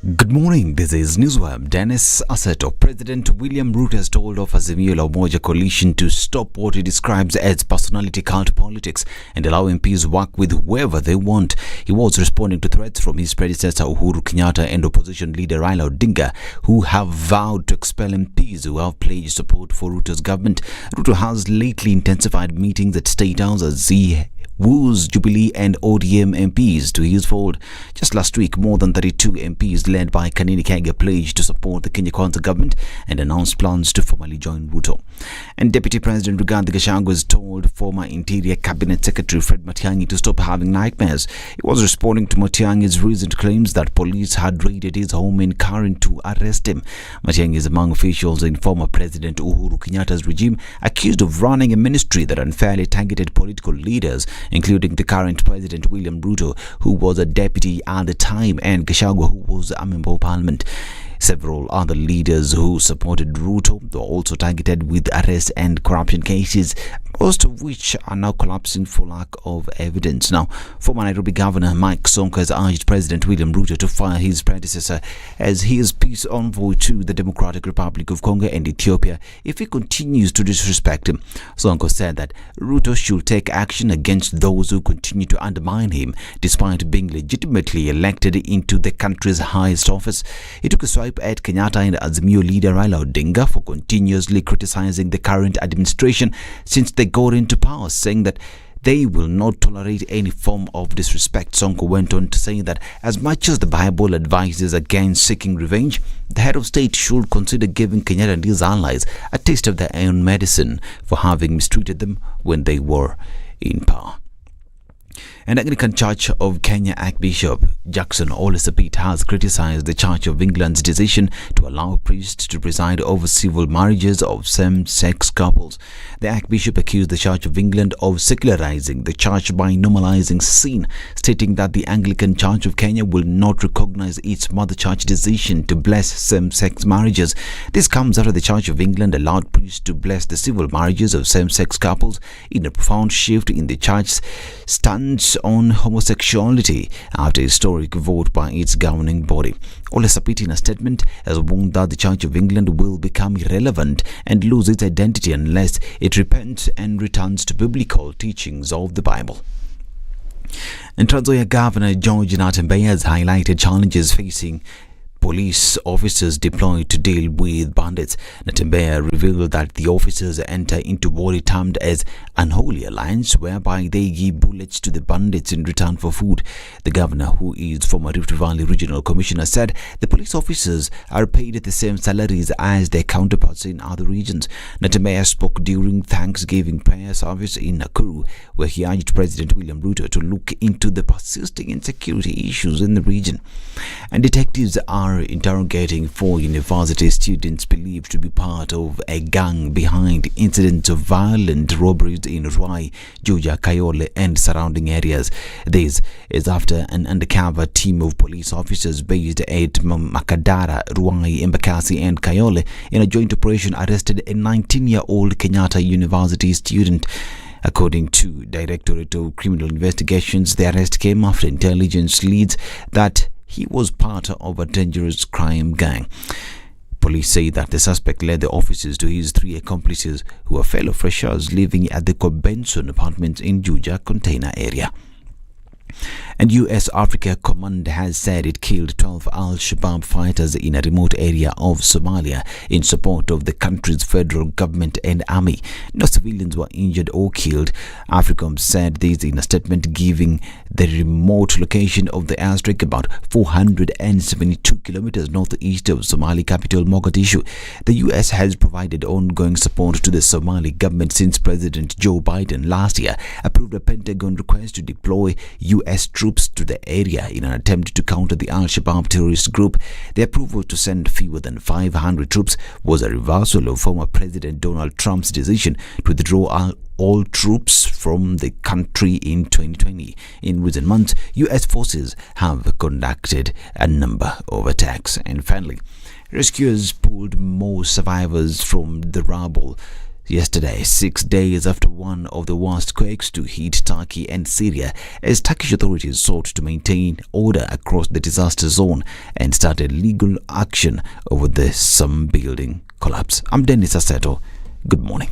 Good morning, this is Newsweb. Dennis Aseto. President William Ruto has told of Azimio la Umoja coalition to stop what he describes as personality cult politics and allow MPs work with whoever they want. He was responding to threats from his predecessor Uhuru Kenyatta and opposition leader Raila Odinga, who have vowed to expel MPs who have pledged support for Ruto's government. Ruto has lately intensified meetings at State House as he woos Jubilee and ODM MPs to his fold. Just last week, more than 32 MPs led by Kanini Kega pledged to support the Kenya Kwanza government and announced plans to formally join Ruto. And Deputy President Rigathi Gachagua has told former Interior Cabinet Secretary Fred Matiang'i to stop having nightmares. He was responding to Matiang'i's recent claims that police had raided his home in Karen to arrest him. Matiang'i is among officials in former President Uhuru Kenyatta's regime accused of running a ministry that unfairly targeted political leaders, including the current President William Ruto, who was a deputy at the time, and Gachagua, who was a member of parliament. Several other leaders who supported Ruto were also targeted with arrest and corruption cases, most of which are now collapsing for lack of evidence. Now, former Nairobi Governor Mike Sonko has urged President William Ruto to fire his predecessor as he is peace envoy to the Democratic Republic of Congo and Ethiopia if he continues to disrespect him. Sonko said that Ruto should take action against those who continue to undermine him despite being legitimately elected into the country's highest office. He took a swipe at Kenyatta and Azimio leader Raila Odinga for continuously criticizing the current administration since they got into power, saying that they will not tolerate any form of disrespect. Sonko went on to say that as much as the Bible advises against seeking revenge, the head of state should consider giving Kenyatta and his allies a taste of their own medicine for having mistreated them when they were in power. An Anglican Church of Kenya Archbishop Jackson Ole Sapit has criticized the Church of England's decision to allow priests to preside over civil marriages of same-sex couples. The Archbishop accused the Church of England of secularizing the church by normalizing sin, stating that the Anglican Church of Kenya will not recognize its mother church decision to bless same-sex marriages. This comes after the Church of England allowed priests to bless the civil marriages of same-sex couples in a profound shift in the church's stance on homosexuality after a historic vote by its governing body. Ole Sapit, in a statement, has warned that the Church of England will become irrelevant and lose its identity unless it repents and returns to biblical teachings of the Bible. And Trans Nzoia Governor George Natembeya has highlighted challenges facing police officers deployed to deal with bandits. Natembeya revealed that the officers enter into what he termed as unholy alliance, whereby they give bullets to the bandits in return for food. The governor, who is former Rift Valley Regional Commissioner, said the police officers are paid the same salaries as their counterparts in other regions. Natembeya spoke during Thanksgiving prayer service in Nakuru, where he urged President William Ruto to look into the persisting insecurity issues in the region. And detectives are interrogating 4 university students believed to be part of a gang behind incidents of violent robberies in Ruai, Juja, Kayole and surrounding areas. This is after an undercover team of police officers based at Makadara, Ruai, Embakasi and Kayole in a joint operation arrested a 19-year-old Kenyatta University student. According to Directorate of Criminal Investigations, the arrest came after intelligence leads that he was part of a dangerous crime gang. Police say that the suspect led the officers to his 3 accomplices who are fellow freshers living at the Benson apartments in Juja container area. And US Africa Command has said it killed 12 Al-Shabaab fighters in a remote area of Somalia in support of the country's federal government and army. No civilians were injured or killed. AFRICOM said this in a statement, giving the remote location of the airstrike about 472 kilometers northeast of Somali capital Mogadishu. The US has provided ongoing support to the Somali government since President Joe Biden last year approved a Pentagon request to deploy US troops to the area in an attempt to counter the Al-Shabaab terrorist group. The approval to send fewer than 500 troops was a reversal of former President Donald Trump's decision to withdraw all troops from the country in 2020. In recent months, US forces have conducted a number of attacks. And finally, rescuers pulled more survivors from the rubble yesterday, 6 days after one of the worst quakes to hit Turkey and Syria, as Turkish authorities sought to maintain order across the disaster zone and started legal action over some building collapse. I'm Dennis Aseto. Good morning.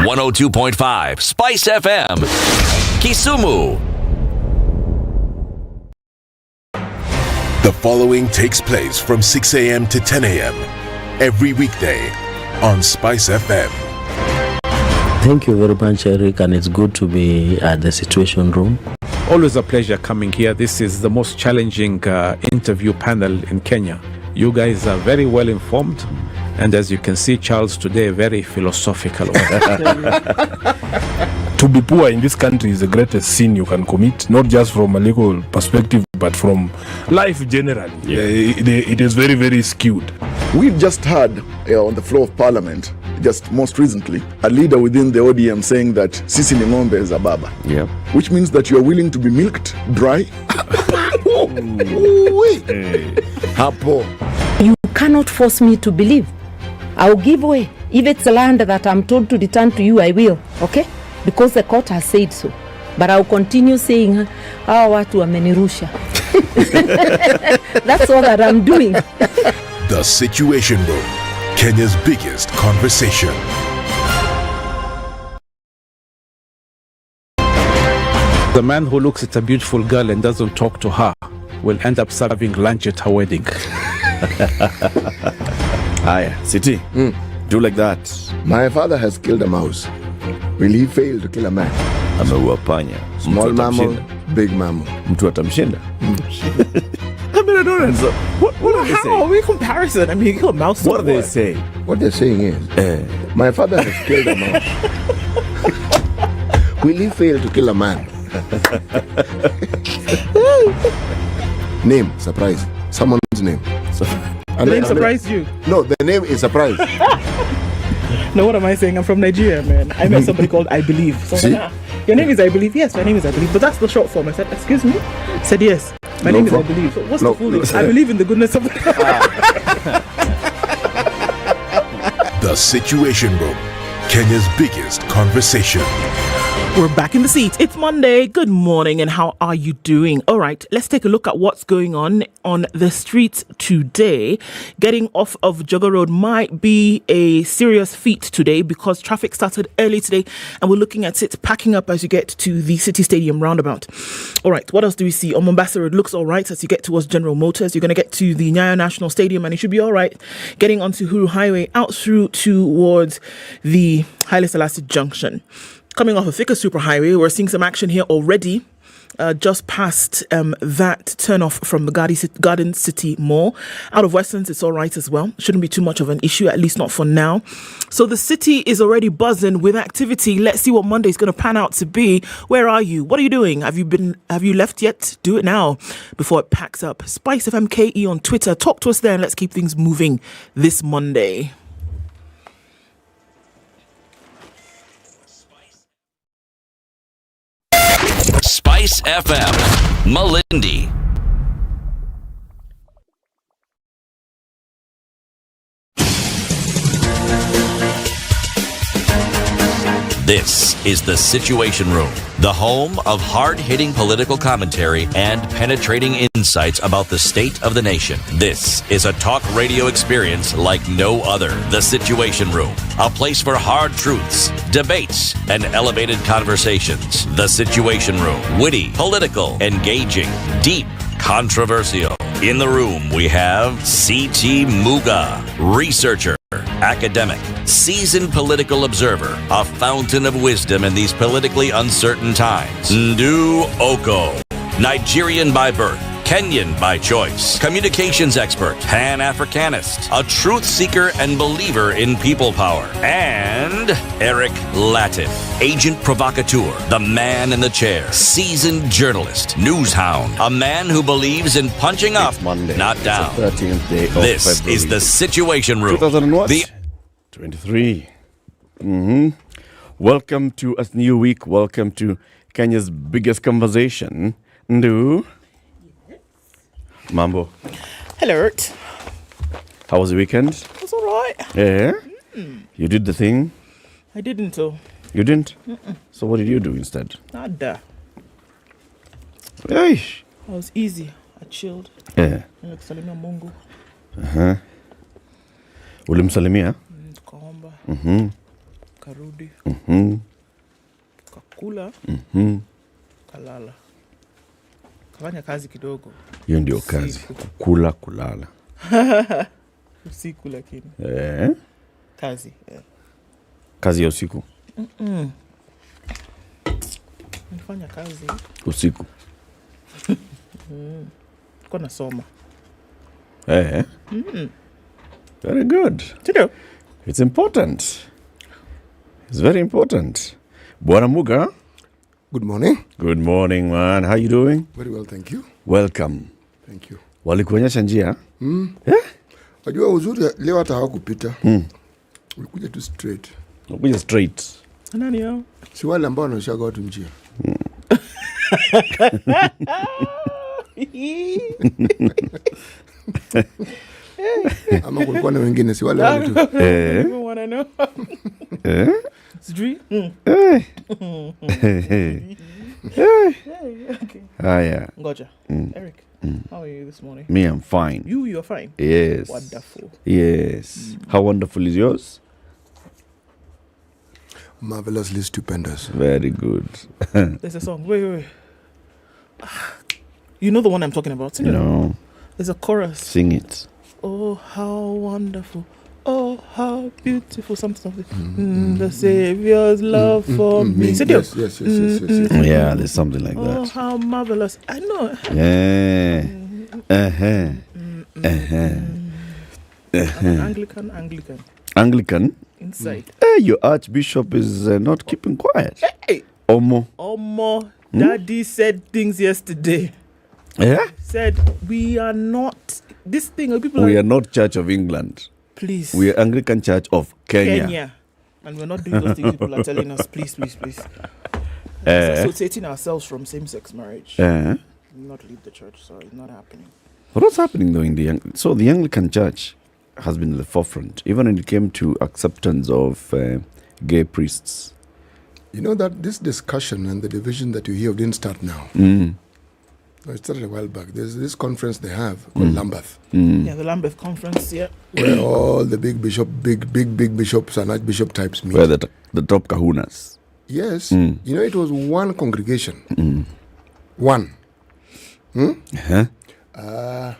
.5 SpiceFM, Kisumu. The following takes place from 6 a.m. to 10 a.m. every weekday on SpiceFM. Thank you very much, Eric, and it's good to be at the Situation Room. Always a pleasure coming here. This is the most challenging interview panel in Kenya. You guys are very well informed. And as you can see, Charles today, very philosophical. To be poor in this country is the greatest sin you can commit, not just from a legal perspective, but from life generally. Yeah. It is very, very skewed. We've just heard on the floor of Parliament, just most recently, a leader within the ODM saying that Sisi ni ng'ombe is a baba. Yeah. Which means that you're willing to be milked dry. Hapo. You cannot force me to believe. I'll give way. If it's land that I'm told to return to you, I will. Okay? Because the court has said so. But I'll continue saying, hawa watu wamenirusha. That's all that I'm doing. The Situation Room, Kenya's biggest conversation. The man who looks at a beautiful girl and doesn't talk to her will end up serving lunch at her wedding. Aya, City, do like that. My father has killed a mouse. Will he fail to kill a man? Ameua panya. Small mammal, big mammal. Mtu atamshinda. I mean, I don't know. What are they saying? How are we comparison? I mean, you kill a mouse. What are they saying? What they're saying is, my father has killed a mouse. Will he fail to kill a man? Name, surprise. Someone's name. The name surprised you? No, the name is surprise. No, what am I saying? I'm from Nigeria, man. I met somebody called I Believe. So See? Your name is I Believe? Yes, my name is I Believe. But that's the short form. I said, excuse me? I said, yes. My name is I Believe. So what's the full name? I believe in the goodness of God. The Situation Room, Kenya's biggest conversation. We're back in the seat. It's Monday. Good morning, and how are you doing? All right, let's take a look at what's going on the streets today. Getting off of Jogger Road might be a serious feat today because traffic started early today, and we're looking at it packing up as you get to the City Stadium roundabout. All right, what else do we see? On Mombasa Road, looks all right as you get towards General Motors. You're going to get to the Nyeri National Stadium, and it should be all right. Getting onto Huru Highway, out through towards the Haile Selassie Junction. Coming off of Thika Superhighway, we're seeing some action here already, just past that turn-off from the Garden City Mall. Out of Westlands, it's all right as well. Shouldn't be too much of an issue, at least not for now. So the city is already buzzing with activity. Let's see what Monday is going to pan out to be. Where are you? What are you doing? Have you left yet? Do it now before it packs up. SpiceFM KE on Twitter. Talk to us there and let's keep things moving this Monday. SpiceFM, Malindi. This is the Situation Room, the home of hard-hitting political commentary and penetrating insights about the state of the nation. This is a talk radio experience like no other. The Situation Room, a place for hard truths, debates, and elevated conversations. The Situation Room, witty, political, engaging, deep, controversial. In the room, we have C.T. Muga, researcher, academic, seasoned political observer, a fountain of wisdom in these politically uncertain times. Ndu Oko, Nigerian by birth, Kenyan by choice, communications expert, Pan-Africanist, a truth seeker and believer in people power, and Eric Latif, agent provocateur, the man in the chair, seasoned journalist, news hound, a man who believes in punching up, Monday, not down. It's the 13th day of This February. is the Situation Room. 2001? The 23. Welcome to a new week. Welcome to Kenya's biggest conversation. Ndu. Mambo. Hello. How was the weekend? It was all right. Yeah? You did the thing? I didn't, though. You didn't? So what did you do instead? Nada. Hey. It was easy. I chilled. Yeah. Nilikusalimia Mungu. Ulimsalimia? Tukaomba. Karudi. Kakula. Kalala. Kafanya kazi kidogo. Hiyo ndio kazi. Kula kulala. Usiku lakini. Kazi. Kazi ya usiku? Nifanya kazi. Usiku? Kwa nasoma. Very good. Tido. It's important. It's very important. Bwana Muga. Good morning. Good morning, man. How you doing? Very well, thank you. Welcome. Thank you. Walikuonyesha njia? Wajua uzuri leo hata hawakupita. Ulikuja tu straight. Ulikuja straight. Nani hao? Si wale ambao wanaoshaga watu njia. Ama kulikuwa na wengine si wale wale tu. Wanna know. Sijui? Okay. Haya. Ngoja. Eric, how are you this morning? Me, I'm fine. You're fine? Yes. Wonderful. Yes. How wonderful is yours? Marvelously stupendous. Very good. There's a song. Wait. You know the one I'm talking about? Sing it. No. There's a chorus. Sing it. Oh, how wonderful. Oh, how beautiful. Something. The Savior's love for me. Yes. Yeah, there's something like Oh, that. how marvelous. I know. Yeah. Anglican. Anglican? Inside. Hey, your Archbishop is not keeping quiet. Hey. Omo. Daddy said things yesterday. Yeah? Said, we are not... This thing, people We are not Church of England. Please. We are Anglican Church of Kenya. And we're not doing those things people are telling us, please. Associating ourselves from same-sex marriage. Not leave the church, sorry, not happening. But what's happening though in the Anglican Church has been at the forefront, even when it came to acceptance of gay priests. You know that this discussion and the division that you hear didn't start now. No, it started a while back. There's this conference they have called Lambeth. Yeah, the Lambeth conference, yeah. Where all the big bishops and archbishop types meet. Where the top kahunas. Yes. You know, it was one congregation. One. The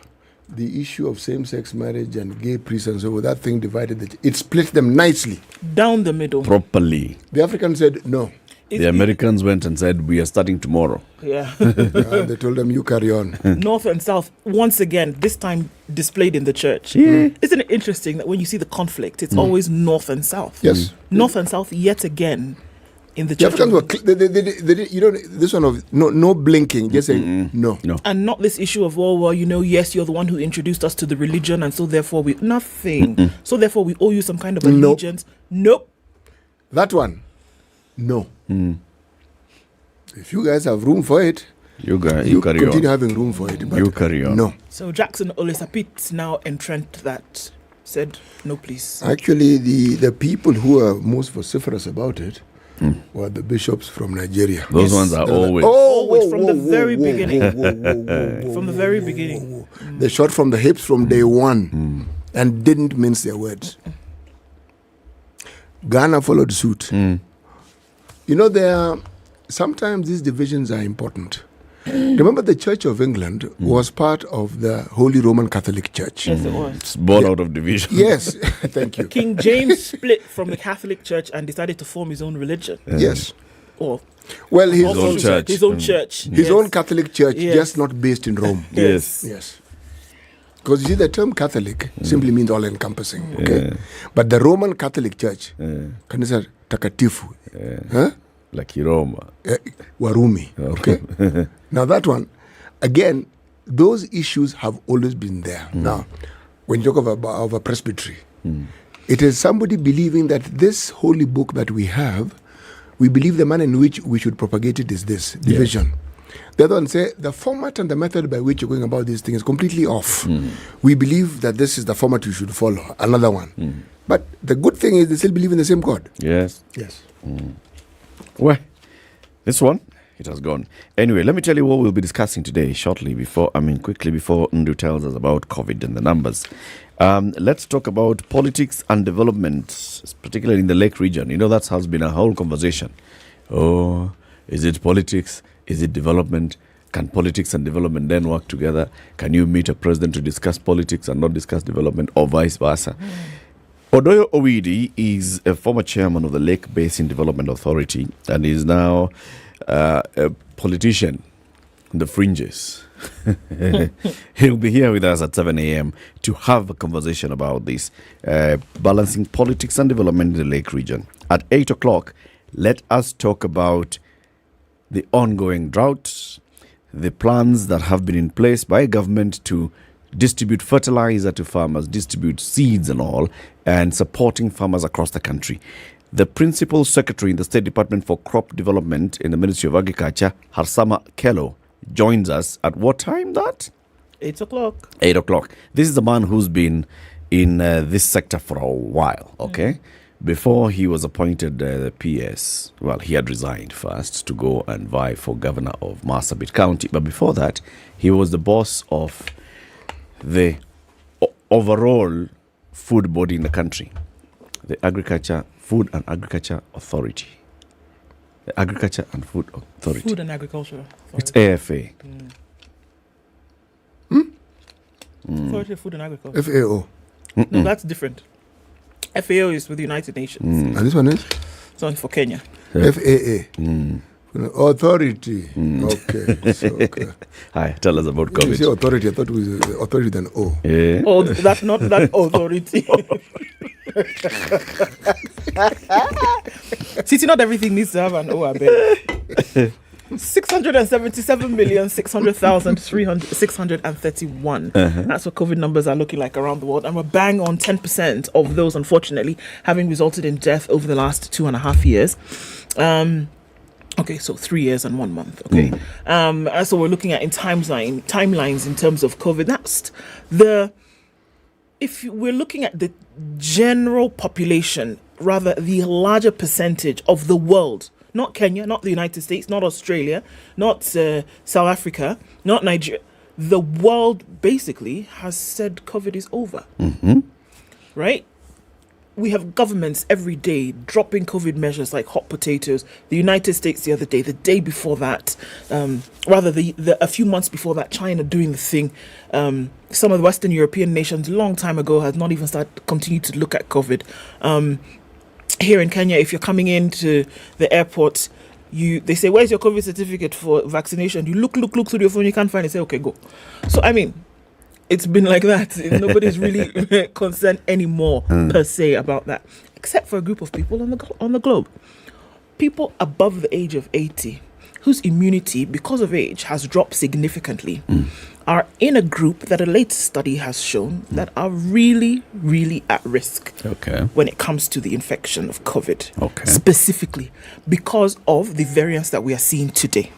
issue of same-sex marriage and gay priests and so on, that thing divided. It split them nicely. Down the middle. Properly. The Africans said no. The Americans went and said, we are starting tomorrow. Yeah. They told them, you carry on. North and South, once again, this time displayed in the church. Yeah. Isn't it interesting that when you see the conflict, it's always North and South? Yes. North and South, yet again, in the church. The Africans were, they you know, this one of no blinking, just saying no. And not this issue of, well, you know, yes, you're the one who introduced us to the religion, and so therefore nothing. So therefore we owe you some kind of allegiance. Nope. That one, no. If you guys have room for it, you carry continue having room for it. But you carry on. No. So Jackson Olisapit now entrenched that, said, no, please. Actually, the people who are most vociferous about it were the bishops from Nigeria. Those ones are always. Always, from the very beginning. From the very beginning. They shot from the hips from day one and didn't mince their words. Ghana followed suit. You know, sometimes these divisions are important. Remember, the Church of England was part of the Holy Roman Catholic Church. Yes, it was. It's born out of division. Yes, thank you. King James split from the Catholic Church and decided to form his own religion. Yes. Well, his own church. His own church. His own Catholic Church, just not based in Rome. Yes. Because you see, the term Catholic simply means all-encompassing. Okay, but the Roman Catholic Church, kanisa takatifu, like Roma, Warumi. Okay, now that one, again, those issues have always been there. Now, when you talk of a presbytery, It is somebody believing that this holy book that we have, we believe the manner in which we should propagate it is this division. The other one say the format and the method by which you're going about these things is completely off. We believe that this is the format you should follow. Another one. But the good thing is they still believe in the same God. Yes. Yes. Well, this one, it has gone. Anyway, let me tell you what we'll be discussing today quickly before Ndu tells us about COVID and the numbers. Let's talk about politics and development, particularly in the Lake region. You know, that has been a whole conversation. Oh, is it politics? Is it development? Can politics and development then work together? Can you meet a president to discuss politics and not discuss development, or vice versa? Odoyo Owidi is a former chairman of the Lake Basin Development Authority and is now a politician on the fringes. He'll be here with us at 7 a.m. to have a conversation about this, balancing politics and development in the Lake region. At 8 o'clock, let us talk about the ongoing drought, the plans that have been in place by government to distribute fertilizer to farmers, distribute seeds and all, and supporting farmers across the country. The Principal Secretary in the State Department for Crop Development in the Ministry of Agriculture, Harsama Kello, joins us at what time that? 8 o'clock. 8 o'clock. This is the man who's been in this sector for a while, okay? Before he was appointed the PS, well, he had resigned first to go and vie for governor of Marsabit County. But before that, he was the boss of the overall food body in the country, the Food and Agriculture Authority. The Agriculture and Food Authority. Food and Agriculture Authority. It's AFA. Authority of Food and Agriculture. FAO. No, that's different. FAO is with the United Nations. And this one is? It's only for Kenya. FAA. Authority. Okay. So, okay. Hi, tell us about When you say COVID. authority, I thought it was authority than O. Yeah. Oh, that's not that authority. See, not everything needs to have an O, I bet. 677,600,631. That's what COVID numbers are looking like around the world. And we're bang on 10% of those, unfortunately, having resulted in death over the last 2.5 years. Okay, so 3 years and 1 month. Okay. So we're looking at in timelines in terms of COVID. That's if we're looking at the general population, rather the larger percentage of the world, not Kenya, not the United States, not Australia, not South Africa, not Nigeria. The world basically has said COVID is over. Right? We have governments every day dropping COVID measures like hot potatoes. The United States the other day, the day before that, a few months before that, China doing the thing. Some of the Western European nations a long time ago had not even continued to look at COVID. Here in Kenya, if you're coming into the airport, they say, where's your COVID certificate for vaccination? You look through your phone, you can't find it, say, okay, go. So, I mean, it's been like that. Nobody's really concerned anymore, per se, about that, except for a group of people on the globe. People above the age of 80, whose immunity, because of age, has dropped significantly, are in a group that a latest study has shown that are really, really at risk when it comes to the infection of COVID, specifically because of the variants that we are seeing today.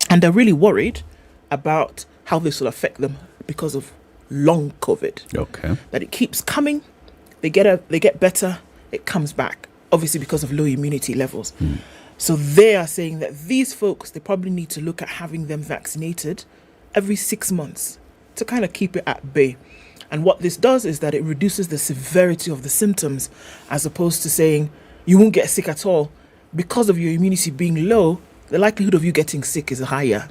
And they're really worried about how this will affect them because of long COVID. That it keeps coming, they get better, it comes back, obviously because of low immunity levels. So they are saying that these folks, they probably need to look at having them vaccinated every 6 months to kind of keep it at bay. And what this does is that it reduces the severity of the symptoms, as opposed to saying you won't get sick at all. Because of your immunity being low, the likelihood of you getting sick is higher.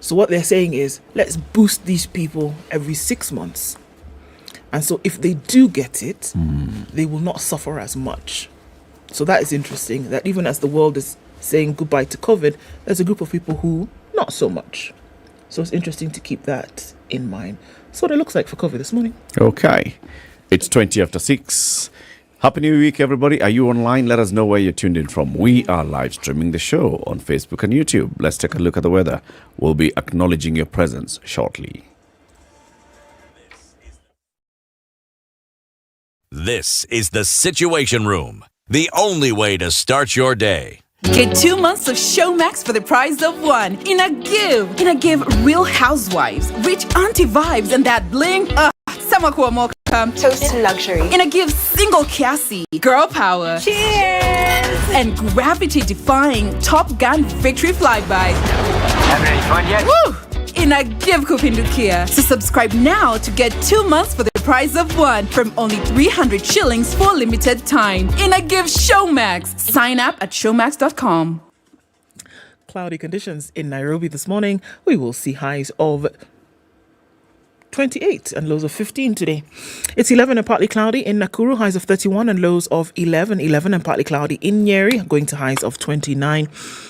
So what they're saying is, let's boost these people every 6 months. And so if they do get it, they will not suffer as much. So that is interesting, that even as the world is saying goodbye to COVID, there's a group of people who not so much. So it's interesting to keep that in mind. That's what it looks like for COVID this morning. Okay. It's 20 after 6. Happy New Week, everybody. Are you online? Let us know where you're tuned in from. We are live streaming the show on Facebook and YouTube. Let's take a look at the weather. We'll be acknowledging your presence shortly. This is the Situation Room, the only way to start your day. Get 2 months of Showmax for the price of one. In a give, Real Housewives, rich auntie vibes, and that bling. Samakuwa mocha. Toast to luxury. In a give, single Cassie, girl power. Cheers! And gravity-defying Top Gun victory flyby. Having any fun yet? Woo! In a give, Kupindukia. So subscribe now to get 2 months for the price of one from only 300 shillings for limited time. In a give, Showmax. Sign up at showmax.com. Cloudy conditions in Nairobi this morning. We will see highs of 28 and lows of 15 today. It's 11 and partly cloudy in Nakuru, highs of 31 and lows of 11. 11 and partly cloudy in Nyeri, going to highs of 29.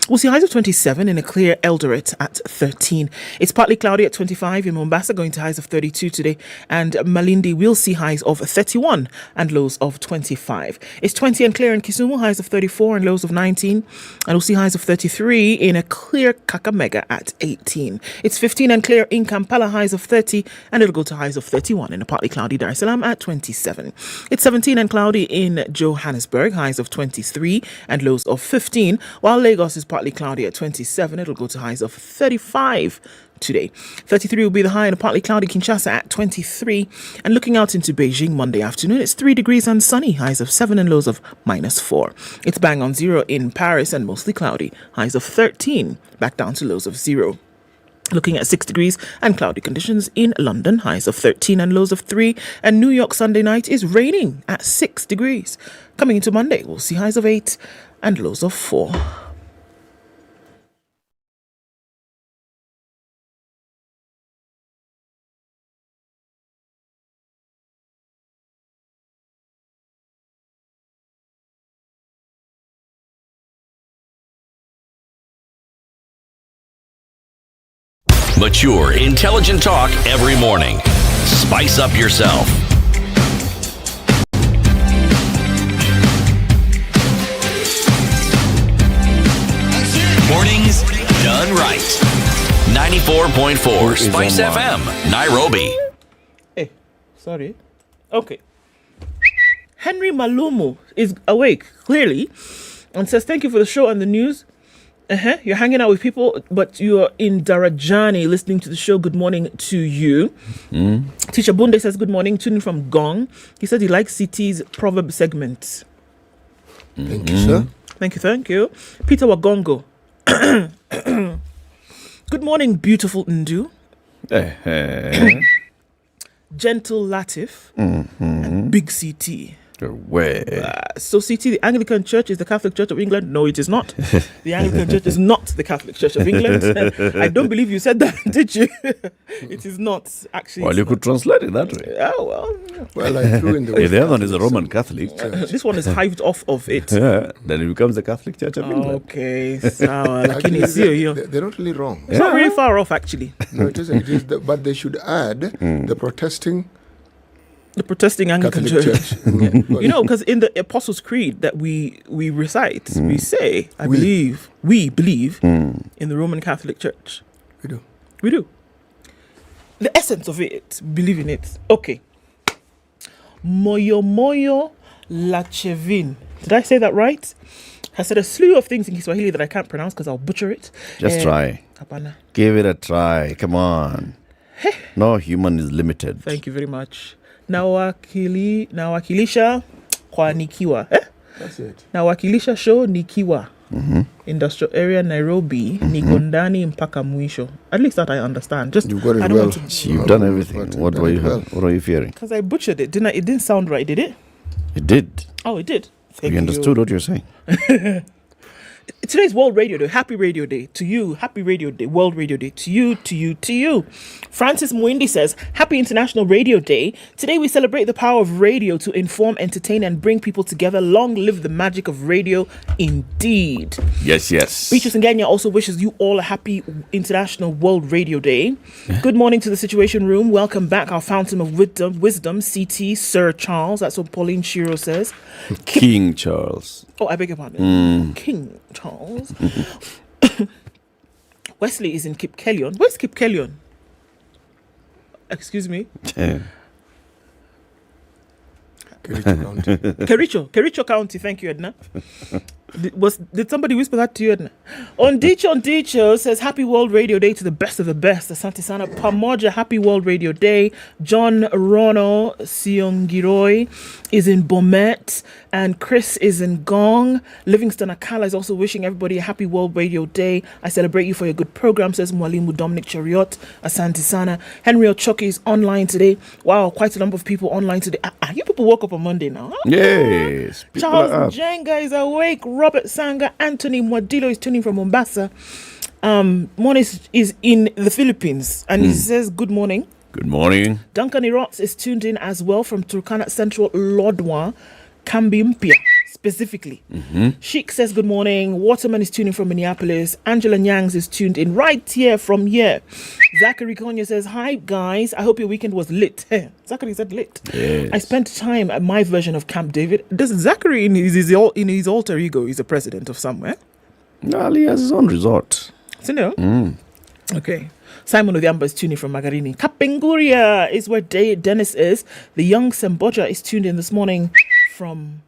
We'll see highs of 27 in a clear Eldoret at 13. It's partly cloudy at 25 in Mombasa, going to highs of 32 today. And Malindi will see highs of 31 and lows of 25. It's 20 and clear in Kisumu, highs of 34 and lows of 19. And we'll see highs of 33 in a clear Kakamega at 18. It's 15 and clear in Kampala, highs of 30. And it'll go to highs of 31 in a partly cloudy Dar es Salaam at 27. It's 17 and cloudy in Johannesburg, highs of 23 and lows of 15, while Lagos is partly cloudy at 27. It'll go to highs of 35 today. 33 will be the high in a partly cloudy Kinshasa at 23. And looking out into Beijing Monday afternoon, it's 3 degrees and sunny, highs of 7 and lows of -4. It's bang on 0 in Paris and mostly cloudy, highs of 13, back down to lows of 0. Looking at 6 degrees and cloudy conditions in London, highs of 13 and lows of 3. And New York Sunday night is raining at 6 degrees. Coming into Monday, we'll see highs of 8 and lows of 4. Mature, intelligent talk every morning. Spice up yourself. Mornings done right. 94.4 Spice FM, Nairobi. Hey, sorry. Okay. Henry Malumu is awake, clearly, and says, thank you for the show and the news. You're hanging out with people, but you're in Darajani listening to the show. Good morning to you. Teacher Bunde says good morning, tuning from Gong. He said he likes CT's Proverb segment. Thank you, sir. Thank you. Peter Wagongo. Good morning, beautiful Ndu. Gentle Latif. And Big CT. So CT, the Anglican Church is the Catholic Church of England? No, it is not. The Anglican Church is not the Catholic Church of England. I don't believe you said that, did you? It is not, actually. Well, you could translate it that way. Oh, well. Well, I threw in the the other one is a Roman Catholic. This one is hived off of it. Yeah, then it becomes the Catholic Church of England. Okay, so Actually, they're not really wrong. It's not really far off, actually. No, it isn't. But they should add the protesting Anglican Catholic Church. Yeah. You know, because in the Apostles' Creed that we recite, we say, we believe in the Roman Catholic Church. We do. The essence of it, believe in it. Okay. Moyo Lachevin. Did I say that right? I said a slew of things in Kiswahili that I can't pronounce because I'll butcher it. Just try. Hapana. Give it a try. Come on. No human is limited. Thank you very much. Nawakilisha kwa Nikiwa. That's it. Nawakilisha show Nikiwa. Industrial area Nairobi, niko ndani mpaka mwisho. At least that I understand. Just You've got it I don't well. want to. You've done everything. What were you fearing? Because I butchered it, didn't I? It didn't sound right, did it? It did. Oh, it did. Thank You understood what you're saying. Today's World Radio Day. Happy Radio Day to you. Happy Radio Day. World Radio Day to you, to you, to you. Francis Mwindi says, Happy International Radio Day. Today we celebrate the power of radio to inform, entertain, and bring people together. Long live the magic of radio Indeed. Yes. Beatrice Ngenya also wishes you all a happy International World Radio Day. Good morning to the Situation Room. Welcome back, our fountain of wisdom, CT, Sir Charles. That's what Pauline Shiro says. King Charles. Oh, I beg your pardon. King Charles. Wesley is in Kipkelion. Where's Kipkelion? Excuse me. Kericho County. Thank you, Edna. Did somebody whisper that to you, Edna? Ondicho says, Happy World Radio Day to the best of the best. Asante Sana. Pamoja, Happy World Radio Day. John Rono Siongiroi is in Bomet, and Chris is in Gong. Livingston Akala is also wishing everybody a Happy World Radio Day. I celebrate you for your good program, says Mwalimu Dominic Chariot. Asante Sana. Henry Ochoki is online today. Wow, quite a number of people online today. You people woke up on Monday now, huh? Yes. Charles Jenga is awake. Robert Sanga, Anthony Mwadilo is tuning from Mombasa. Monis is in the Philippines, and he says good morning. Good morning. Duncan Irots is tuned in as well from Turkana Central, Lodwar, Kambimpia specifically. Sheik says good morning. Waterman is tuning from Minneapolis. Angela Nyangs is tuned in right here from here. Zachary Konya says, hi guys, I hope your weekend was lit. Zachary said lit. Yes. I spent time at my version of Camp David. Does Zachary in his alter ego, he's a president of somewhere? No, he has his own resort. So no? Okay. Simon Odhiamba is tuning from Magarini. Kapenguria is where Dennis is. The young Semboja is tuned in this morning from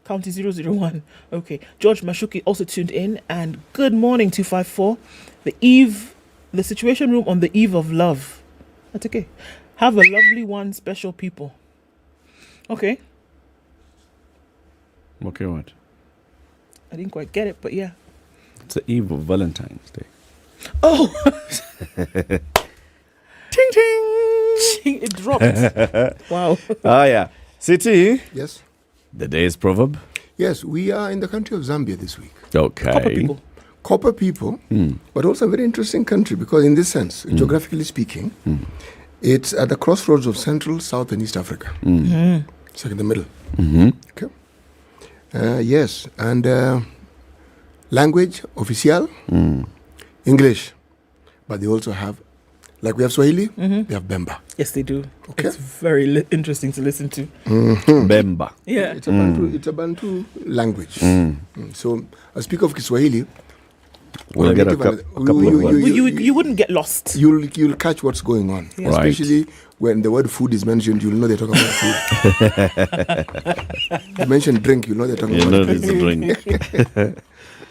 County 001. Okay. George Mashuki also tuned in. And good morning, 254. The Situation Room on the eve of love. That's okay. Have a lovely one, special people. Okay. Okay, what? I didn't quite get it, but yeah. It's the eve of Valentine's Day. Oh! Ting ting! It dropped. Wow. Yeah. City? Yes. The day's proverb? Yes, we are in the country of Zambia this week. Okay. Copper people, but also a very interesting country because in this sense, geographically speaking, it's at the crossroads of Central, South and East Africa. It's like in the middle. Okay. Yes, and language, official, English, but they also have, like we have Swahili, they have Bemba. Yes, they do. Okay. It's very interesting to listen to. Bemba. Yeah. It's a Bantu language. So I speak of Kiswahili. We'll get a couple of words. You wouldn't get lost. You'll catch what's going on. Yeah. Especially when the word food is mentioned, you'll know they're talking about food. You mention drink, you'll know they're talking about drink.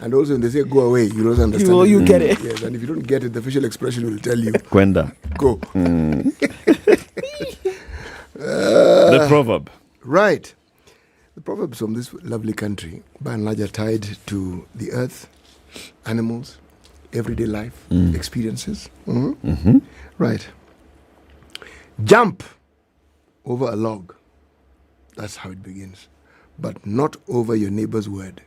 And also when they say go away, you'll also understand. You get it. Yes, and if you don't get it, the facial expression will tell you. Kwenda. Go. The proverb. Right. The proverbs from this lovely country, by and large, are tied to the earth, animals, everyday life, experiences. Right. Jump over a log. That's how it begins. But not over your neighbor's word.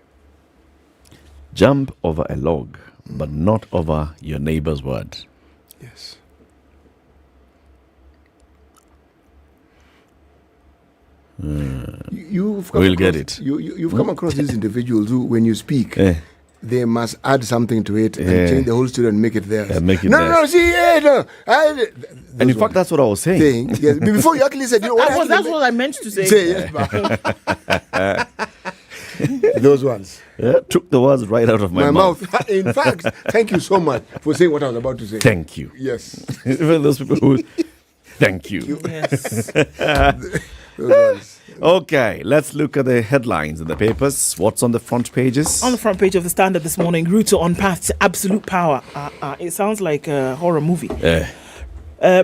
Jump over a log, but not over your neighbor's word. Yes. You've come across these individuals who, when you speak, they must add something to it and change the whole story and make it theirs. And in fact, that's what I was saying. Yes. Before you actually said, that's what I meant to say. Yes, those ones. Took the words right out of my mouth. In fact, thank you so much for saying what I was about to say. Thank you. Yes. Even those people who... Thank you. Yes. Okay, let's look at the headlines in the papers. What's on the front pages? On the front page of the Standard this morning, Ruto on path to absolute power. It sounds like a horror movie.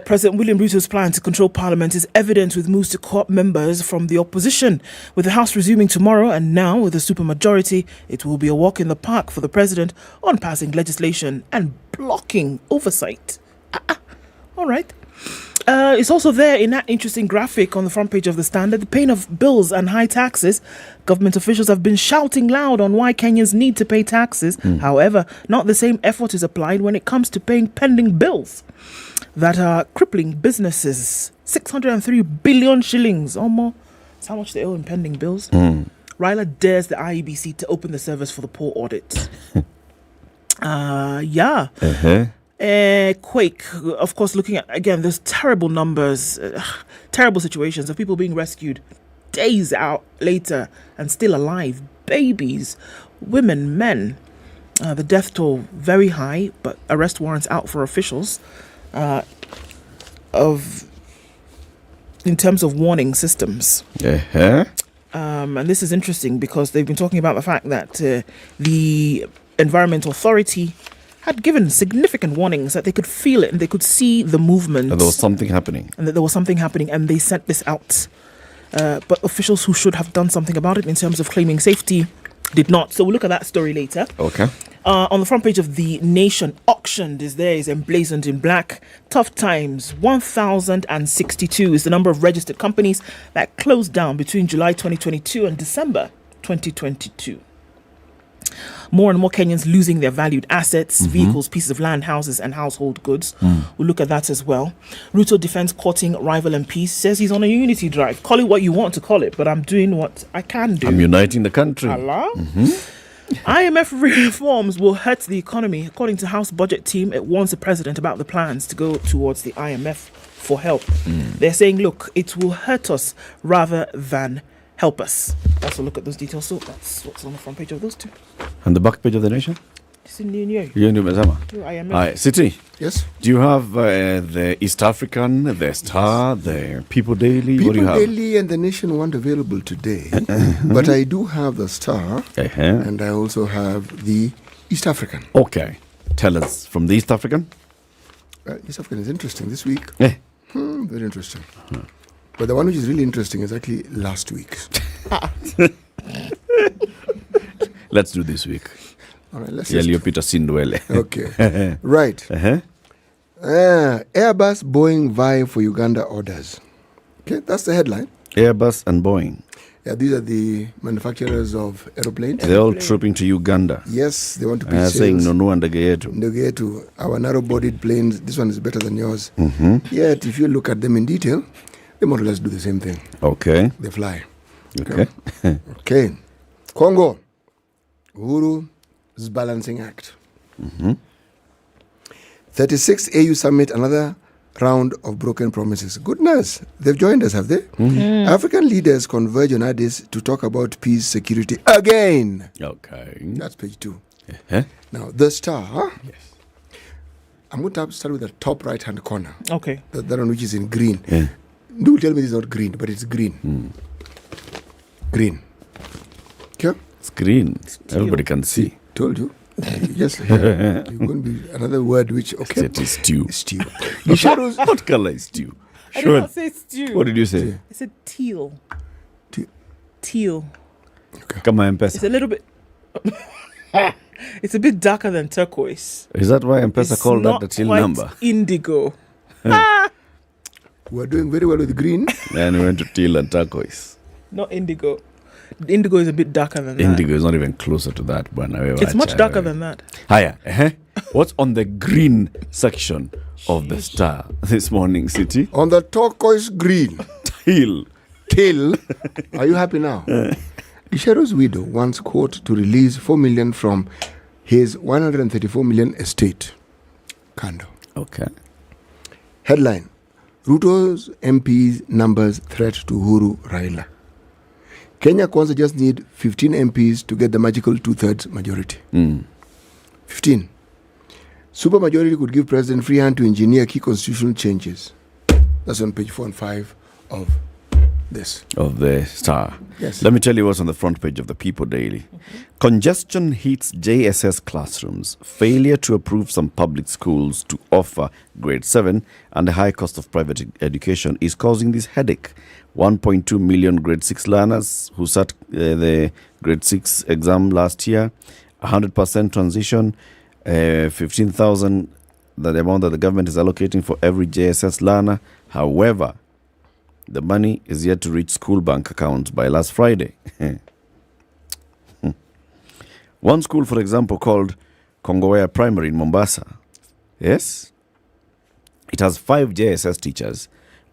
President William Ruto's plan to control Parliament is evident with moves to co-opt members from the opposition. With the House resuming tomorrow and now with a supermajority, it will be a walk in the park for the president on passing legislation and blocking oversight. All right. It's also there in that interesting graphic on the front page of the Standard. The pain of bills and high taxes. Government officials have been shouting loud on why Kenyans need to pay taxes. However, not the same effort is applied when it comes to paying pending bills that are crippling businesses. 603 billion shillings or more. That's how much they owe in pending bills. Raila dares the IEBC to open the service for the poor audit. Quake, of course, looking at, again, there's terrible numbers, terrible situations of people being rescued days out later and still alive. Babies, women, men. The death toll very high, but arrest warrants out for officials of in terms of warning systems. Uh-huh. And this is interesting because they've been talking about the fact that the Environment Authority had given significant warnings that they could feel it and they could see the movement. There was something happening. And that there was something happening, and they sent this out. But officials who should have done something about it in terms of claiming safety did not. So we'll look at that story later. Okay. On the front page of The Nation, auctioned is emblazoned in black. Tough times, 1,062 is the number of registered companies that closed down between July 2022 and December 2022. More and more Kenyans losing their valued assets, vehicles, pieces of land, houses, and household goods. We'll look at that as well. Ruto defends courting rival MPs, says he's on a unity drive. Call it what you want to call it, but I'm doing what I can do. I'm uniting the country. Allah. IMF reforms will hurt the economy. According to House Budget Team, it warns the president about the plans to go towards the IMF for help. They're saying, look, it will hurt us rather than help us. Also look at those details. So that's what's on the front page of those two. And the back page of The Nation? It's in the new. IMF. City. Yes. Do you have the East African, the Star, the People Daily? People what do you have? Daily and The Nation weren't available today. But I do have the Star, and I also have the East African. Okay. Tell us from the East African. East African is interesting this week. Very interesting. But the one which is really interesting is actually last week. Let's do this week. All right, let's Peter Sindwele. Okay. Right. Airbus, Boeing vie for Uganda orders. Okay, that's the headline. Airbus and Boeing. Yeah, these are the manufacturers of aeroplanes. They're all trooping to Uganda. Yes, they want to be saying Nonu and Ndegeyetu. Our narrow-bodied planes, this one is better than yours. Yet, if you look at them in detail, they more or less do the same thing. Okay. They fly. Okay. Okay. Congo. Uhuru's balancing act. 36 AU summit, another round of broken promises. Goodness, they've joined us, have they? African leaders converge on Addis to talk about peace, security again. Okay. That's page 2. Now, the Star. Yes. I'm going to start with the top right-hand corner. Okay. That one which is in green. Do tell me it's not green, but it's green. Green. Okay? It's green. Everybody can see. Told you. Yes. You're going to be another word which, okay. It is stew. Stew. What color is stew? I did not say stew. What did you say? I said teal. Teal. Okay. Come on, M-Pesa. It's a little bit... it's a bit darker than turquoise. Is that why M-Pesa called that the teal number? Indigo. We're doing very well with green. And we went to teal and turquoise. Not indigo. Indigo is a bit darker than that. Indigo is not even closer to that. It's much darker than that. Hiya. What's on the green section of the Star this morning, City? On the turquoise green. Teal. Are you happy now? Ishero's widow wants court to release 4 million from his 134 million estate. Kando. Okay. Headline. Ruto's MPs numbers threat to Uhuru Raila. Kenya Kwanza just need 15 MPs to get the magical 2/3 majority. 15. Supermajority could give President free hand to engineer key constitutional changes. That's on page 4 and 5 of this. Of the Star. Yes. Let me tell you what's on the front page of the People Daily. Congestion hits JSS classrooms. Failure to approve some public schools to offer grade 7 and the high cost of private education is causing this headache. 1.2 million grade 6 learners who sat the grade 6 exam last year. 100% transition. 15,000, the amount that the government is allocating for every JSS learner. However, the money is yet to reach school bank accounts by last Friday. One school, for example, called Kongowea Primary in Mombasa. Yes? It has 5 JSS teachers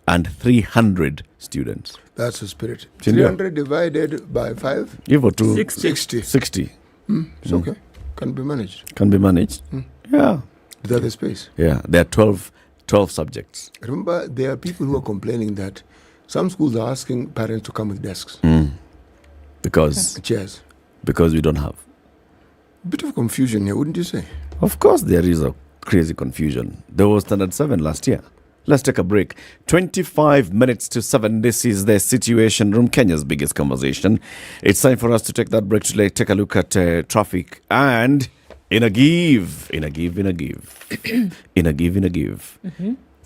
and 300 students. That's the spirit. 300 divided by 5? Equal to 60. 60. It's okay. Can be managed. Can be managed. Yeah. Without the space. Yeah. There are 12 subjects. Remember, there are people who are complaining that some schools are asking parents to come with desks. Because chairs. Because we don't have. Bit of confusion here, wouldn't you say? Of course there is a crazy confusion. There was Standard 7 last year. Let's take a break. 25 minutes to 7. This is the Situation Room, Kenya's biggest conversation. It's time for us to take that break to take a look at traffic and in a give.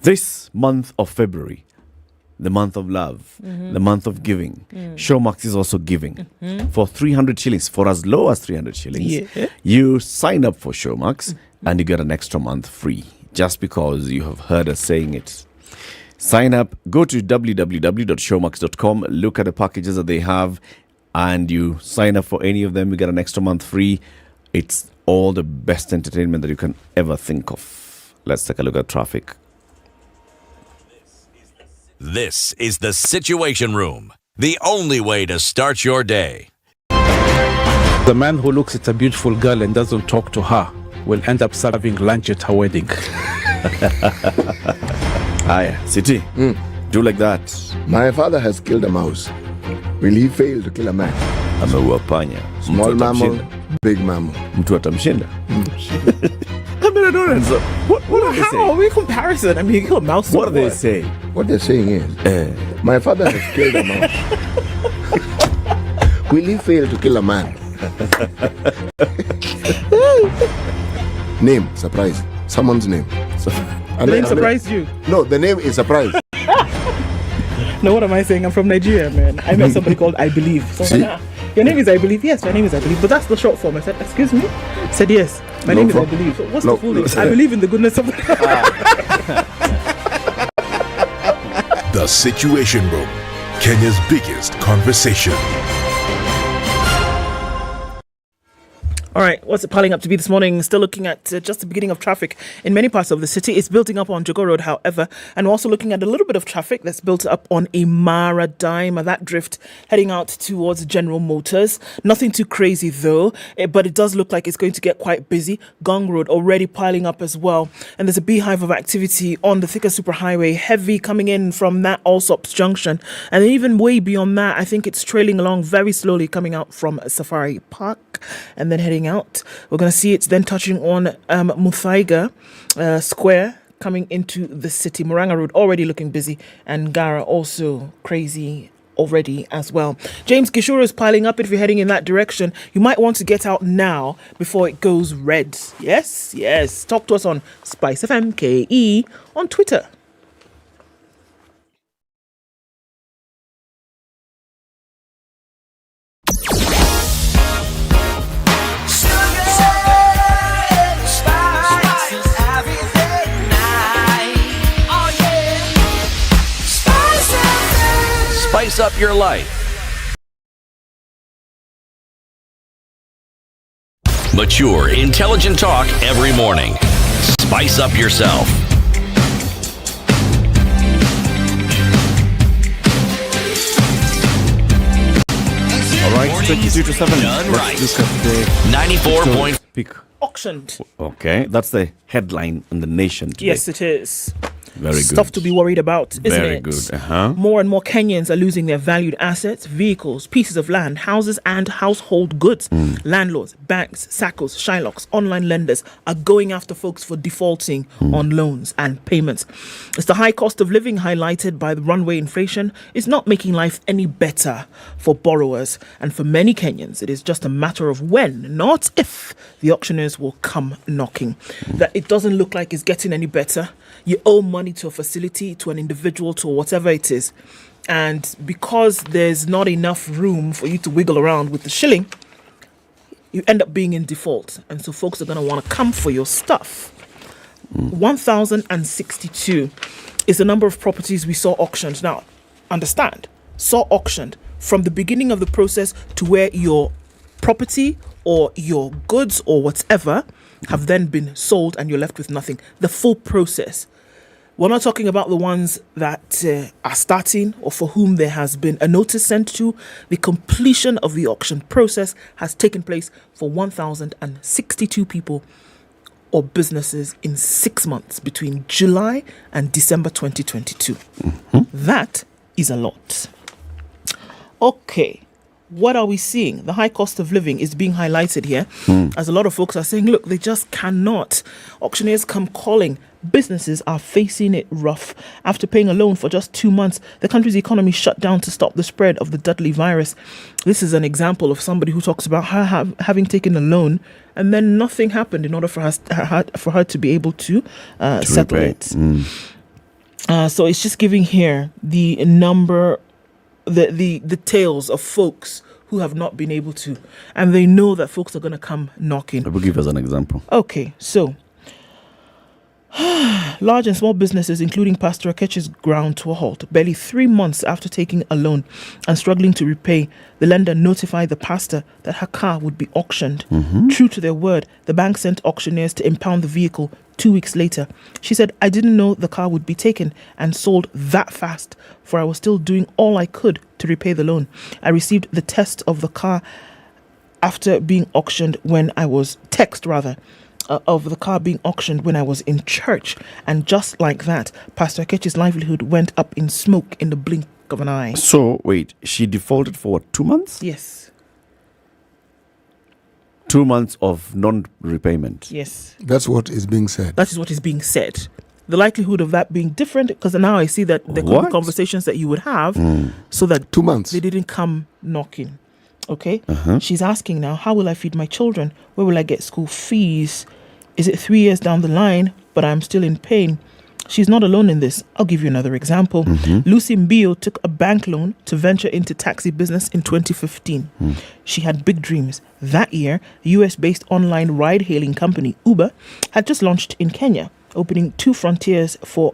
This month of February, the month of love, the month of giving. Showmax is also giving. For 300 shillings, for as low as 300 shillings, you sign up for Showmax and you get an extra month free, just because you have heard us saying it. Sign up, go to www.showmax.com, look at the packages that they have, and you sign up for any of them, you get an extra month free. It's all the best entertainment that you can ever think of. Let's take a look at traffic. This is the Situation Room, the only way to start your day. The man who looks at a beautiful girl and doesn't talk to her will end up serving lunch at her wedding. City, do like that. My father has killed a mouse. Will he fail to kill a man? Ameua panya. Small mammal, big mammal. Mtu atamshinda. I mean, I don't know. What are they saying? How are we comparison? I mean, you kill a mouse. What are they saying? What they're saying is, my father has killed a mouse. Will he fail to kill a man? Name, surprise. Someone's name. The name surprised you? No, the name is surprise. No, what am I saying? I'm from Nigeria, man. I met somebody called I Believe. So your name is I Believe? Yes, my name is I Believe. But that's the short form. I said, excuse me? I said, yes. My name is I Believe. So what's the full name? I believe in the goodness of God. The Situation Room, Kenya's biggest conversation. All right, what's it piling up to be this morning? Still looking at just the beginning of traffic in many parts of the city. It's building up on Jogo Road, however, and we're also looking at a little bit of traffic that's built up on Imara Dime, that drift heading out towards General Motors. Nothing too crazy though, but it does look like it's going to get quite busy. Gong Road already piling up as well, and there's a beehive of activity on the Thika Superhighway, heavy coming in from that Allsops Junction, and even way beyond that, I think it's trailing along very slowly coming out from Safari Park and then heading out. We're going to see it's then touching on Muthaiga Square coming into the city. Muranga Road already looking busy, and Gara also crazy already as well. James Gishuru is piling up. If you're heading in that direction, you might want to get out now before it goes red. Yes. Talk to us on SpiceFM KE on Twitter. Spice up your life. Mature, intelligent talk every morning. Spice up yourself. All right, 22 to 7. Let's look at the 94 point peak. Auctioned. Okay, that's the headline in the Nation today. Yes, it is. Very good. Stuff to be worried about, isn't Very it? good. More and more Kenyans are losing their valued assets, vehicles, pieces of land, houses and household goods. Landlords, banks, SACCOs, Shylocks, online lenders are going after folks for defaulting on loans and payments. It's the high cost of living highlighted by the runaway inflation is not making life any better for borrowers. And for many Kenyans, it is just a matter of when, not if, the auctioneers will come knocking. That it doesn't look like it's getting any better. You owe money to a facility, to an individual, to whatever it is. And because there's not enough room for you to wiggle around with the shilling, you end up being in default. And so folks are going to want to come for your stuff. 1,062 is the number of properties we saw auctioned. Now, understand, saw auctioned from the beginning of the process to where your property or your goods or whatever have then been sold and you're left with nothing. The full process. We're not talking about the ones that are starting or for whom there has been a notice sent to. The completion of the auction process has taken place for 1,062 people or businesses in 6 months between July and December 2022. That is a lot. Okay. what are we seeing? The high cost of living is being highlighted here, as a lot of folks are saying, look, they just cannot. Auctioneers come calling. Businesses are facing it rough. After paying a loan for just 2 months, the country's economy shut down to stop the spread of the deadly virus. This is an example of somebody who talks about her having taken a loan and then nothing happened in order for her to be able to settle it. So it's just giving here the number, the tales of folks who have not been able to, and they know that folks are going to come knocking. I will give us an example. Okay, so large and small businesses, including Pastor Akechi's, ground to a halt. Barely 3 months after taking a loan and struggling to repay, the lender notified the pastor that her car would be auctioned. True to their word, the bank sent auctioneers to impound the vehicle 2 weeks later. She said, I didn't know the car would be taken and sold that fast, for I was still doing all I could to repay the loan. I received the test of the car after being auctioned when I was of the car being auctioned when I was in church, and just like that, Pastor Akechi's livelihood went up in smoke in the blink of an eye. So wait, she defaulted for what, 2 months? Yes. 2 months of non-repayment. Yes. That's what is being said. That is what is being said. The likelihood of that being different, because now I see that there could be conversations that you would have, so that 2 months they didn't come knocking. Okay. She's asking now, how will I feed my children? Where will I get school fees? Is it 3 years down the line, but I'm still in pain? She's not alone in this. I'll give you another example. Lucy Mbio took a bank loan to venture into taxi business in 2015. She had big dreams. That year, the US-based online ride-hailing company Uber had just launched in Kenya, opening new frontiers for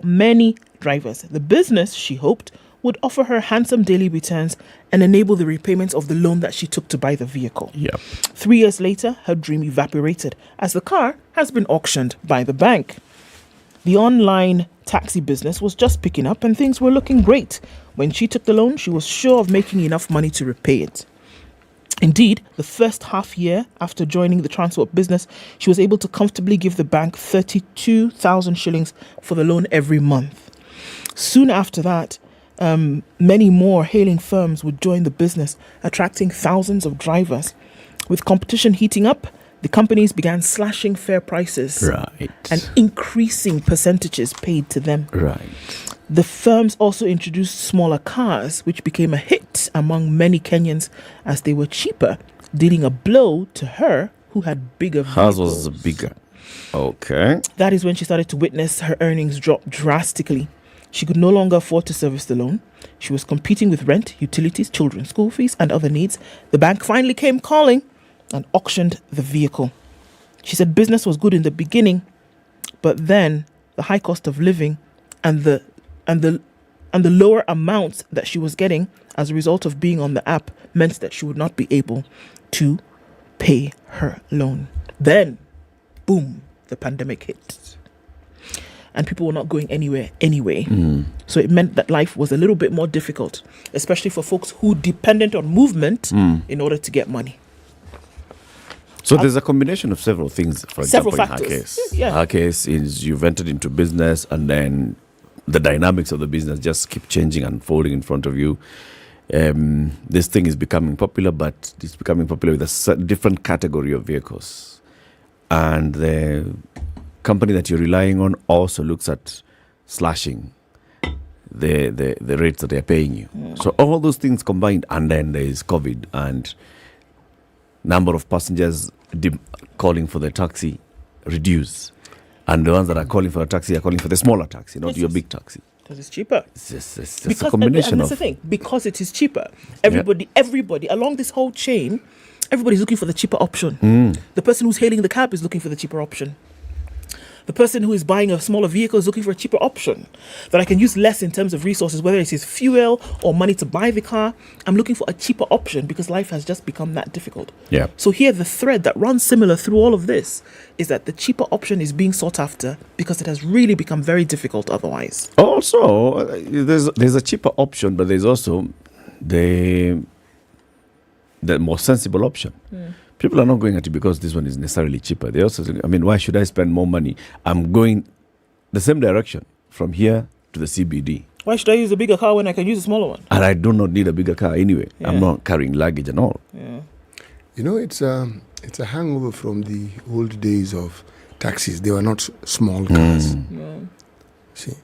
many drivers. The business, she hoped, would offer her handsome daily returns and enable the repayments of the loan that she took to buy the vehicle. 3 years later, her dream evaporated as the car has been auctioned by the bank. The online taxi business was just picking up and things were looking great. When she took the loan, she was sure of making enough money to repay it. Indeed, the first half year after joining the transport business, she was able to comfortably give the bank 32,000 shillings for the loan every month. Soon after that, many more hailing firms would join the business, attracting thousands of drivers. With competition heating up, the companies began slashing fare prices and increasing percentages paid to them. The firms also introduced smaller cars, which became a hit among many Kenyans as they were cheaper, dealing a blow to her who had bigger vehicles. Hers was bigger. Okay. That is when she started to witness her earnings drop drastically. She could no longer afford to service the loan. She was competing with rent, utilities, children's school fees, and other needs. The bank finally came calling and auctioned the vehicle. She said business was good in the beginning, but then the high cost of living and the lower amounts that she was getting as a result of being on the app meant that she would not be able to pay her loan. Then, boom, the pandemic hit. And people were not going anywhere anyway. So it meant that life was a little bit more difficult, especially for folks who dependent on movement in order to get money. So there's a combination of several things, for example, several factors. In her case. Yeah. Her case is you've entered into business and then the dynamics of the business just keep changing and unfolding in front of you. This thing is becoming popular, but it's becoming popular with a different category of vehicles. And the company that you're relying on also looks at slashing the rates that they're paying you. So all those things combined, and then there is COVID, and number of passengers calling for the taxi reduce, and the ones that are calling for a taxi are calling for the smaller taxi, not your big taxi. Because it's cheaper. It's just a combination and that's of... the thing. Because it is cheaper. Everybody along this whole chain, everybody's looking for the cheaper option. The person who's hailing the cab is looking for the cheaper option. The person who is buying a smaller vehicle is looking for a cheaper option that I can use less in terms of resources, whether it is fuel or money to buy the car. I'm looking for a cheaper option because life has just become that difficult. Yeah. So here, the thread that runs similar through all of this is that the cheaper option is being sought after because it has really become very difficult otherwise. Also, there's a cheaper option, but there's also the more sensible option. People are not going at it because this one is necessarily cheaper. They also think, why should I spend more money? I'm going the same direction from here to the CBD. Why should I use a bigger car when I can use a smaller one? And I do not need a bigger car anyway. Yeah. I'm not carrying luggage and all. Yeah. You know, it's a hangover from the old days of taxis. They were not small cars. Yeah. See,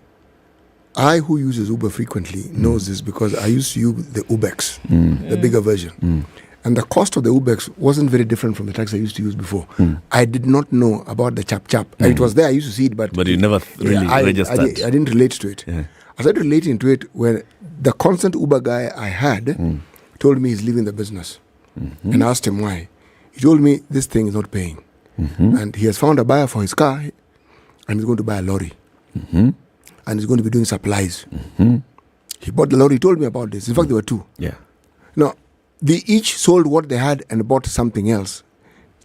I, who uses Uber frequently, knows this because I used to use the Ubex, the bigger version. And the cost of the Ubex wasn't very different from the taxi I used to use before. I did not know about the chap. It was there, I used to see it, but you never really registered. I didn't relate to it. Yeah. I started relating to it when the constant Uber guy I had told me he's leaving the business. And I asked him why. He told me this thing is not paying. And he has found a buyer for his car and he's going to buy a lorry. And he's going to be doing supplies. He bought the lorry, he told me about this. In fact, there were two. Yeah. Now, they each sold what they had and bought something else.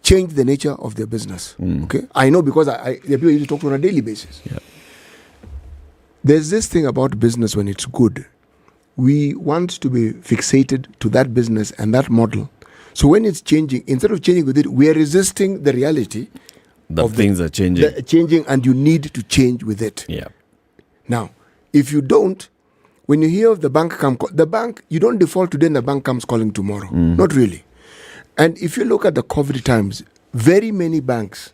Changed the nature of their business. Okay, I know because the people I used to talk to on a daily basis. Yeah. There's this thing about business when it's good. We want to be fixated to that business and that model. So when it's changing, instead of changing with it, we are resisting the reality that things are changing. And you need to change with it. Yeah. Now, if you don't, when you hear of the bank, you don't default today and the bank comes calling tomorrow. Not really. And if you look at the COVID times, very many banks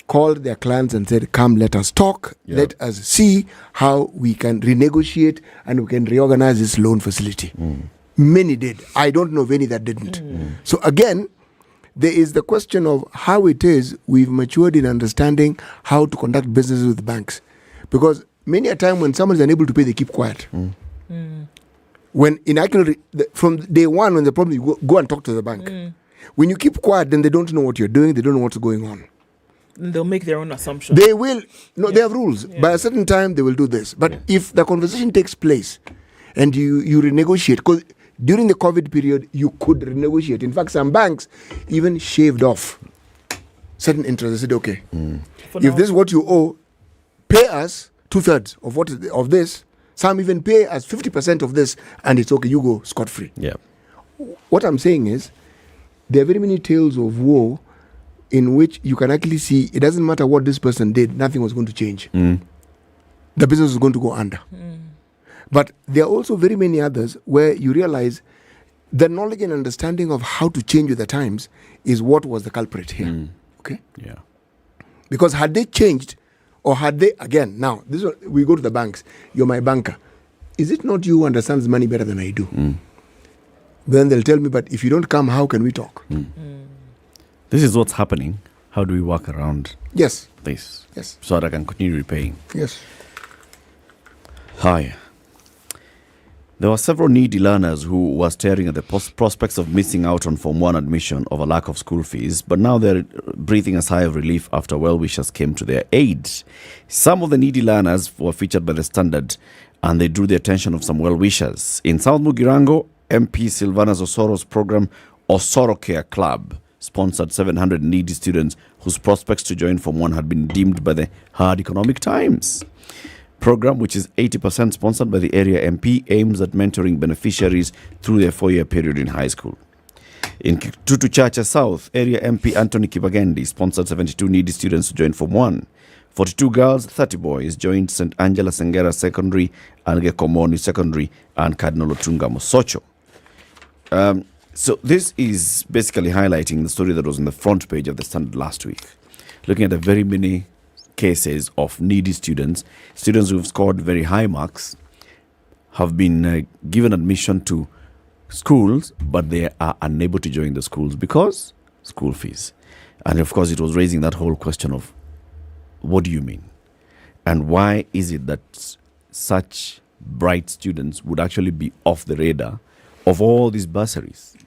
called their clients and said, come, let us talk. Yep. Let us see how we can renegotiate and we can reorganize this loan facility. Many did. I don't know of any that didn't. So again, there is the question of how it is we've matured in understanding how to conduct businesses with banks. Because many a time when someone is unable to pay, they keep quiet. When in actually, from day one, when the problem, you go and talk to the bank. When you keep quiet, then they don't know what you're doing. They don't know what's going on. They'll make their own assumptions. They will. No, they have rules. By a certain time, they will do this. But if the conversation takes place and you renegotiate, because during the COVID period, you could renegotiate. In fact, some banks even shaved off certain interest. They said, okay, if this is what you owe, pay us 2/3 of this. Some even pay us 50% of this, and it's okay, you go scot-free. Yeah. What I'm saying is, there are very many tales of woe in which you can actually see it doesn't matter what this person did, nothing was going to change. The business was going to go under. But there are also very many others where you realize the knowledge and understanding of how to change with the times is what was the culprit here. Okay? Yeah. Because had they changed, or had they, again, now, this is we go to the banks, you're my banker. Is it not you who understands money better than I do? Then they'll tell me, but if you don't come, how can we talk? This is what's happening. How do we work around this? Yes. So that I can continue repaying. Yes. Hi. There were several needy learners who were staring at the prospects of missing out on Form 1 admission of a lack of school fees, but now they're breathing a sigh of relief after well-wishers came to their aid. Some of the needy learners were featured by the Standard, and they drew the attention of some well-wishers. In South Mugirango, MP Silvana Osoro's program Osoro Care Club sponsored 700 needy students whose prospects to join Form 1 had been deemed by the hard economic times. Program, which is 80% sponsored by the area MP, aims at mentoring beneficiaries through their 4-year period in high school. In Kitutu Chacha South, area MP Anthony Kibagendi sponsored 72 needy students to join Form 1. 42 girls, 30 boys joined St. Angela Sengera Secondary, Alge Komoni Secondary, and Cardinal Otunga Mosocho. So this is basically highlighting the story that was on the front page of the Standard last week, looking at the very many cases of needy students who've scored very high marks, have been given admission to schools, but they are unable to join the schools because school fees. And of course, it was raising that whole question of what do you mean? And why is it that such bright students would actually be off the radar of all these bursaries?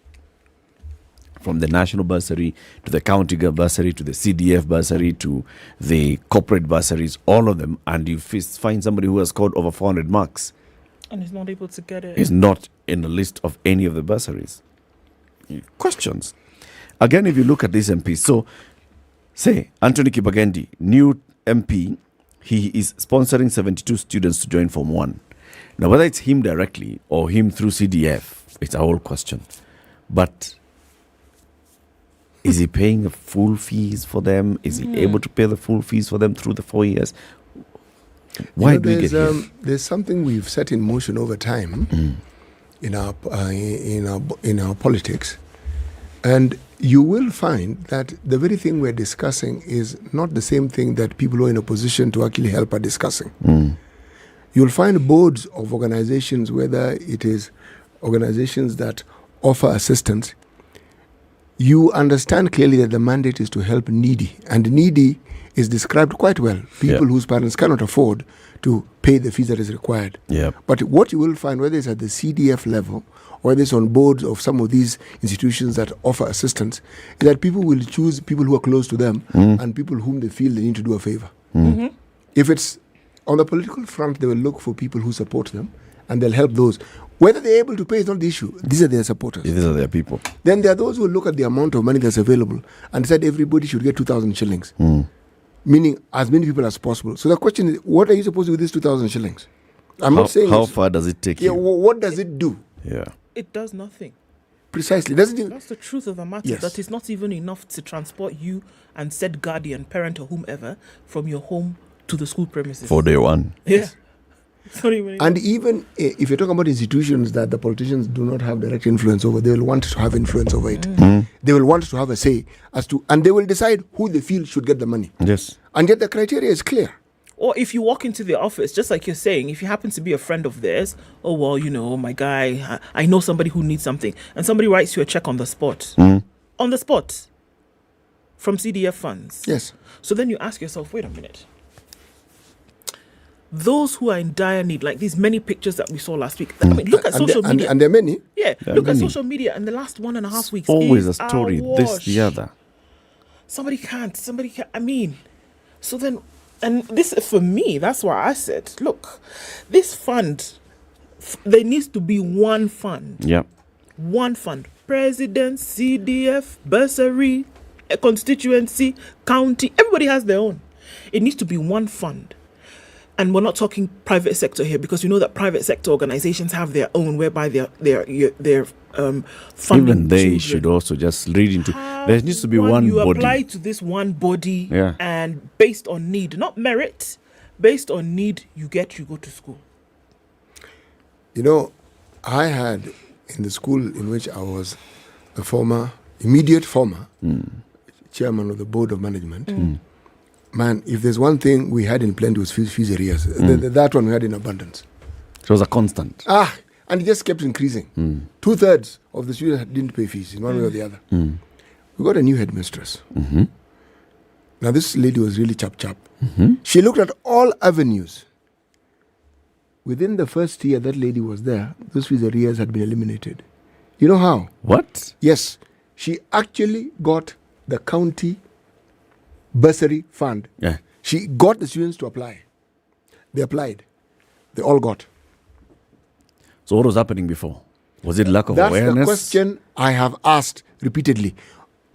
From the national bursary to the county bursary to the CDF bursary to the corporate bursaries, all of them, and you find somebody who has scored over 400 marks and is not able to get it. Is not in the list of any of the bursaries. Questions. Again, if you look at this MP, so say Anthony Kibagendi, new MP, he is sponsoring 72 students to join Form 1. Now, whether it's him directly or him through CDF, it's a whole question. But is he paying the full fees for them? Is he able to pay the full fees for them through the 4 years? Why do we get here? There's something we've set in motion over time in our politics, and you will find that the very thing we're discussing is not the same thing that people who are in opposition to actually help are discussing. You'll find boards of organizations, whether it is organizations that offer assistance. You understand clearly that the mandate is to help needy, and needy is described quite well. People whose parents cannot afford to pay the fees that is required. But what you will find, whether it's at the CDF level or whether it's on boards of some of these institutions that offer assistance, is that people will choose people who are close to them and people whom they feel they need to do a favor. If it's on the political front, they will look for people who support them and they'll help those. Whether they're able to pay is not the issue. These are their supporters. These are their people. Then there are those who look at the amount of money that's available and decide everybody should get 2,000 shillings. Meaning as many people as possible. So the question is, what are you supposed to do with these 2,000 shillings? I'm not saying... How far does it take you? What does it do? It does nothing. Precisely. That's the truth of the matter. Yes. That is not even enough to transport you and said guardian, parent or whomever from your home to the school premises. For day one. Yeah. Sorry, and even if you're talking about institutions that the politicians do not have direct influence over, they will want to have influence over it. They will want to have a say as to, and they will decide who they feel should get the money. Yes. And yet the criteria is clear. Or if you walk into the office, just like you're saying, if you happen to be a friend of theirs, oh, well, you know, my guy, I know somebody who needs something, and somebody writes you a check on the spot. On the spot. From CDF funds. Yes. So then you ask yourself, wait a minute. Those who are in dire need, like these many pictures that we saw last week. I mean, look at social media. And there are many. Yeah, look at social media in the last 1.5 weeks. Always a story, this, the other. Somebody can't. I mean, so then, and this, for me, that's why I said, look, this fund, there needs to be one fund. Yeah. One fund. President, CDF, bursary, a constituency, county, everybody has their own. It needs to be one fund. And we're not talking private sector here, because you know that private sector organizations have their own, whereby they're funding. Even they children. should also just read into. There needs to be one you body. apply to this one body, Yeah. and based on need, not merit, based on need, you go to school. You know, I had in the school in which I was a immediate former chairman of the board of management. Man, if there's one thing we had in plenty was fees arrears. That one we had in abundance. It was a constant. And it just kept increasing. 2/3 of the students didn't pay fees in one way or the other. We got a new headmistress. Now this lady was really chap. She looked at all avenues. Within the first year that lady was there, those fees arrears had been eliminated. You know how? What? Yes. She actually got the county bursary fund. Yeah. She got the students to apply. They applied. They all got. So what was happening before? Was it lack of That's awareness? the question I have asked repeatedly.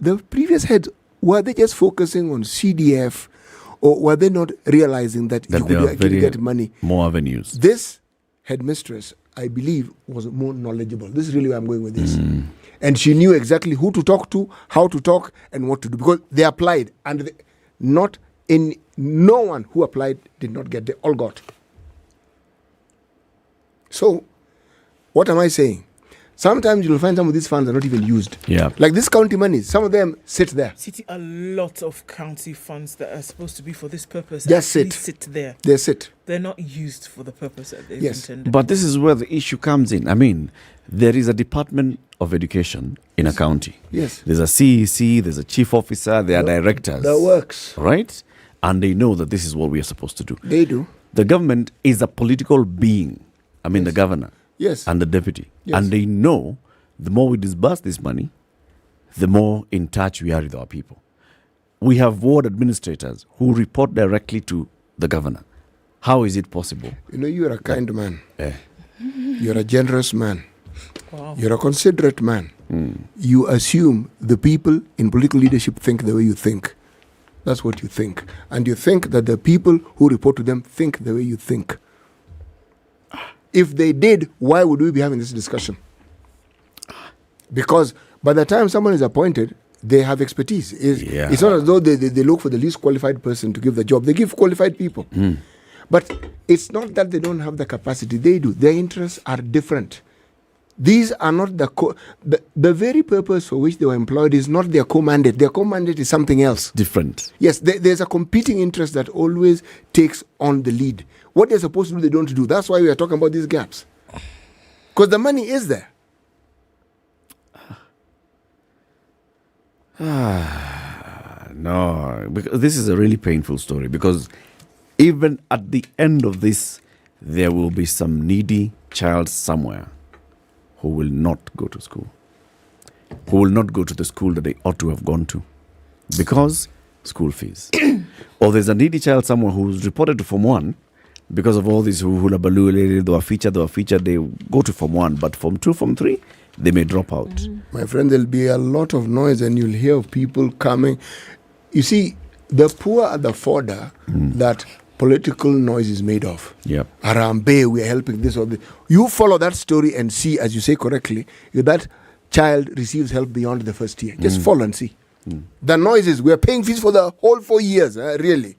The previous heads, were they just focusing on CDF, or were they not realizing that you could actually get money? More avenues. This headmistress, I believe, was more knowledgeable. This is really where I'm going with this. And she knew exactly who to talk to, how to talk, and what to do. Because they applied, and no one who applied did not get. They all got. So, what am I saying? Sometimes you'll find some of these funds are not even used. Yeah. Like this county money, some of them sit there. A lot of county funds that are supposed to be for this purpose Just sit there. They sit. They're not used for the purpose that they've Yes. intended. But this is where the issue comes in. I mean, there is a Department of Education in a county. Yes. There's a CEC, there's a chief officer, there are directors. That works. Right? And they know that this is what we are supposed to do. They do. The government is a political being. I mean, the governor. Yes. And the deputy. Yes. And they know the more we disburse this money, the more in touch we are with our people. We have ward administrators who report directly to the governor. How is it possible? You know, you're a kind man. Eh. You're a generous man. Wow. You're a considerate man. You assume the people in political leadership think the way you think. That's what you think. And you think that the people who report to them think the way you think. If they did, why would we be having this discussion? Because by the time someone is appointed, they have expertise. It's not as though they look for the least qualified person to give the job. They give qualified people. But it's not that they don't have the capacity. They do. Their interests are different. These are not the very purpose for which they were employed is not their co-mandate. Their co-mandate is something else. Different. Yes, there's a competing interest that always takes on the lead. What they're supposed to do, they don't do. That's why we are talking about these gaps. Because the money is there. No, because this is a really painful story, because even at the end of this, there will be some needy child somewhere who will not go to school, who will not go to the school that they ought to have gone to because school fees. Or there's a needy child somewhere who's reported to Form 1 because of all these hula baloo, they were featured, they go to Form 1, but Form 2, Form 3, they may drop out. My friend, there'll be a lot of noise and you'll hear of people coming. You see, the poor are the fodder that political noise is made of. Yep. Arambe, we are helping this or this. You follow that story and see, as you say correctly, that child receives help beyond the first year. Just follow and see. The noise is, we are paying fees for the whole 4 years. Really.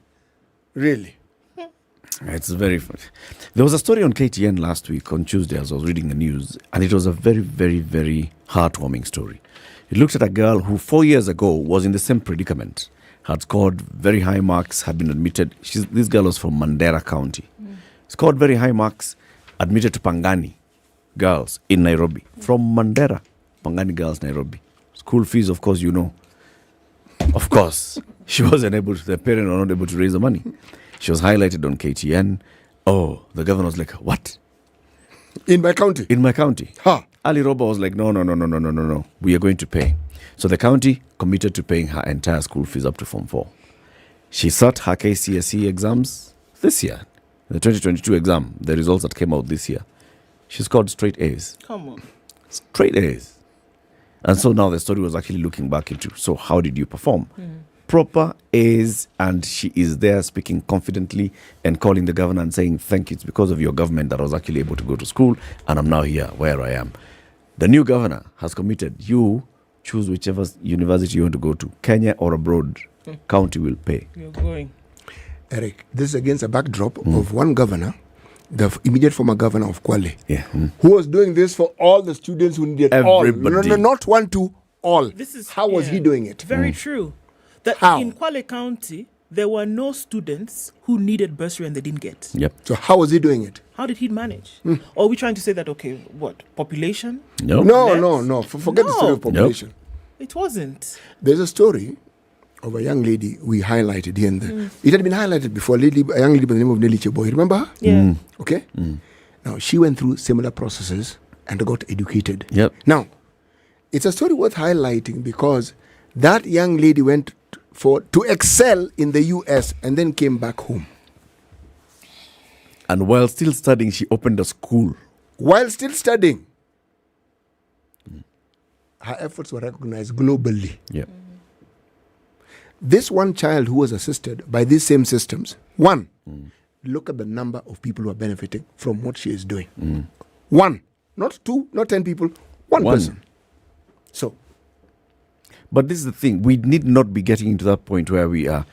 It's very funny. There was a story on KTN last week, on Tuesday, as I was reading the news, and it was a very, very, very heartwarming story. It looks at a girl who 4 years ago was in the same predicament, had scored very high marks, had been admitted. This girl was from Mandera County. Scored very high marks, admitted to Pangani girls in Nairobi. From Mandera, Pangani girls, Nairobi. School fees, of course, you know. Of course, she wasn't able to, the parents were not able to raise the money. She was highlighted on KTN. Oh, the governor was like, what? In my county? In my county. Huh. Ali Roba was like, no. We are going to pay. So the county committed to paying her entire school fees up to Form 4. She sat her KCSE exams this year. The 2022 exam, the results that came out this year. She scored straight A's. Come on. Straight A's. And so now the story was actually looking back into, so how did you perform? Proper A's, and she is there speaking confidently and calling the governor and saying, thank you, it's because of your government that I was actually able to go to school, and I'm now here where I am. The new governor has committed, you choose whichever university you want to go to, Kenya or abroad, county will pay. You're going. Eric, this is against a backdrop of one governor, the immediate former governor of Kwale, who was doing this for all the students who needed everybody. All. No, not one, two, all. How was he doing it? Very true. That How? In Kwale County, there were no students who needed bursary and they didn't get. Yep. So how was he doing it? How did he manage? Or are we trying to say that, okay, what, population? No. No. Forget the story of population. It wasn't. There's a story of a young lady we highlighted here and there. It had been highlighted before, a young lady by the name of Nelly Cheboy. Remember her? Yeah. Okay? Now, she went through similar processes and got educated. Yep. Now, it's a story worth highlighting because that young lady went to excel in the US and then came back home. And while still studying, she opened a school. While still studying, her efforts were recognized globally. Yep. This one child who was assisted by these same systems, look at the number of people who are benefiting from what she is doing. One, not two, not 10 people, one person. So, but this is the thing, we need not be getting into that point where we are,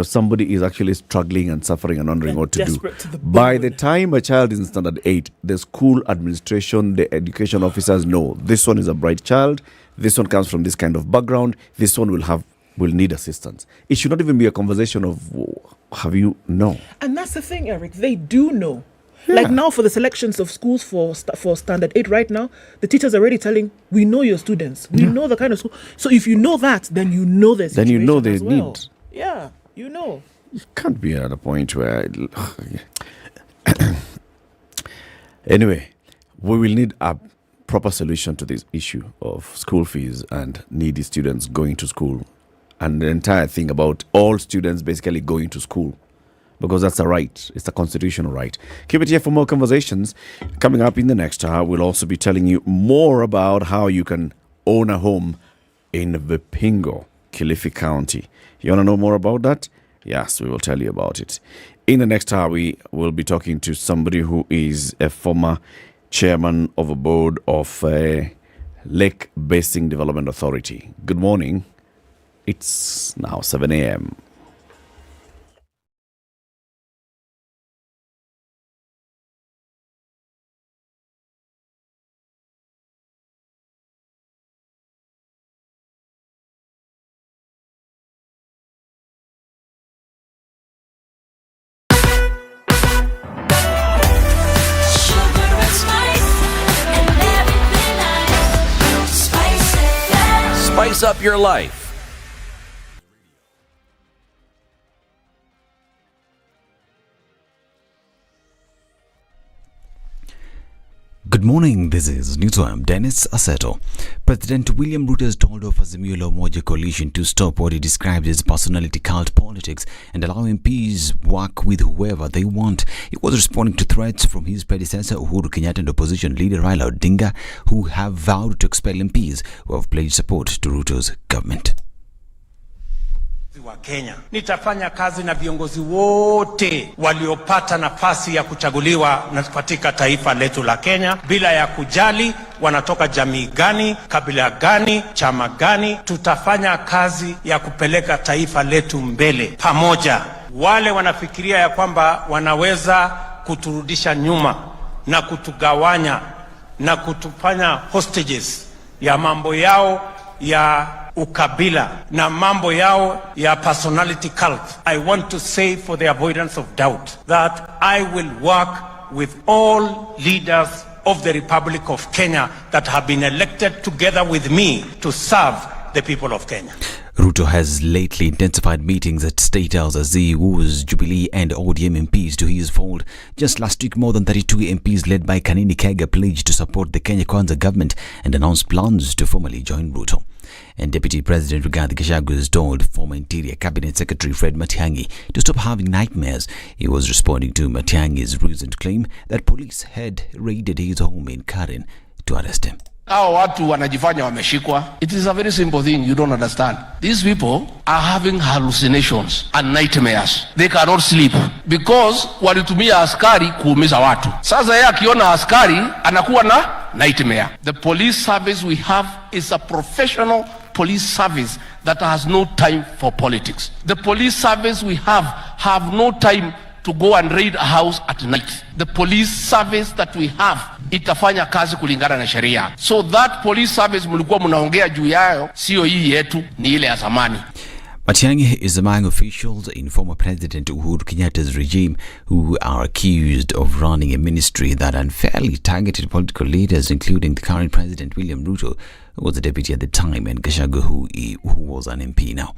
somebody is actually struggling and suffering and wondering what to do. By the time a child is in standard 8, the school administration, the education officers know this one is a bright child, this one comes from this kind of background, this one will need assistance. It should not even be a conversation of, have you know? And that's the thing, Eric, they do know. Like now for the selections of schools for Standard 8 right now, the teachers are already telling, we know your students. We know the kind of school. So if you know that, then you know their situation. Then you know they well. need. Yeah, you know. It can't be at a point where... Anyway, we will need a proper solution to this issue of school fees and needy students going to school. And the entire thing about all students basically going to school. Because that's a right. It's a constitutional right. Keep it here for more conversations. Coming up in the next hour, we'll also be telling you more about how you can own a home in Vipingo, Kilifi County. You want to know more about that? Yes, we will tell you about it. In the next hour, we will be talking to somebody who is a former chairman of a board of Lake Basin Development Authority. Good morning. It's now 7 a.m. spice up your life. Good morning, this is Newswire. Dennis Aseto. President William Ruto has told of Azimio la Umoja coalition to stop what he describes as personality cult politics and allow MPs work with whoever they want. He was responding to threats from his predecessor Uhuru Kenyatta and opposition leader Raila Odinga, who have vowed to expel MPs who have pledged support to Ruto's government. Wa Kenya. Nitafanya kazi na viongozi wote waliopata nafasi ya kuchaguliwa na katika taifa letu la Kenya bila ya kujali wanatoka jamii gani, kabila gani, chama gani. Tutafanya kazi ya kupeleka taifa letu mbele pamoja. Wale wanafikiria ya kwamba wanaweza kuturudisha nyuma na kutugawanya na kutufanya hostages ya mambo yao ya ukabila na mambo yao ya personality cult. I want to say, for the avoidance of doubt, that I will work with all leaders of the Republic of Kenya that have been elected together with me to serve the people of Kenya. Ruto has lately intensified meetings at State House as he woos Jubilee and ODM MPs to his fold. Just last week, more than 32 MPs led by Kanini Kega pledged to support the Kenya Kwanza government and announced plans to formally join Ruto. And Deputy President Rigathi Gachagua has told former Interior Cabinet Secretary Fred Matiang'i to stop having nightmares. He was responding to Matiang'i's recent claim that police had raided his home in Karen to arrest him. Hao watu wanajifanya wameshikwa. It is a very simple thing you don't understand. These people are having hallucinations and nightmares. They cannot sleep because walitumia askari kuumiza watu. Sasa yeye akiona askari anakuwa na nightmare. The police service we have is a professional police service that has no time for politics. The police service we have no time to go and raid a house at night. The police service that we have itafanya kazi kulingana na sheria. So that police service mlikuwa mnaongea juu yayo sio hii yetu, ni ile ya zamani. Matiang'i is among officials in former President Uhuru Kenyatta's regime who are accused of running a ministry that unfairly targeted political leaders, including the current President William Ruto, who was a deputy at the time, and Gachagua, who was an MP now.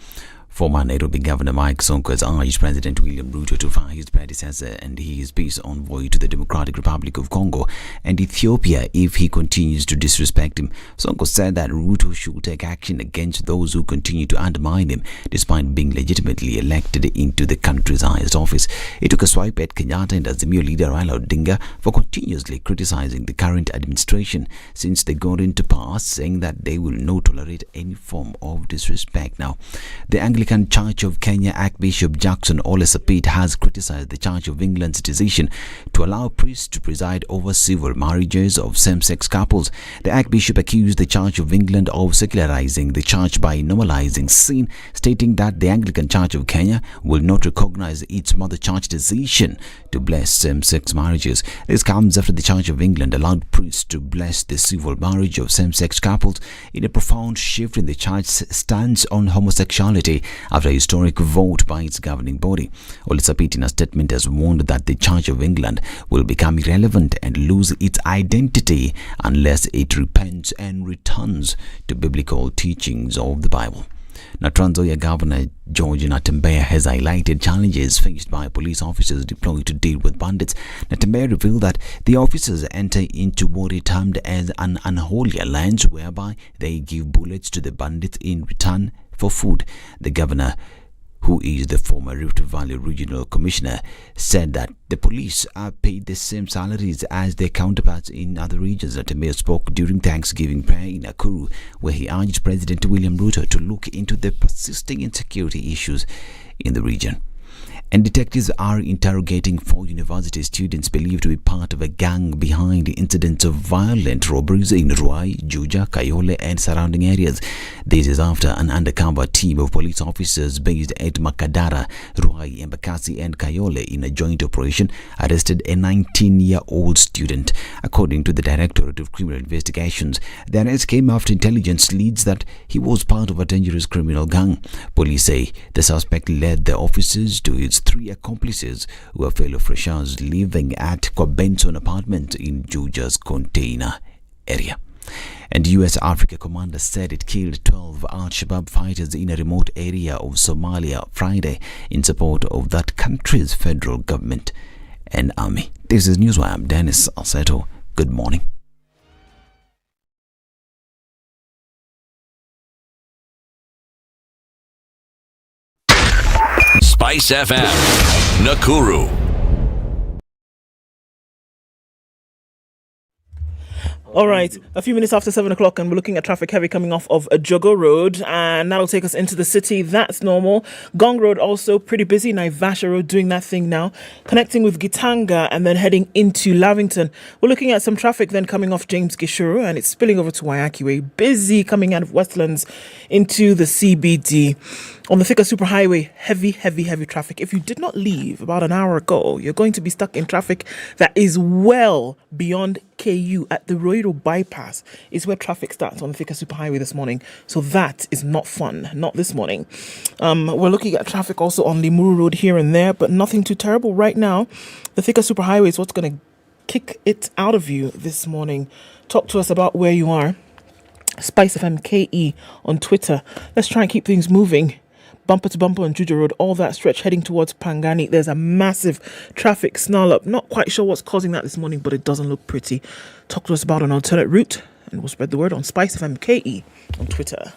Former Nairobi Governor Mike Sonko has urged President William Ruto to fire his predecessor and his peace envoy to the Democratic Republic of Congo and Ethiopia if he continues to disrespect him. Sonko said that Ruto should take action against those who continue to undermine him despite being legitimately elected into the country's highest office. He took a swipe at Kenyatta and Azimio leader Raila Odinga for continuously criticizing the current administration since they got into power, saying that they will not tolerate any form of disrespect. Now, the Anglican Church of Kenya Archbishop Jackson Ole Sapit has criticized the Church of England's decision to allow priests to preside over civil marriages of same-sex couples. The Archbishop accused the Church of England of secularizing the church by normalizing sin, stating that the Anglican Church of Kenya will not recognize its mother church decision to bless same-sex marriages. This comes after the Church of England allowed priests to bless the civil marriage of same-sex couples in a profound shift in the church's stance on homosexuality after a historic vote by its governing body. Ole Sapit in a statement has warned that the Church of England will become irrelevant and lose its identity unless it repents and returns to biblical teachings of the Bible. Now, Trans Nzoia Governor George Natembeya has highlighted challenges faced by police officers deployed to deal with bandits. Natembeya revealed that the officers enter into what he termed as an unholy alliance whereby they give bullets to the bandits in return for food. The governor, who is the former Rift Valley Regional Commissioner, said that the police are paid the same salaries as their counterparts in other regions. Natembeya spoke during Thanksgiving prayer in Nakuru, where he urged President William Ruto to look into the persisting insecurity issues in the region. And detectives are interrogating 4 university students believed to be part of a gang behind incidents of violent robberies in Ruai, Juja, Kayole and surrounding areas. This is after an undercover team of police officers based at Makadara, Ruai, Embakasi and Kayole in a joint operation arrested a 19-year-old student. According to the Directorate of Criminal Investigations, the arrest came after intelligence leads that he was part of a dangerous criminal gang. Police say the suspect led the officers to his 3 accomplices who are fellow freshers living at Kwabenson apartment in Juja's container area. And US Africa commander said it killed 12 Al-Shabaab fighters in a remote area of Somalia Friday in support of that country's federal government and army. This is Newswire. I'm Dennis Aseto. Good morning. SpiceFM, Nakuru. All right, a few minutes after 7 o'clock, and we're looking at traffic heavy coming off of Jogo Road, and that'll take us into the city. That's normal. Gong Road also pretty busy. Naivasha Road doing that thing now, connecting with Gitanga and then heading into Lavington. We're looking at some traffic then coming off James Gishuru, and it's spilling over to Wayaki Way. Busy coming out of Westlands into the CBD. On the Thika Superhighway, heavy traffic. If you did not leave about an hour ago, you're going to be stuck in traffic that is well beyond KU at the Roiro bypass is where traffic starts on the Thika Superhighway this morning. So that is not fun, not this morning. We're looking at traffic also on Limuru Road here and there, but nothing too terrible right now. The Thika Superhighway is what's going to kick it out of you this morning. Talk to us about where you are. SpiceFM KE on Twitter. Let's try and keep things moving. Bumper to bumper on Juja Road, all that stretch heading towards Pangani. There's a massive traffic snarl up. Not quite sure what's causing that this morning, but it doesn't look pretty. Talk to us about an alternate route, and we'll spread the word on SpiceFM KE on Twitter.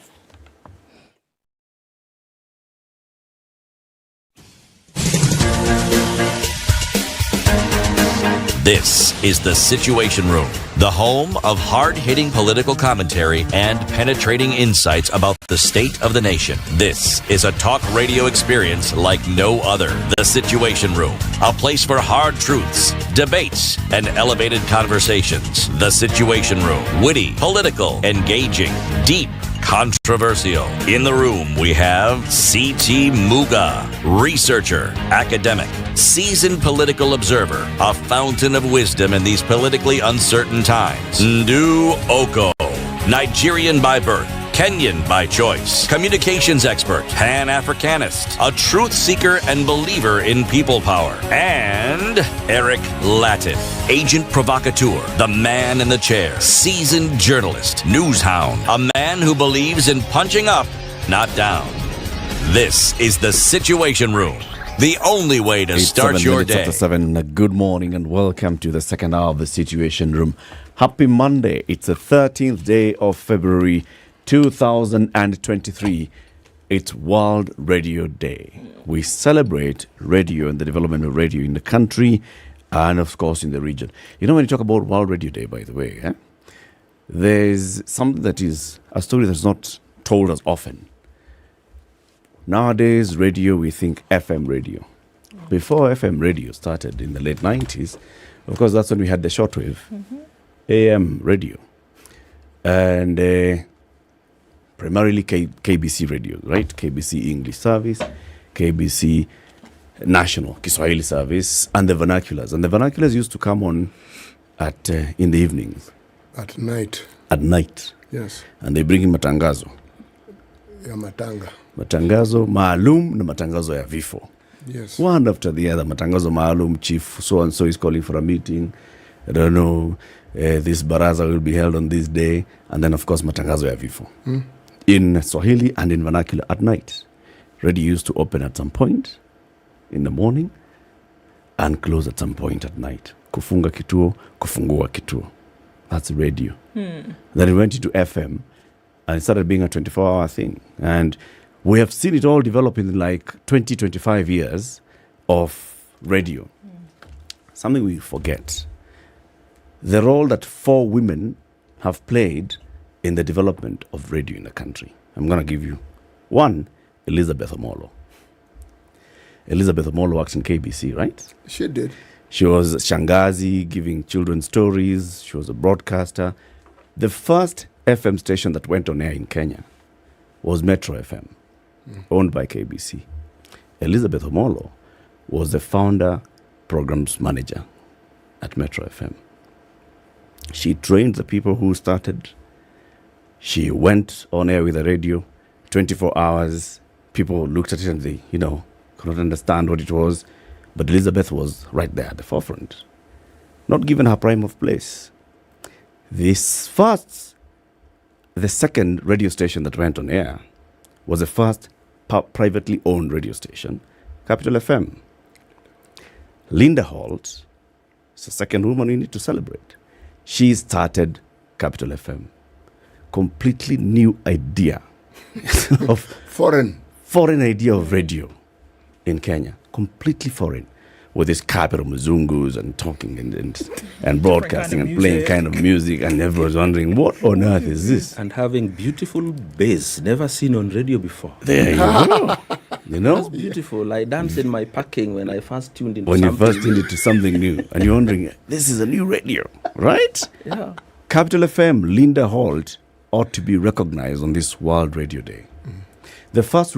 This is The Situation Room, the home of hard-hitting political commentary and penetrating insights about the state of the nation. This is a talk radio experience like no other. The Situation Room, a place for hard truths, debates, and elevated conversations. The Situation Room, witty, political, engaging, deep, controversial. In the room, we have C.T. Muga, researcher, academic, seasoned political observer, a fountain of wisdom in these politically uncertain times. Ndu Oko, Nigerian by birth, Kenyan by choice, communications expert, Pan-Africanist, a truth seeker and believer in people power, and Eric Latin, agent provocateur, the man in the chair, seasoned journalist, news hound, a man who believes in punching up, not down. This is The Situation Room, the only way to start your day. After 7, good morning and welcome to the second hour of The Situation Room. Happy Monday. It's the 13th day of February 2023. It's World Radio Day. We celebrate radio and the development of radio in the country and, of course, in the region. You know, when you talk about World Radio Day, by the way, there's something that is a story that's not told as often. Nowadays, radio, we think FM radio. Before FM radio started in the late 90s, of course, that's when we had the shortwave, AM radio. And primarily KBC radio, right? KBC English service, KBC National Kiswahili service, and the vernaculars. And the vernaculars used to come on at in the evenings. At night. At night. Yes. And they bring in matangazo. Ya matanga. Matangazo maalum na matangazo ya vifo. Yes. One after the other. Matangazo maalum, chief so and so is calling for a meeting. I don't know. This baraza will be held on this day. And then, of course, matangazo ya vifo. In Swahili and in vernacular at night. Radio used to open at some point in the morning and close at some point at night. Kufunga kituo, kufungua kituo. That's radio. Then it went into FM and it started being a 24-hour thing. And we have seen it all develop in like 20, 25 years of radio. Something we forget. The role that 4 women have played in the development of radio in the country. I'm going to give you one, Elizabeth Omolo. Elizabeth Omolo works in KBC, right? She did. She was Shangazi, giving children stories. She was a broadcaster. The first FM station that went on air in Kenya was Metro FM, owned by KBC. Elizabeth Omolo was the founder, programs manager at Metro FM. She trained the people who started. She went on air with the radio, 24 hours. People looked at it and they, could not understand what it was. But Elizabeth was right there at the forefront, not given her prime of place. This first the second radio station that went on air was the first privately owned radio station, Capital FM. Linda Holt is the second woman we need to celebrate. She started Capital FM. Completely new idea of foreign idea of radio in Kenya. Completely foreign. With this capital muzungus and talking and broadcasting and playing kind of music, and everyone's wondering, what on earth is this? And having beautiful bass, never seen on radio before. There you go. You know? That's beautiful. I danced in my parking when I first tuned into When you something. first tuned into something new, and you're wondering, this is a new radio, right? Yeah. Capital FM, Linda Holt, ought to be recognized on this World Radio Day. The first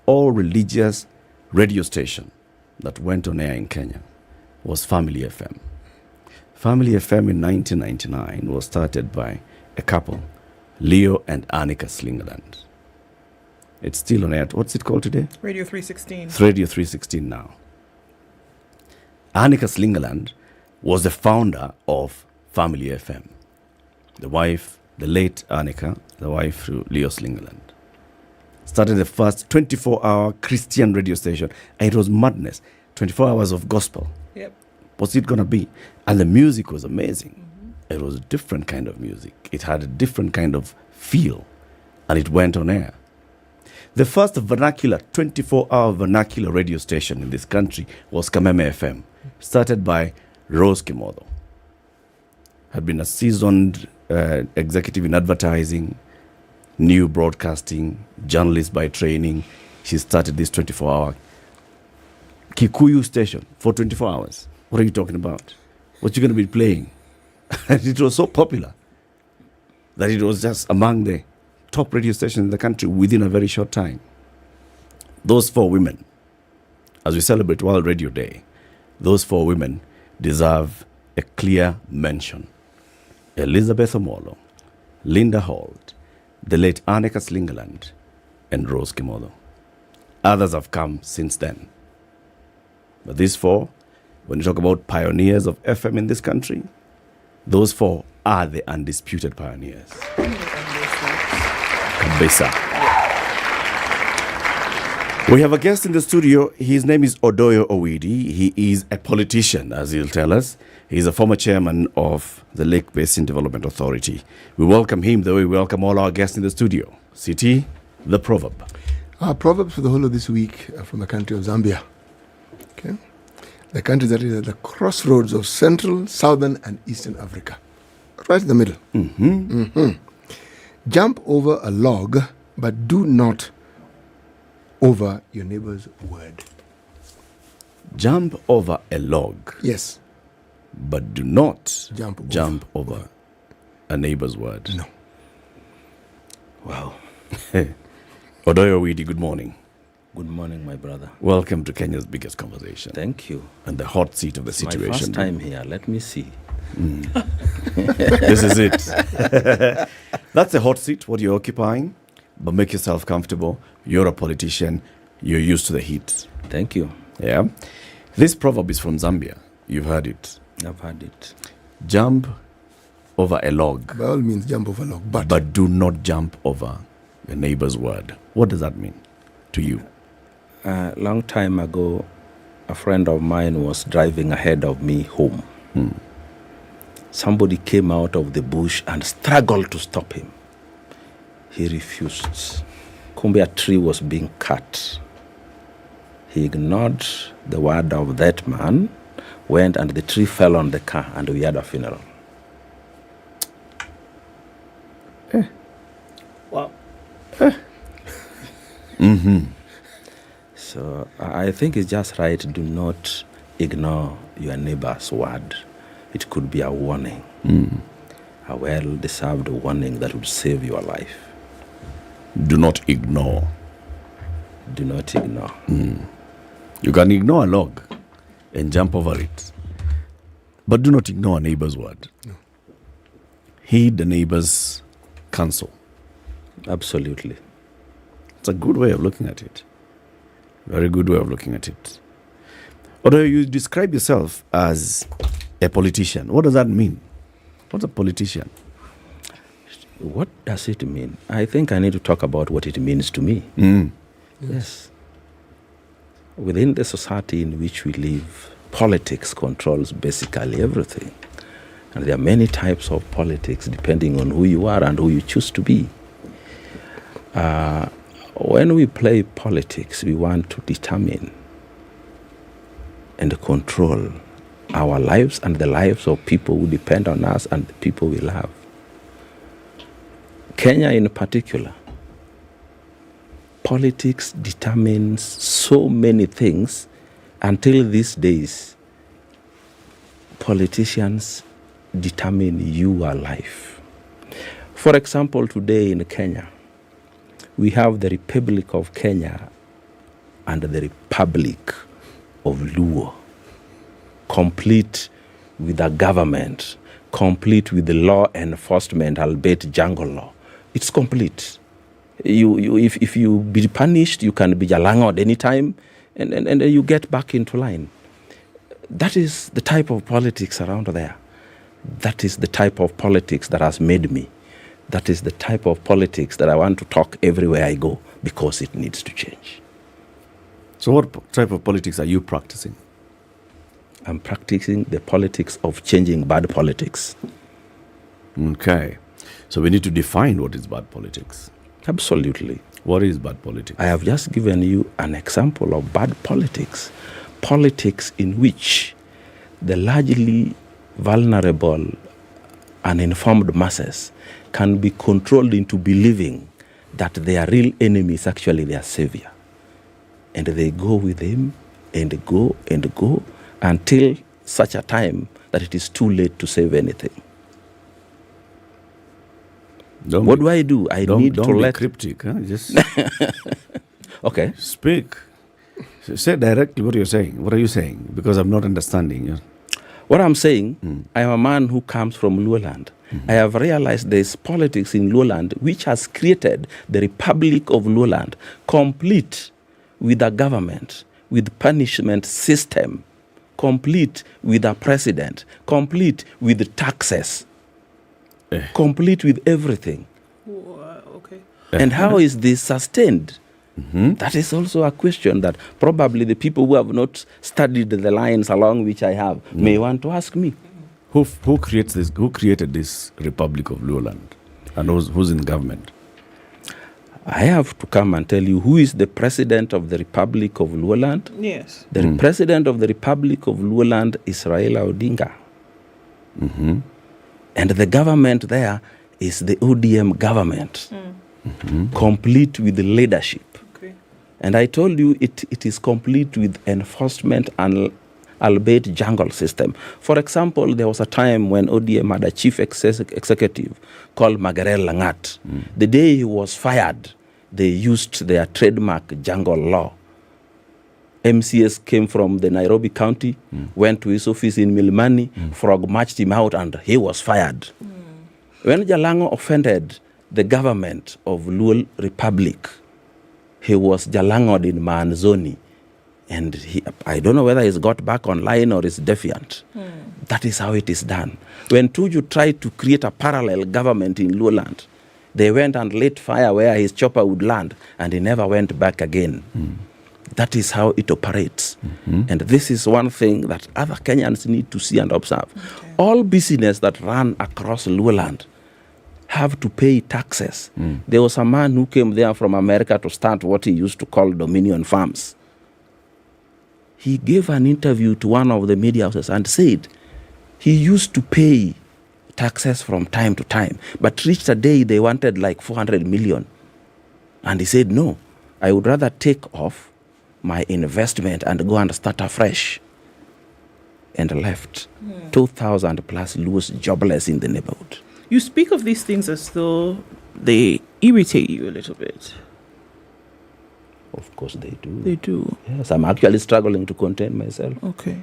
all religious radio station that went on air in Kenya was Family FM. Family FM in 1999 was started by a couple, Leo and Annika Slingerland. It's still on air. What's it called today? Radio 316. It's Radio 316 now. Annika Slingerland was the founder of Family FM. The late Annika, the wife to Leo Slingerland, started the first 24-hour Christian radio station. And it was madness. 24 hours of gospel. Yep. What's it going to be? And the music was amazing. It was a different kind of music. It had a different kind of feel. And it went on air. The first vernacular, 24-hour vernacular radio station in this country was Kameme FM, started by Rose Kimodo. Had been a seasoned executive in advertising, new broadcasting, journalist by training. She started this 24-hour Kikuyu station for 24 hours. What are you talking about? What you going to be playing? And it was so popular that it was just among the top radio stations in the country within a very short time. Those four women, as we celebrate World Radio Day, those four women deserve a clear mention. Elizabeth Omolo, Linda Holt, the late Annika Slingerland, and Rose Kimodo. Others have come since then. But these four, when you talk about pioneers of FM in this country, those four are the undisputed pioneers. Kabisa. We have a guest in the studio. His name is Odoyo Owidi. He is a politician, as he'll tell us. He's a former chairman of the Lake Basin Development Authority. We welcome him the way we welcome all our guests in the studio. CT, the Proverb. Our Proverbs for the whole of this week are from the country of Zambia. Okay, the country that is at the crossroads of Central, Southern, and Eastern Africa. Right in the middle. Jump over a log, but do not over your neighbor's word. Jump over a log. Yes. But do not jump over a neighbor's word. No. Wow. Odoyo Owidi, good morning. Good morning, my brother. Welcome to Kenya's biggest conversation. Thank you. And the hot seat of the situation. My first time here. Let me see. This is it. That's the hot seat, what you're occupying. But make yourself comfortable. You're a politician. You're used to the heat. Thank you. Yeah. This proverb is from Zambia. You've heard it. I've heard it. Jump over a log. By all means, jump over a log. But do not jump over your neighbor's word. What does that mean to you? A long time ago, a friend of mine was driving ahead of me home. Somebody came out of the bush and struggled to stop him. He refused. Kumbe, a tree was being cut. He ignored the word of that man, went, and the tree fell on the car, and we had a funeral. Wow. So I think it's just right. Do not ignore your neighbor's word. It could be a warning, a well-deserved warning that would save your life. Do not ignore. Do not ignore. You can ignore a log and jump over it. But do not ignore a neighbor's word. No. Heed the neighbor's counsel. Absolutely. It's a good way of looking at it. Very good way of looking at it. Although you describe yourself as a politician, what does that mean? What's a politician? What does it mean? I think I need to talk about what it means to me. Yes. Within the society in which we live, politics controls basically everything. And there are many types of politics depending on who you are and who you choose to be. When we play politics, we want to determine and control our lives and the lives of people who depend on us and the people we love. Kenya in particular, politics determines so many things. Until these days, politicians determine your life. For example, today in Kenya, we have the Republic of Kenya and the Republic of Luo, complete with a government, complete with the law enforcement, albeit jungle law. It's complete. If you be punished, you can be jalangoed anytime, and you get back into line. That is the type of politics around there. That is the type of politics that has made me. That is the type of politics that I want to talk everywhere I go, because it needs to change. So what type of politics are you practicing? I'm practicing the politics of changing bad politics. Okay. So we need to define what is bad politics. Absolutely. What is bad politics? I have just given you an example of bad politics. Politics in which the largely vulnerable and informed masses can be controlled into believing that their real enemy is actually their savior. And they go with him and go until such a time that it is too late to save anything. What do? I need to let... cryptic. Huh? Just okay. Speak. Say directly what you're saying. What are you saying? Because I'm not understanding. Yeah. What I'm saying, I am a man who comes from Luoland. I have realized there's politics in Luoland which has created the Republic of Luoland, complete with a government, with punishment system, complete with a president, complete with taxes, complete with everything. Okay. And how is this sustained? That is also a question that probably the people who have not studied the lines along which I have may want to ask me. Who creates this? Who created this Republic of Luoland? And who's in government? I have to come and tell you who is the president of the Republic of Luoland. Yes. The president of the Republic of Luoland is Raila Odinga. And the government there is the ODM government, complete with the leadership. Okay. And I told you it is complete with enforcement and albeit jungle system. For example, there was a time when ODM had a chief executive called Magarel Langat. The day he was fired, they used their trademark jungle law. MCS came from the Nairobi County, went to his office in Milimani, frog marched him out, and he was fired. When Jalango offended the government of Luo Republic, he was Jalangoed in Manzoni. And I don't know whether he's got back online or is defiant. That is how it is done. When Tuju tried to create a parallel government in Luoland, they went and lit fire where his chopper would land, and he never went back again. That is how it operates. And this is one thing that other Kenyans need to see and observe. Okay. All business that run across Luoland have to pay taxes. There was a man who came there from America to start what he used to call Dominion Farms. He gave an interview to one of the media houses and said he used to pay taxes from time to time, but reached a day they wanted like 400 million. And he said, no, I would rather take off my investment and go and start afresh. And left 2,000 plus Luos jobless in the neighborhood. You speak of these things as though they irritate you a little bit. Of course they do. They do. Yes, I'm actually struggling to contain myself. Okay.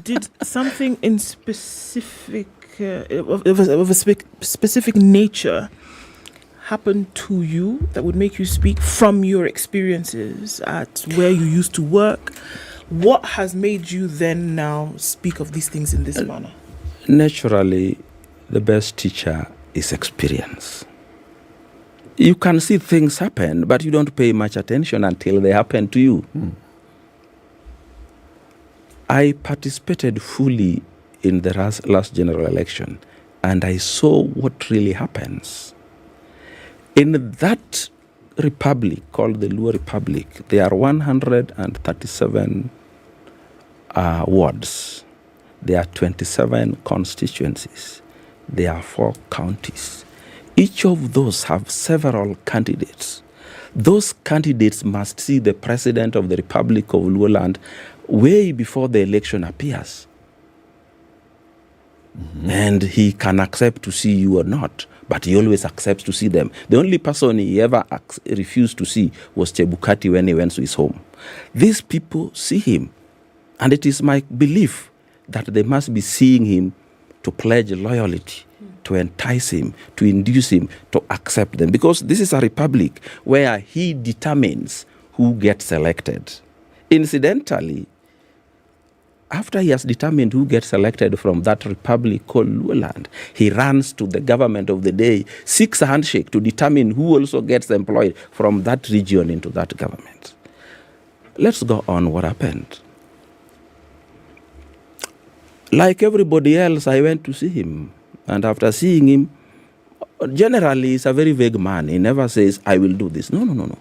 Did something in specific, of a specific nature happen to you that would make you speak from your experiences at where you used to work? What has made you then now speak of these things in this manner? Naturally, the best teacher is experience. You can see things happen, but you don't pay much attention until they happen to you. I participated fully in the last general election, and I saw what really happens. In that republic called the Luo Republic, there are 137 wards. There are 27 constituencies. There are 4 counties. Each of those have several candidates. Those candidates must see the president of the Republic of Luoland way before the election appears. And he can accept to see you or not, but he always accepts to see them. The only person he ever refused to see was Chebukati when he went to his home. These people see him, and it is my belief that they must be seeing him to pledge loyalty, to entice him, to induce him to accept them. Because this is a republic where he determines who gets elected. Incidentally, after he has determined who gets elected from that republic called Luoland, he runs to the government of the day, seeks a handshake to determine who also gets employed from that region into that government. Let's go on what happened. Like everybody else, I went to see him. And after seeing him, generally he's a very vague man. He never says, I will do this. No.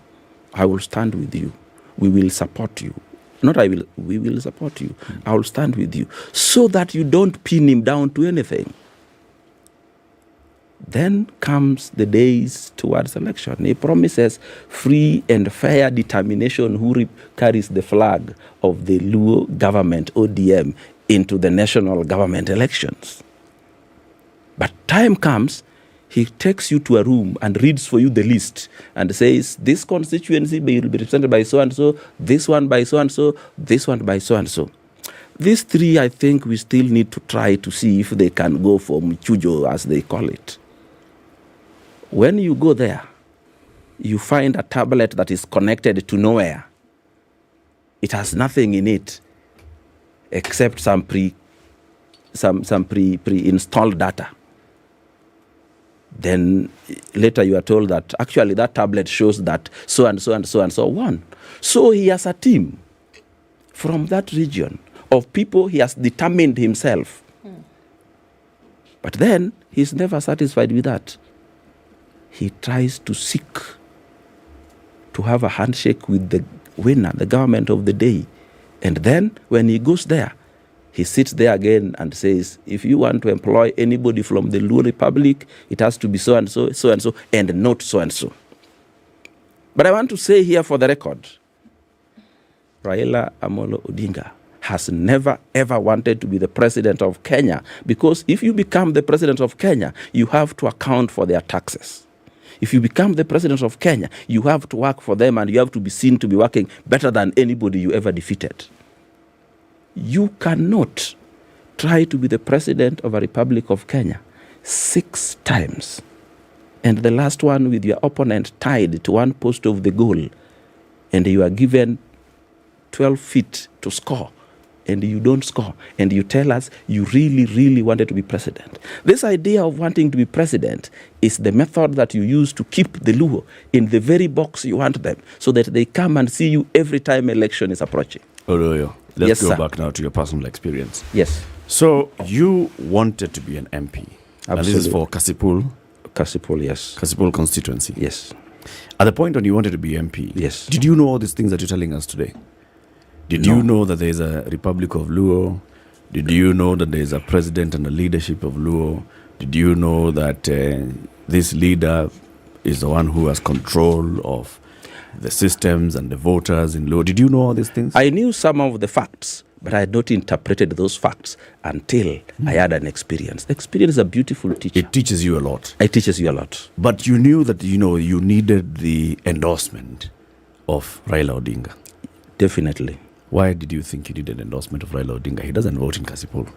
I will stand with you. We will support you. We will support you. I will stand with you. So that you don't pin him down to anything. Then comes the days towards election. He promises free and fair determination who carries the flag of the Luo government, ODM, into the national government elections. But time comes, he takes you to a room and reads for you the list and says, this constituency will be represented by so-and-so, this one by so-and-so, this one by so-and-so. These 3, I think we still need to try to see if they can go for Mchujo, as they call it. When you go there, you find a tablet that is connected to nowhere. It has nothing in it except some pre-installed data. Then later you are told that actually that tablet shows that so and so and so and so on. So he has a team from that region of people he has determined himself. But then he's never satisfied with that. He tries to seek to have a handshake with the winner, the government of the day. And then when he goes there, he sits there again and says, if you want to employ anybody from the Luo Republic, it has to be so-and-so, so-and-so, and not so-and-so. But I want to say here for the record, Raila Amolo Odinga has never, ever wanted to be the president of Kenya, because if you become the president of Kenya, you have to account for their taxes. If you become the president of Kenya, you have to work for them and you have to be seen to be working better than anybody you ever defeated. You cannot try to be the president of a Republic of Kenya 6 times, and the last one with your opponent tied to one post of the goal, and you are given 12 feet to score, and you don't score, and you tell us you really, really wanted to be president. This idea of wanting to be president is the method that you use to keep the Luo in the very box you want them, so that they come and see you every time election is approaching. Oroyo, let's go sir. back now to your personal experience. Yes. So you wanted to be an MP. Absolutely. And this is for Kasipul? Kasipul, yes. Kasipul constituency? Yes. At the point when you wanted to be MP, yes. Did you know all these things that you're telling us today? Did you know that there's a Republic of Luo? Did you know that there's a president and a leadership of Luo? Did you know that this leader is the one who has control of the systems and the voters in Luo? Did you know all these things? I knew some of the facts, but I had not interpreted those facts until I had an experience. Experience is a beautiful teacher. It teaches you a lot. It teaches you a lot. But you knew that, you needed the endorsement of Raila Odinga. Definitely. Why did you think you needed endorsement of Raila Odinga? He doesn't vote in Kasipul.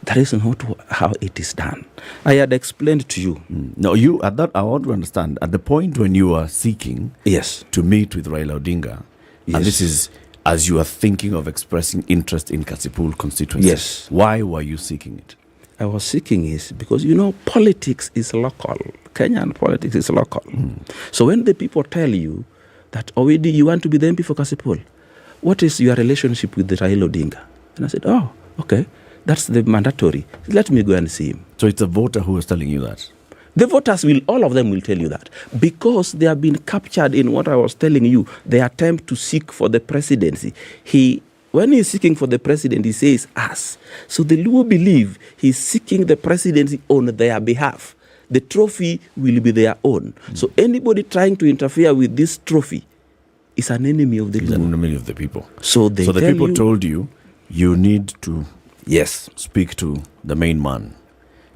That is not how it is done. I had explained to you. No, I want to understand, at the point when you are seeking to meet with Raila Odinga, and this is as you are thinking of expressing interest in Kasipul constituency, why were you seeking it? I was seeking is because, politics is local. Kenyan politics is local. So when the people tell you that, Owidi, you want to be the MP for Kasipul, what is your relationship with the Raila Odinga? And I said, oh, okay, that's the mandatory. Let me go and see him. So it's a voter who is telling you that? The voters all of them will tell you that, because they have been captured in what I was telling you, the attempt to seek for the presidency. When he's seeking for the president, he says us. So the Luo believe he's seeking the presidency on their behalf. The trophy will be their own. So anybody trying to interfere with this trophy is an enemy of the Luo. An enemy of the people. So the people told you need to speak to the main man.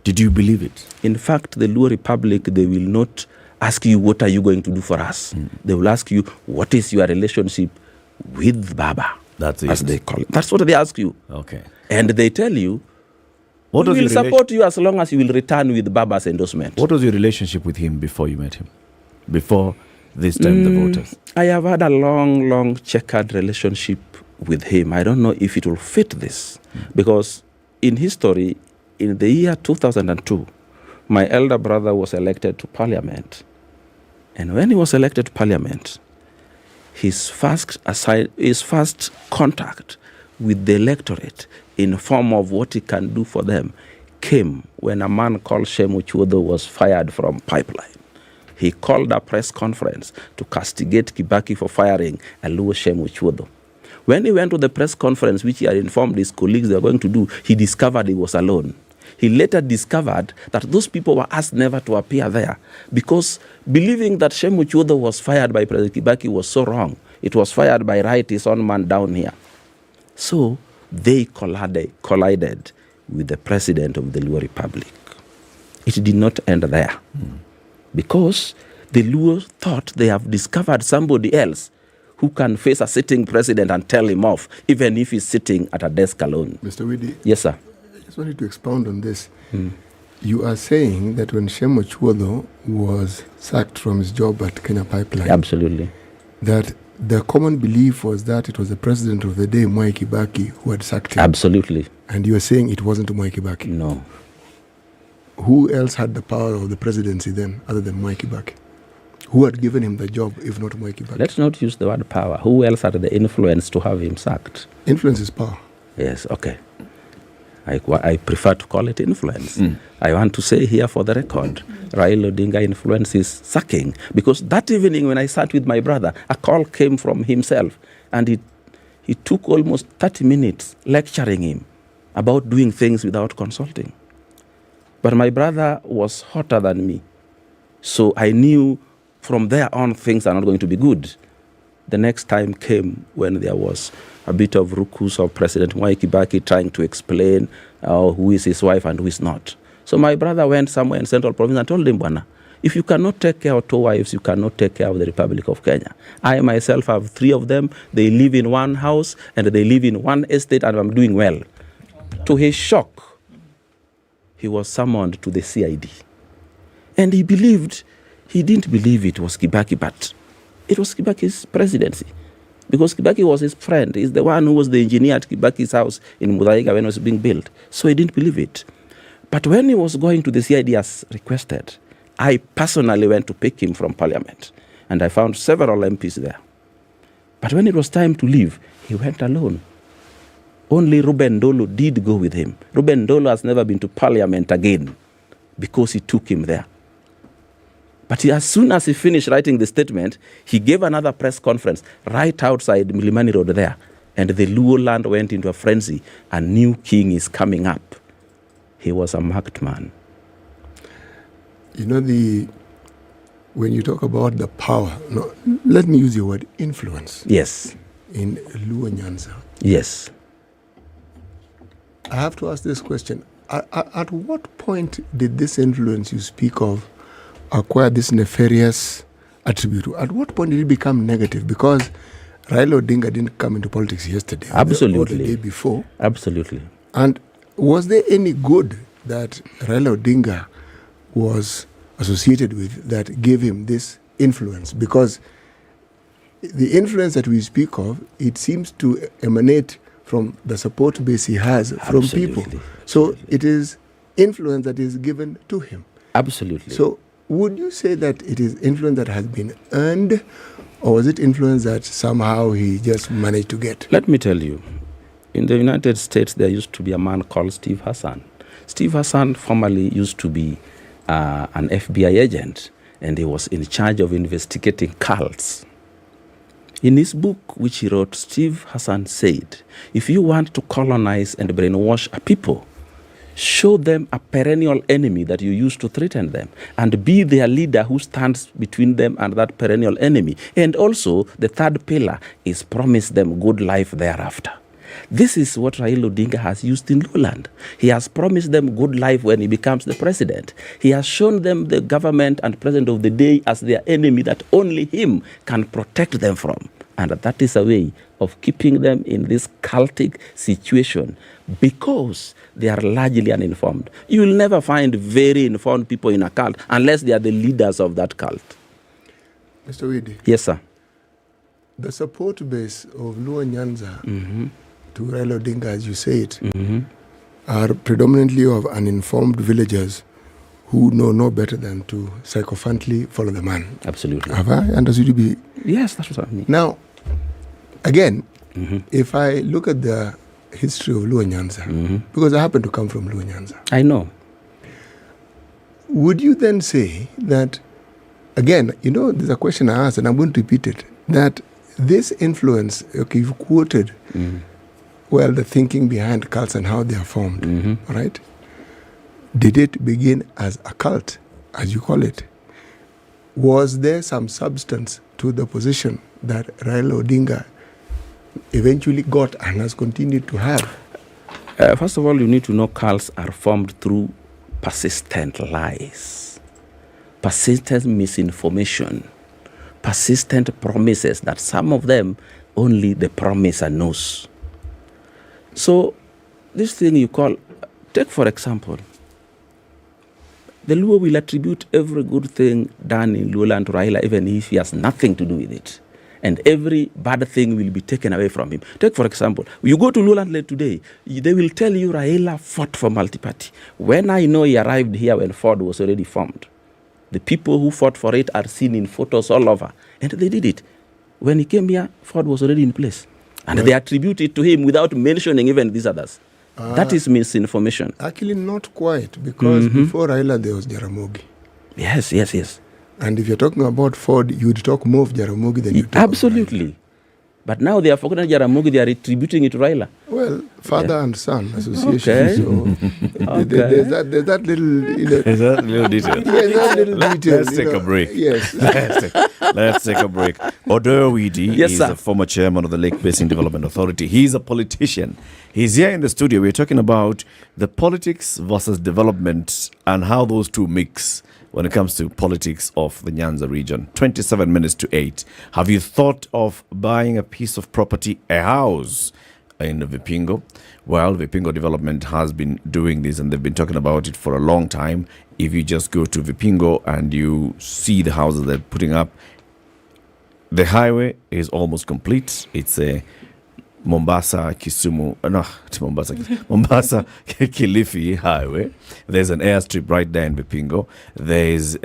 Did you believe it? In fact, the Luo Republic, they will not ask you, what are you going to do for us? They will ask you, what is your relationship with Baba? That's it. As they call it. That's what they ask you. Okay. And they tell you, we will support you as long as you will return with Baba's endorsement. What was your relationship with him before you met him? Before this time, the voters? I have had a long, long checkered relationship with him. I don't know if it will fit this. Because in history, in the year 2002, my elder brother was elected to parliament. And when he was elected to parliament, his first contact with the electorate in form of what he can do for them came when a man called Shemu Chuodo was fired from pipeline. He called a press conference to castigate Kibaki for firing a Luo Shemu Chuodo. When he went to the press conference, which he had informed his colleagues they were going to do, he discovered he was alone. He later discovered that those people were asked never to appear there because believing that Shemu Chuodo was fired by President Kibaki was so wrong. It was fired by Wright, his own man down here. So they collided with the president of the Luo Republic. It did not end there because the Luo thought they have discovered somebody else who can face a sitting president and tell him off, even if he's sitting at a desk alone. Mr. Widi. Yes, sir. I just wanted to expound on this. You are saying that when Shemu Chuodo was sacked from his job at Kenya Pipeline, absolutely, that the common belief was that it was the president of the day, Mwai Kibaki, who had sacked him. Absolutely. And you are saying it wasn't Mwai Kibaki? No. Who else had the power of the presidency then, other than Mwai Kibaki? Who had given him the job, if not Mwai Kibaki? Let's not use the word power. Who else had the influence to have him sacked? Influence is power. Yes, okay. I prefer to call it influence. I want to say here for the record, Raila Odinga influence is sacking. Because that evening when I sat with my brother, a call came from himself. And he took almost 30 minutes lecturing him about doing things without consulting. But my brother was hotter than me. So I knew from there on things are not going to be good. The next time came when there was a bit of ruckus of President Mwai Kibaki trying to explain who is his wife and who is not. So my brother went somewhere in Central Province and told him, Bwana, if you cannot take care of two wives, you cannot take care of the Republic of Kenya. I myself have 3 of them. They live in one house and they live in one estate and I'm doing well. To his shock, he was summoned to the CID. And he didn't believe it was Kibaki, but it was Kibaki's presidency. Because Kibaki was his friend. He's the one who was the engineer at Kibaki's house in Muthaiga when it was being built. So he didn't believe it. But when he was going to the CID as requested, I personally went to pick him from Parliament. And I found several MPs there. But when it was time to leave, he went alone. Only Ruben Dolo did go with him. Ruben Dolo has never been to Parliament again because he took him there. But as soon as he finished writing the statement, he gave another press conference right outside Milimani Road there. And the Luo land went into a frenzy. A new king is coming up. He was a marked man. You know, when you talk about the power, let me use your word, influence. Yes. In Luo Nyanza. Yes. I have to ask this question. At what point did this influence you speak of acquire this nefarious attribute? At what point did it become negative? Because Raila Odinga didn't come into politics yesterday. Absolutely. Or the day before. Absolutely. And was there any good that Raila Odinga was associated with that gave him this influence? Because the influence that we speak of, it seems to emanate from the support base he has from people. So it is influence that is given to him. Absolutely. So would you say that it is influence that has been earned, or is it influence that somehow he just managed to get? Let me tell you, in the United States, there used to be a man called Steve Hassan. Steve Hassan formerly used to be an FBI agent, and he was in charge of investigating cults. In his book, which he wrote, Steve Hassan said, if you want to colonize and brainwash a people, show them a perennial enemy that you use to threaten them, and be their leader who stands between them and that perennial enemy. And also, the third pillar is promise them good life thereafter. This is what Raila Odinga has used in Luland. He has promised them good life when he becomes the president. He has shown them the government and president of the day as their enemy that only him can protect them from. And that is a way of keeping them in this cultic situation because they are largely uninformed. You will never find very informed people in a cult unless they are the leaders of that cult. Mr. Widi. Yes, sir. The support base of Luo Nyanza to Raila Odinga, as you say it, are predominantly of uninformed villagers who know no better than to sycophantically follow the man. Absolutely. Have I understood you be? Yes, that's what I mean. Now, again, if I look at the history of Luo Nyanza, because I happen to come from Luo Nyanza. I know. Would you then say that, again, you know, there's a question I asked, and I'm going to repeat it, that this influence, okay, you've quoted, well, the thinking behind cults and how they are formed, right? Did it begin as a cult, as you call it? Was there some substance to the position that Raila Odinga eventually got and has continued to have? First of all, you need to know cults are formed through persistent lies, persistent misinformation, persistent promises that some of them only the promiser knows. So this thing you call, take for example, the Luo will attribute every good thing done in Luoland to Raila even if he has nothing to do with it. And every bad thing will be taken away from him. Take for example, you go to Luoland today, they will tell you Raila fought for multi-party. When I know he arrived here when Ford was already formed, the people who fought for it are seen in photos all over. And they did it. When he came here, Ford was already in place. And they attribute it to him without mentioning even these others. That is misinformation. Actually, not quite, because before Raila, there was Jaramogi. Yes. And if you're talking about Ford, you would talk more of Jaramogi than you talk Absolutely. But now they are forgetting Jaramogi, they are attributing it to Raila. Well, father and son association. Okay. So there's that little... You know, Is that a little detail? Yes, that little detail. Let's take a break. Yes. Let's take a break. Odoyo Widi is the former chairman of the Lake Basin Development Authority. He's a politician. He's here in the studio. We're talking about the politics versus development and how those two mix when it comes to politics of the Nyanza region. 27 minutes to 8. Have you thought of buying a piece of property, a house in Vipingo? Well, Vipingo Development has been doing this and they've been talking about it for a long time. If you just go to Vipingo and you see the houses they're putting up, the highway is almost complete. It's a Mombasa, Kisumu, Mombasa, Kilifi highway. There's an airstrip right there in Vipingo. There's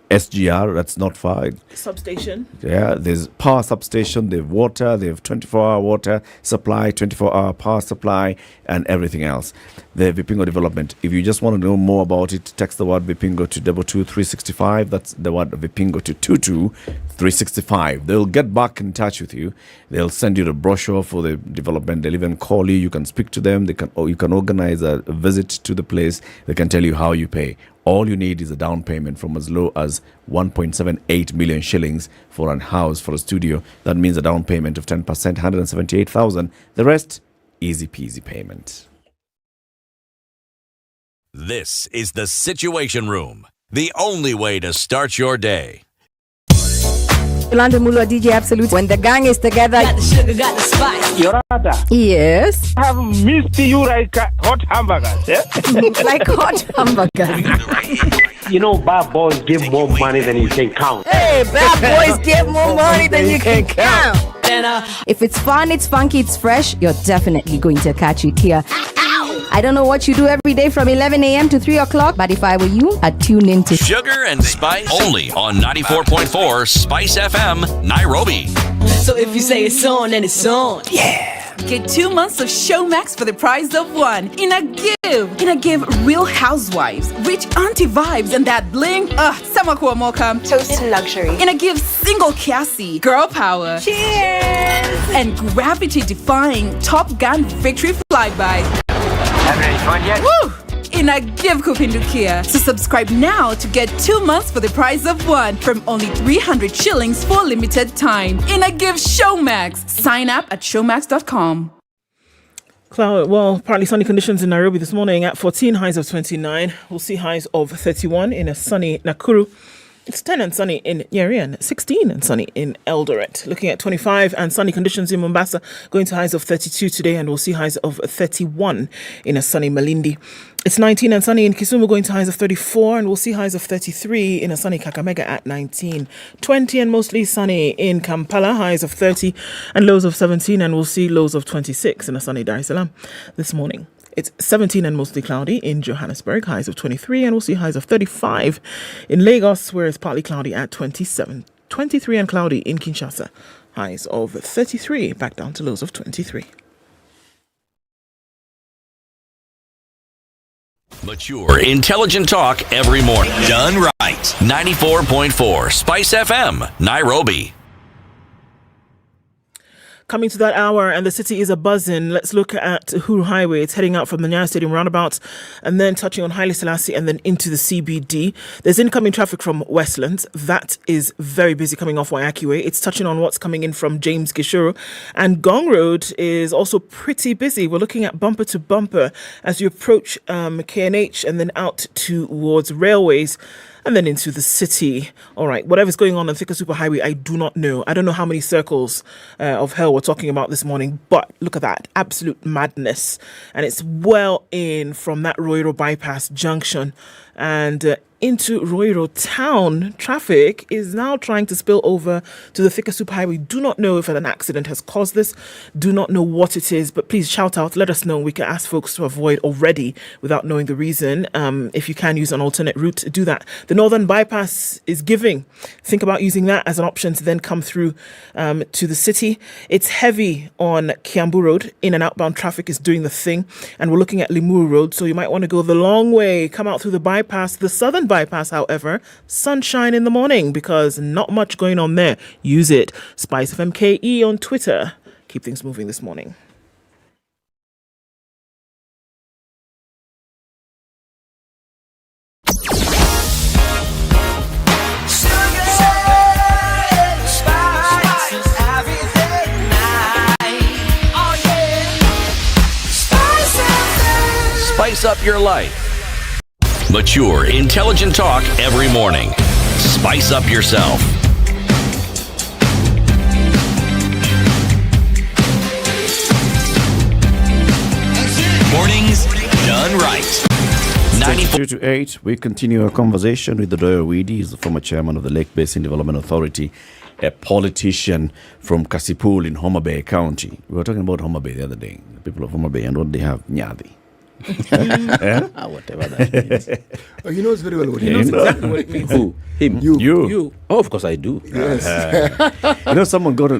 SGR, that's not far. Substation. Yeah, there's power substation, they have water, they have 24-hour water supply, 24-hour power supply, and everything else. The Vipingo development, if you just want to know more about it, text the word Vipingo to 22365. That's the word Vipingo to 22365. They'll get back in touch with you. They'll send you the brochure for the development. They'll even call you. You can speak to them. You can organize a visit to the place. They can tell you how you pay. All you need is a down payment from as low as 1.78 million shillings for a house, for a studio. That means a down payment of 10%, 178,000. The rest, easy peasy payment. This is the Situation Room, the only way to start your day. Yolanda Mulwa, DJ Absolute. When the gang is together, got the sugar, got the spice. Yorada. Yes. I have missed you like hot hamburgers. Eh? Like hot hamburgers. You know, bad boys give more money than you can count. Hey, bad boys give more money than you can count. If it's fun, it's funky, it's fresh, you're definitely going to catch it here. I don't know what you do every day from 11 a.m. to 3 o'clock, but if I were you, I'd tune into Sugar and Spice only on 94.4 Spice FM, Nairobi. So if you say it's on, then it's on. Yeah. Get 2 months of Showmax for the price of one. In a give, Real Housewives, rich auntie vibes, and that bling. Samakuwa Mokam. Toast to luxury. In a give, single Cassie, girl power. Cheers. And gravity-defying Top Gun victory flyby. Having any fun yet? Woo! In a give Kupindukia. So subscribe now to get 2 months for the price of one from only 300 shillings for limited time. In a give Showmax. Sign up at showmax.com. Partly sunny conditions in Nairobi this morning at 14, highs of 29. We'll see highs of 31 in a sunny Nakuru. It's 10 and sunny in Nyeri and 16 and sunny in Eldoret. Looking at 25 and sunny conditions in Mombasa, going to highs of 32 today, and we'll see highs of 31 in a sunny Malindi. It's 19 and sunny in Kisumu, going to highs of 34, and we'll see highs of 33 in a sunny Kakamega at 19. 20 and mostly sunny in Kampala, highs of 30 and lows of 17, and we'll see lows of 26 in a sunny Dar es Salaam this morning. It's 17 and mostly cloudy in Johannesburg, highs of 23, and we'll see highs of 35 in Lagos, where it's partly cloudy at 27. 23 and cloudy in Kinshasa, highs of 33, back down to lows of 23. Mature, intelligent talk every morning. Done right. 94.4 Spice FM, Nairobi. Coming to that hour, and the city is a-buzzing. Let's look at Uhuru Highway. It's heading out from the Nyeri Stadium roundabout and then touching on Haile Selassie and then into the CBD. There's incoming traffic from Westlands. That is very busy coming off Waiaki Way. It's touching on what's coming in from James Gishuru. And Gong Road is also pretty busy. We're looking at bumper to bumper as you approach KNH and then out towards railways. And then into the city. All right, whatever's going on Thika Superhighway, I do not know. I don't know how many circles of hell we're talking about this morning, but look at that. Absolute madness. And it's well in from that Roiro bypass junction. And into Roiro town, traffic is now trying to spill over to the Thika Superhighway. Do not know if an accident has caused this. Do not know what it is, but please shout out, let us know. We can ask folks to avoid already without knowing the reason. If you can use an alternate route, do that. The northern bypass is giving. Think about using that as an option to then come through to the city. It's heavy on Kiambu Road. In and outbound traffic is doing the thing. And we're looking at Limuru Road, so you might want to go the long way, come out through the bypass. The southern bypass, however, sunshine in the morning because not much going on there. Use it. SpiceFM KE on Twitter. Keep things moving this morning. Spice up your life. Mature, intelligent talk every morning. Spice up yourself. Mornings done right. 92 to 8, we continue our conversation with the Doyo Widi. He's the former chairman of the Lake Basin Development Authority, a politician from Kasipul in Homa Bay County. We were talking about Homa Bay the other day, the people of Homa Bay, and what they have, Nyadi. Whatever that means. Oh, he knows very well what he knows exactly what it means. Who? Him? You. Oh, of course I do. Yes. Someone got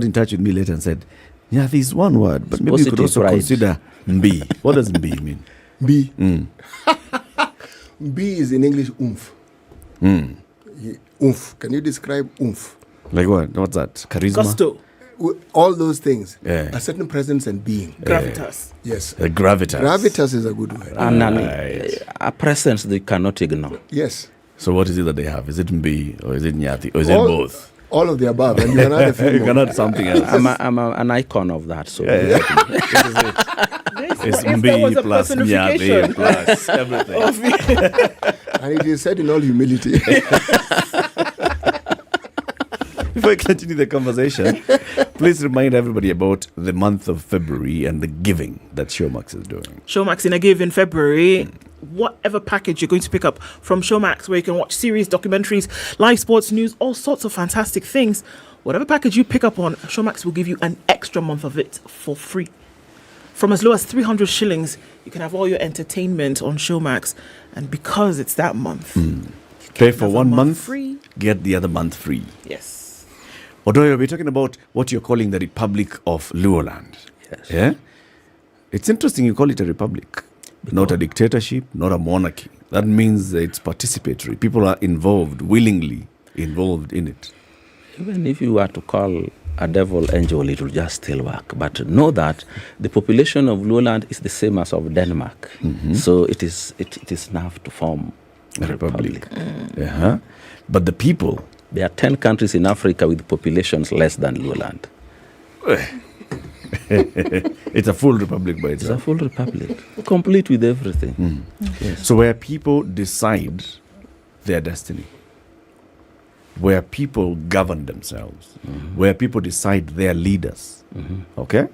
in touch with me later and said, yeah, this is one word, but maybe you could also consider Mbi. What does Mbi mean? Mbi. Mbi is in English oomph. Oomph. Can you describe oomph? Like what? What's that? Charisma? Gusto. All those things. Yeah. A certain presence and being. Gravitas. Yes. Gravitas. Gravitas is a good word. And a presence they cannot ignore. Yes. So what is it that they have? Is it Mbi or is it Nyati or is it both? All of the above. And you can add a few you can add something else. I'm an icon of that. So This is it. It's Mbi plus Nyati plus everything. And it is said in all humility. Before we continue the conversation, please remind everybody about the month of February and the giving that Showmax is doing. Showmax in a give in February. Whatever package you're going to pick up from Showmax, where you can watch series, documentaries, live sports news, all sorts of fantastic things. Whatever package you pick up on, Showmax will give you an extra month of it for free. from as low as 300 shillings, you can have all your entertainment on Showmax. And because it's that month, pay for 1 month, free, get the other month free. Yes. Odoyo, we're talking about what you're calling the Republic of Luoland. Yes. Yeah? It's interesting you call it a republic, not a dictatorship, not a monarchy. That means it's participatory. People are willingly involved in it. Even if you were to call a devil angel, it will just still work. But know that the population of Luoland is the same as of Denmark. So it is enough to form a republic. But the people... There are 10 countries in Africa with populations less than Luoland. It's a full republic by itself. It's a full republic, complete with everything. Yes. So where people decide their destiny, where people govern themselves, where people decide their leaders. Okay?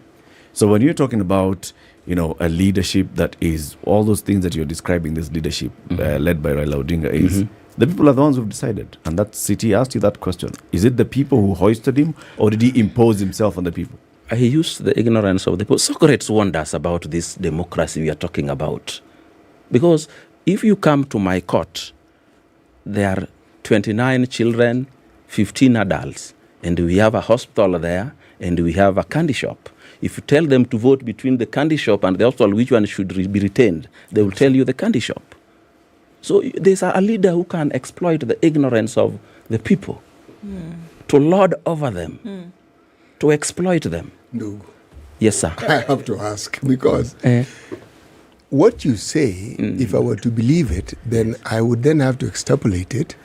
So when you're talking about, a leadership that is all those things that you're describing, this leadership led by Raila Odinga is, the people are the ones who've decided. And that city asked you that question. Is it the people who hoisted him, or did he impose himself on the people? He used the ignorance of the people. Socrates warned us about this democracy we are talking about. Because if you come to my court, there are 29 children, 15 adults, and we have a hospital there, and we have a candy shop. If you tell them to vote between the candy shop and the hospital, which one should be retained, they will tell you the candy shop. So there's a leader who can exploit the ignorance of the people to lord over them, to exploit them. No. Yes, sir. I have to ask, because what you say, if I were to believe it, then I would then have to extrapolate it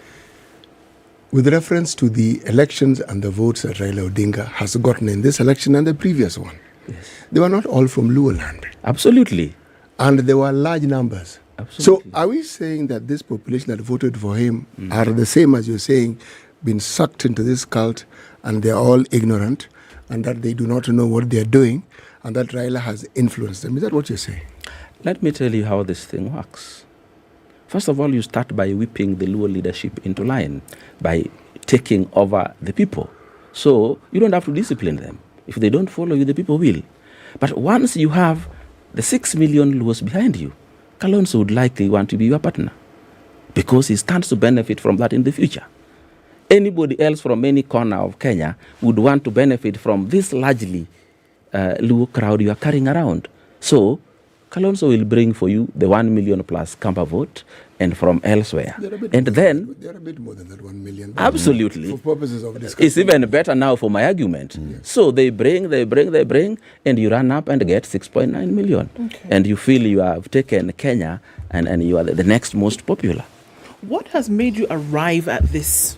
with reference to the elections and the votes that Raila Odinga has gotten in this election and the previous one. Yes. They were not all from Luoland. Absolutely. And there were large numbers. Absolutely. So are we saying that this population that voted for him are the same as you're saying, been sucked into this cult, and they're all ignorant, and that they do not know what they're doing, and that Raila has influenced them? Is that what you're saying? Let me tell you how this thing works. First of all, you start by whipping the Luo leadership into line, by taking over the people. So you don't have to discipline them. If they don't follow you, the people will. But once you have the 6 million Luos behind you, Kalonzo would likely want to be your partner, because he stands to benefit from that in the future. Anybody else from any corner of Kenya would want to benefit from this largely Luo crowd you are carrying around. So Kalonzo will bring for you the 1 million plus Kampa vote, and from elsewhere. And then... They're a bit more than that 1 million. Absolutely. For purposes of discussion. It's even better now for my argument. So they bring, and you run up and get 6.9 million. Okay. And you feel you have taken Kenya, and you are the next most popular. What has made you arrive at this?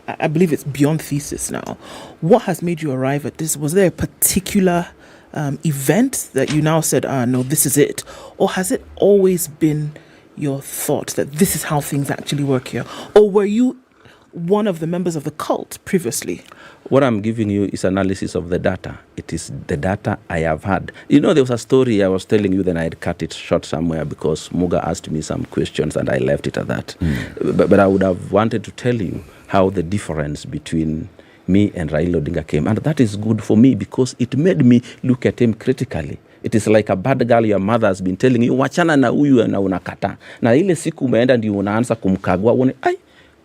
I believe it's beyond thesis now. What has made you arrive at this? Was there a particular event that you now said, no, this is it? Or has it always been your thought that this is how things actually work here? Or were you one of the members of the cult previously? What I'm giving you is analysis of the data. It is the data I have had. There was a story I was telling you, then I had cut it short somewhere because Muga asked me some questions and I left it at that. But I would have wanted to tell you how the difference between me and Raila Odinga came. And that is good for me because it made me look at him critically. It is like a bad girl your mother has been telling you, wachana na huyu na unakata. Na ile siku umeenda ndio unaanza kumkagua uone,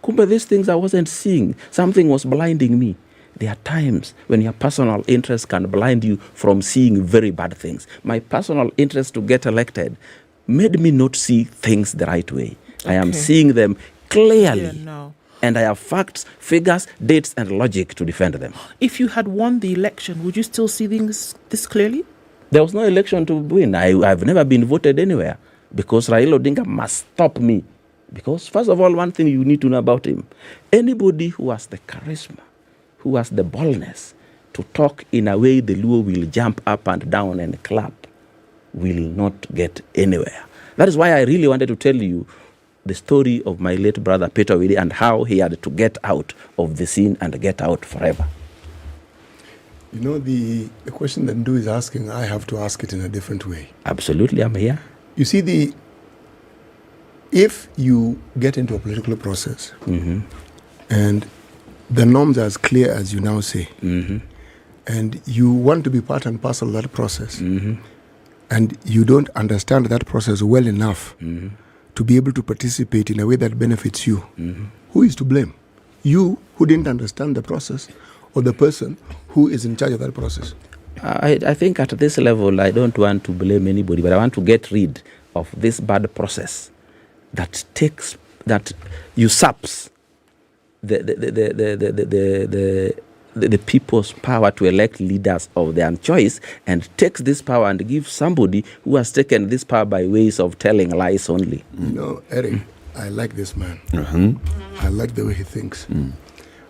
kumbe these things I wasn't seeing. Something was blinding me. There are times when your personal interest can blind you from seeing very bad things. My personal interest to get elected made me not see things the right way. I am seeing them clearly. And I have facts, figures, dates, and logic to defend them. If you had won the election, would you still see things this clearly? There was no election to win. I've never been voted anywhere because Raila Odinga must stop me. Because first of all, one thing you need to know about him, anybody who has the charisma, who has the boldness to talk in a way the Luo will jump up and down and clap, will not get anywhere. That is why I really wanted to tell you the story of my late brother Peter Wili and how he had to get out of the scene and get out forever. You know, the question that Ndu is asking, I have to ask it in a different way. Absolutely, I'm here. You see, if you get into a political process and the norms are as clear as you now say, and you want to be part and parcel of that process, and you don't understand that process well enough to be able to participate in a way that benefits you, who is to blame? You who didn't understand the process, or the person who is in charge of that process? I think at this level, I don't want to blame anybody, but I want to get rid of this bad process that usurps the people's power to elect leaders of their choice, and takes this power and gives somebody who has taken this power by ways of telling lies only. You know, Eric, I like this man. I like the way he thinks.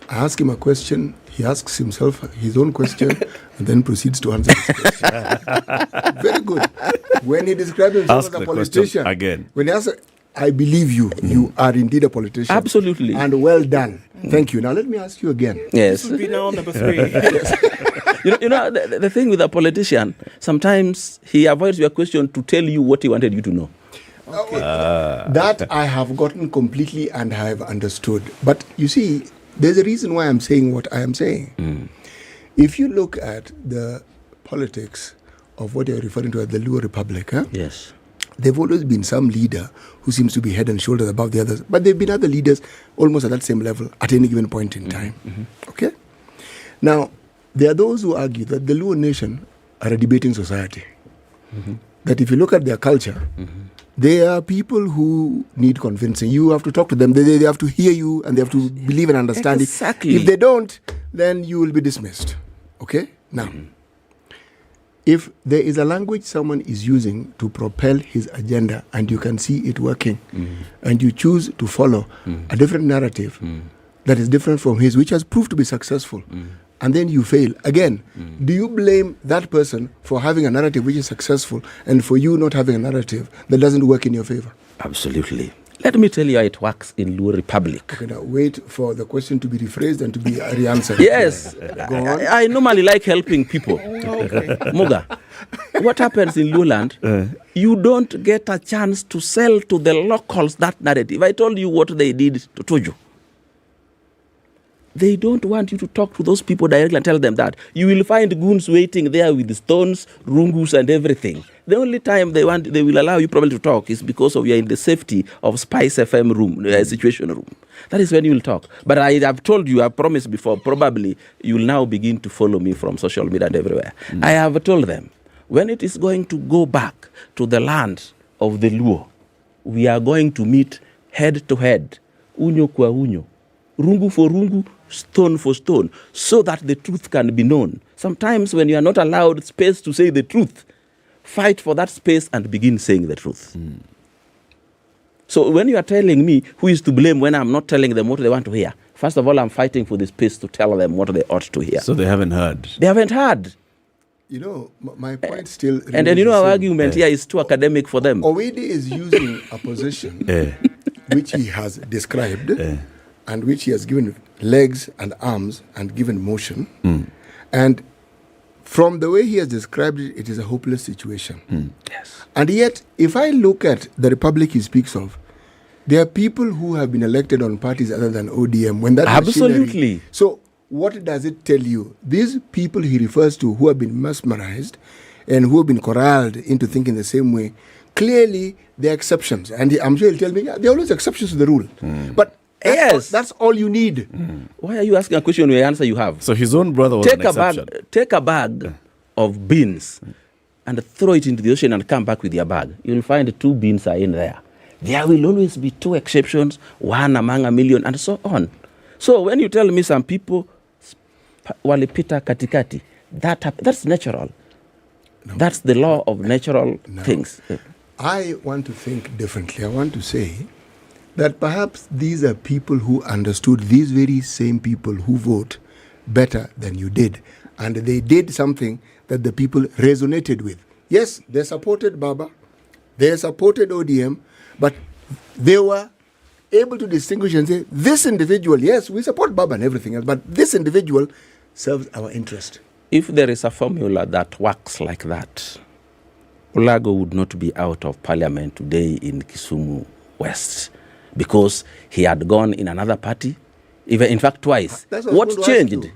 I ask him a question, he asks himself his own question, and then proceeds to answer his question. Very good. When he describes himself as a politician, again. When he asks, I believe you, you are indeed a politician. Absolutely. And well done. Thank you. Now let me ask you again. Yes. This will be now number 3. You know the thing with a politician, sometimes he avoids your question to tell you what he wanted you to know. Okay. That I have gotten completely and I have understood. But you see, there's a reason why I'm saying what I am saying. If you look at the politics of what you're referring to as the Luo Republic, yes, there've always been some leader who seems to be head and shoulders above the others, but there've been other leaders almost at that same level at any given point in time. Okay? Now, there are those who argue that the Luo nation are a debating society. That if you look at their culture, they are people who need convincing. You have to talk to them. They have to hear you, and they have to believe and understand Exactly. it. If they don't, then you will be dismissed. Okay? Now, if there is a language someone is using to propel his agenda and you can see it working, and you choose to follow a different narrative that is different from his, which has proved to be successful, and then you fail, again, do you blame that person for having a narrative which is successful and for you not having a narrative that doesn't work in your favor? Absolutely. Let me tell you how it works in Luo Republic. Okay, now wait for the question to be rephrased and to be re-answered. Yes. Go on. I normally like helping people. Muga, what happens in Luoland, you don't get a chance to sell to the locals that narrative. I told you what they did to Tojo. They don't want you to talk to those people directly and tell them that. You will find goons waiting there with stones, rungus and everything. The only time they will allow you probably to talk is because of you're in the safety of SpiceFM room, situation room. That is when you will talk. But I have told you, I promised before, probably you will now begin to follow me from social media and everywhere. I have told them, when it is going to go back to the land of the Luo, we are going to meet head to head, unyo kwa unyo, rungu for rungu, stone for stone, so that the truth can be known. Sometimes when you are not allowed space to say the truth, fight for that space and begin saying the truth. So when you are telling me who is to blame when I'm not telling them what they want to hear, first of all, I'm fighting for the space to tell them what they ought to hear. So they haven't heard. They haven't heard. You know, my point still... And then, you know, our argument here is too academic for them. Owede is using a position which he has described and which he has given legs and arms and given motion. And from the way he has described it, it is a hopeless situation. Yes. And yet, if I look at the republic he speaks of, there are people who have been elected on parties other than ODM. When that Absolutely. So what does it tell you? These people he refers to who have been mesmerized and who have been corralled into thinking the same way, clearly there are exceptions. And I'm sure he'll tell me, yeah, there are always exceptions to the rule. But that's all you need. Why are you asking a question where the answer you have? So his own brother was an exception. Take a bag of beans and throw it into the ocean and come back with your bag. You'll find 2 beans are in there. There will always be 2 exceptions, 1 among a million, and so on. So when you tell me some people walipita katikati, that's natural. No. That's the law of natural things. I want to think differently. I want to say that perhaps these are people who understood these very same people who vote better than you did. And they did something that the people resonated with. Yes, they supported Baba, they supported ODM, but they were able to distinguish and say, this individual, yes, we support Baba and everything else, but this individual serves our interest. If there is a formula that works like that, Ulago would not be out of parliament today in Kisumu West, because he had gone in another party, even in fact twice. What changed?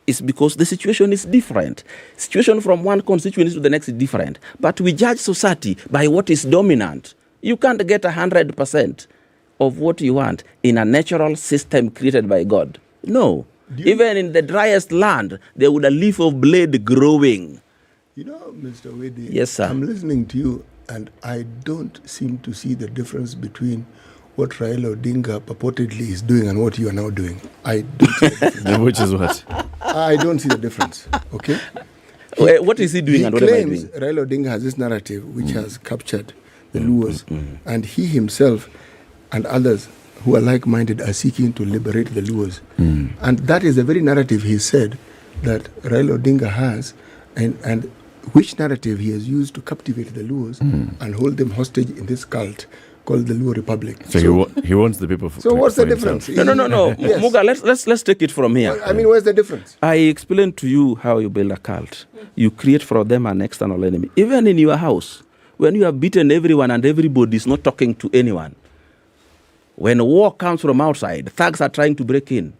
is because the situation is different. Situation from one constituency to the next is different. But we judge society by what is dominant. You can't get 100% of what you want in a natural system created by God. No. Even in the driest land, there would a leaf of blade growing. You know, Mr. Wede, yes, sir. I'm listening to you, and I don't seem to see the difference between what Raila Odinga purportedly is doing and what you are now doing. I don't see the difference. Which is what? I don't see the difference, okay? What is he doing and what am I doing? Raila Odinga has this narrative which has captured the Luos, and he himself and others who are like-minded are seeking to liberate the Luos. And that is the very narrative he said that Raila Odinga has, and which narrative he has used to captivate the Luos and hold them hostage in this cult called the Luo Republic. So he wants the people. So what's the difference? No. Yes. Muga, let's take it from here. I mean, where's the difference? I explained to you how you build a cult. You create for them an external enemy. Even in your house, when you have beaten everyone and everybody is not talking to anyone, when war comes from outside, thugs are trying to break in.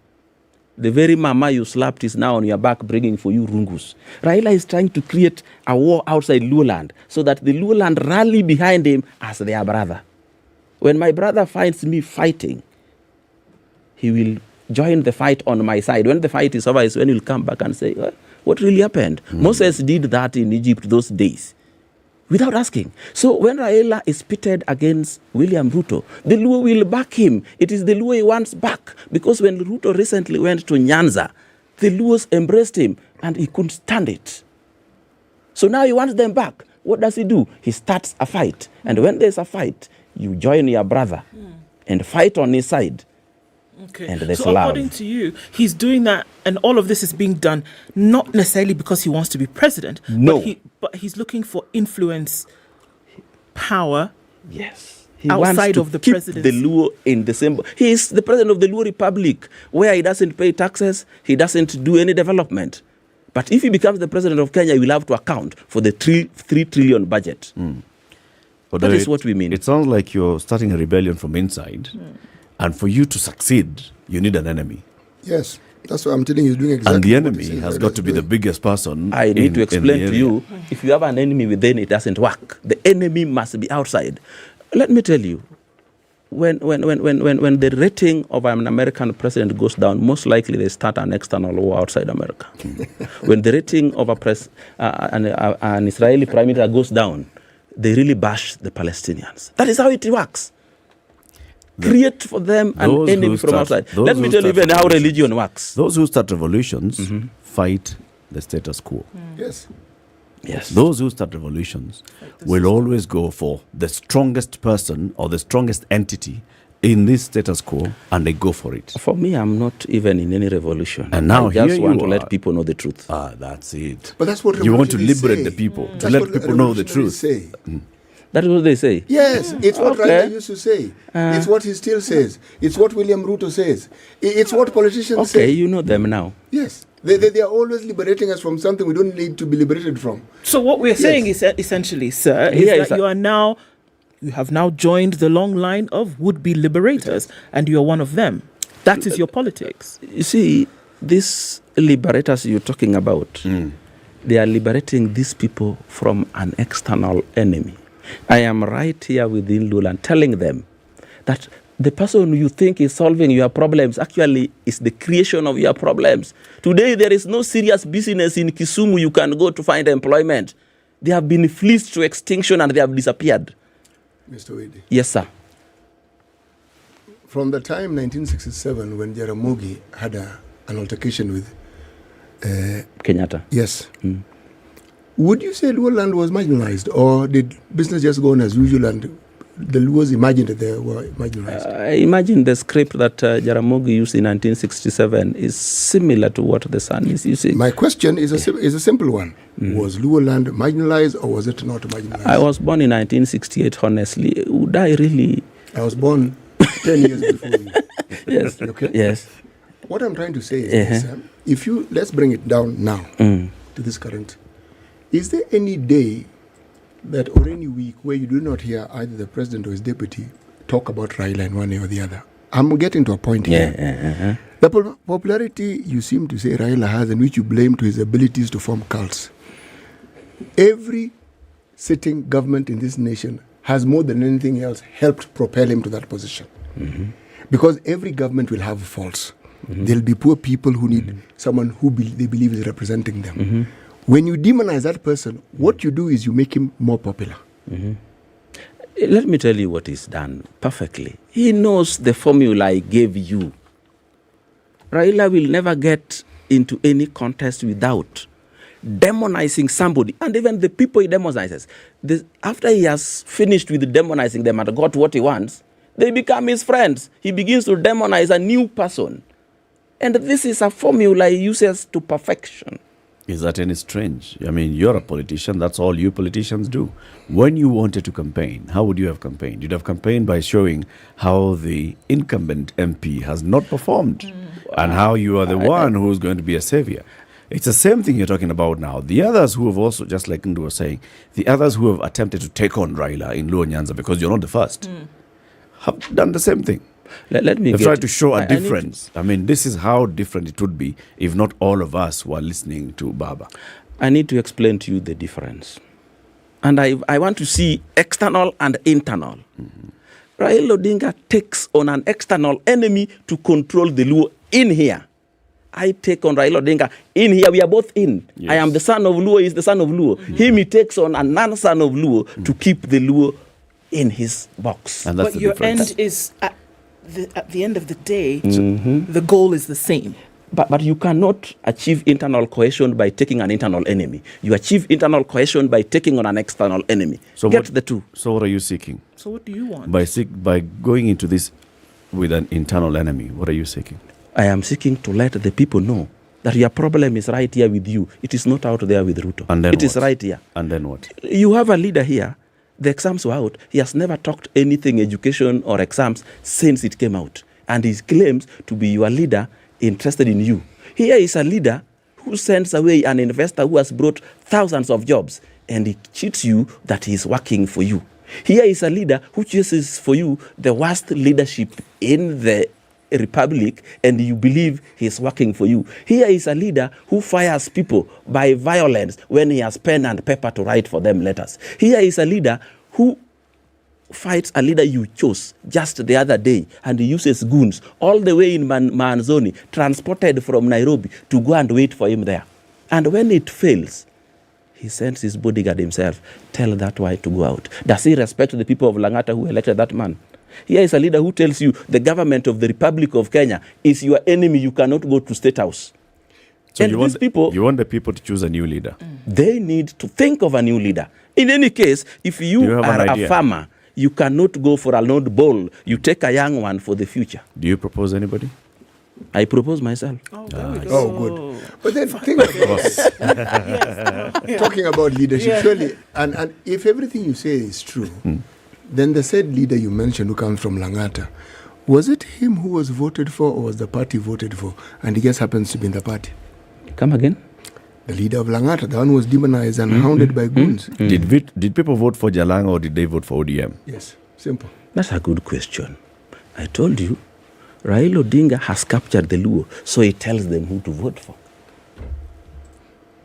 The very mama you slapped is now on your back bringing for you rungus. Raila is trying to create a war outside Luoland so that the Luoland rally behind him as their brother. When my brother finds me fighting, he will join the fight on my side. When the fight is over, is when he'll come back and say, what really happened? Moses did that in Egypt those days without asking. So when Raila is pitted against William Ruto, the Luo will back him. It is the Luo he wants back. Because when Ruto recently went to Nyanza, the Luos embraced him and he couldn't stand it. So now he wants them back. What does he do? He starts a fight. And when there's a fight, you join your brother and fight on his side. Okay. And there's so love. According to you, he's doing that, and all of this is being done not necessarily because he wants to be president. No. But he's looking for influence, power. Yes. He outside wants to of the keep presidency. the Luo in the same. He is the president of the Luo Republic, where he doesn't pay taxes, he doesn't do any development. But if he becomes the president of Kenya, he will have to account for the 3 trillion budget. That is what we mean. It sounds like you're starting a rebellion from inside. And for you to succeed, you need an enemy. Yes, that's what I'm telling you. He's doing exactly. And the what enemy he's saying has Raila got is to be the doing. biggest person. I need to explain in the to you, if you have an enemy within, it doesn't work. The enemy must be outside. Let me tell you, when the rating of an American president goes down, most likely they start an external war outside America. When the rating of an Israeli prime minister goes down, they really bash the Palestinians. That is how it works. Create for them an enemy from outside. Let me tell you even how religion works. Those who start revolutions fight the status quo. Yes. Yes. Those who start revolutions will always go for the strongest person or the strongest entity in this status quo, and they go for it. For me, I'm not even in any revolution. And now I just here want you to are. let people know the truth. That's it. But that's what you want to revolutionaries liberate say. the people, to That's let what people know the revolutionaries truth. say. That is what they say. Yes, it's what Okay. Raila used to say. It's what he still says. It's what William Ruto says. It's what politicians say. Okay, you know them now. Yes. They are always liberating us from something we don't need to be liberated from. So what we're saying is essentially, sir, is that you have now joined the long line of would-be liberators, and you are one of them. That is your politics. You see, these liberators you're talking about, they are liberating these people from an external enemy. I am right here within Luland telling them that the person you think is solving your problems actually is the creation of your problems. Today, there is no serious business in Kisumu you can go to find employment. They have been fleeced to extinction and they have disappeared. Mr. Wade. Yes, sir. From the time 1967 when Jaramogi had an altercation with Kenyatta. Yes. Would you say Luoland was marginalized, or did business just go on as usual and the Luos imagined that they were marginalized? I imagine the script that Jaramogi used in 1967 is similar to what the Sun is using. My question is a simple one. Was Luoland marginalized, or was it not marginalized? I was born in 1968, honestly. Would I really? I was born 10 years before you. Yes. Okay? Yes. What I'm trying to say is this, let's bring it down now to this current. Is there any day that or any week where you do not hear either the president or his deputy talk about Raila in one way or the other? I'm getting to a point here. The popularity you seem to say Raila has, and which you blame to his abilities to form cults. Every sitting government in this nation has more than anything else helped propel him to that position. Because every government will have faults. There'll be poor people who need someone who they believe is representing them. When you demonize that person, what you do is you make him more popular. Let me tell you what he's done perfectly. He knows the formula I gave you. Raila will never get into any contest without demonizing somebody, and even the people he demonizes. After he has finished with demonizing them and got what he wants, they become his friends. He begins to demonize a new person. And this is a formula he uses to perfection. Is that any strange? I mean, you're a politician. That's all you politicians do. When you wanted to campaign, how would you have campaigned? You'd have campaigned by showing how the incumbent MP has not performed and how you are the one who's going to be a savior. It's the same thing you're talking about now. The others who have also, just like Ndu was saying, the others who have attempted to take on Raila in Luo Nyanza, because you're not the first, have done the same thing. Let me They've tried to show a difference. I mean, this is how different it would be if not all of us were listening to Baba. I need to explain to you the difference. And I want to see external and internal. Raila Odinga takes on an external enemy to control the Luo in here. I take on Raila Odinga in here. We are both in. Yes. I am the son of Luo, he is the son of Luo. Him, he takes on a non-son of Luo to keep the Luo in his box. And that's but your difference. End is... At the end of the day, the goal is the same. But you cannot achieve internal cohesion by taking an internal enemy. You achieve internal cohesion by taking on an external enemy. So Get the two. So what are you seeking? So what do you want? By going into this with an internal enemy, what are you seeking? I am seeking to let the people know that your problem is right here with you. It is not out there with Ruto. And then it is right here. And then what? You have a leader here. The exams were out. He has never talked anything education or exams since it came out. And he claims to be your leader interested in you. Here is a leader who sends away an investor who has brought thousands of jobs, and he cheats you that he is working for you. Here is a leader who chooses for you the worst leadership in the republic, and you believe he is working for you. Here is a leader who fires people by violence when he has pen and paper to write for them letters. Here is a leader who fights a leader you chose just the other day, and he uses goons all the way in Manzoni, transported from Nairobi to go and wait for him there. And when it fails, he sends his bodyguard himself, tell that guy to go out. Does he respect the people of Langata who elected that man? Here is a leader who tells you the government of the Republic of Kenya is your enemy. You cannot go to State House. So and you want the people to choose a new leader? They need to think of a new leader. In any case, if you are a farmer, you cannot go for an old bull. You take a young one for the future. Do you propose anybody? I propose myself. Good. But then think about talking about leadership, surely, and if everything you say is true, then the said leader you mentioned who comes from Langata, was it him who was voted for, or was the party voted for? And he just happens to be in the party. Come again? The leader of Langata, the one who was demonized and hounded by goons. Did people vote for Jalang, or did they vote for ODM? Yes, simple. That's a good question. I told you, Raila Odinga has captured the Luo, so he tells them who to vote for.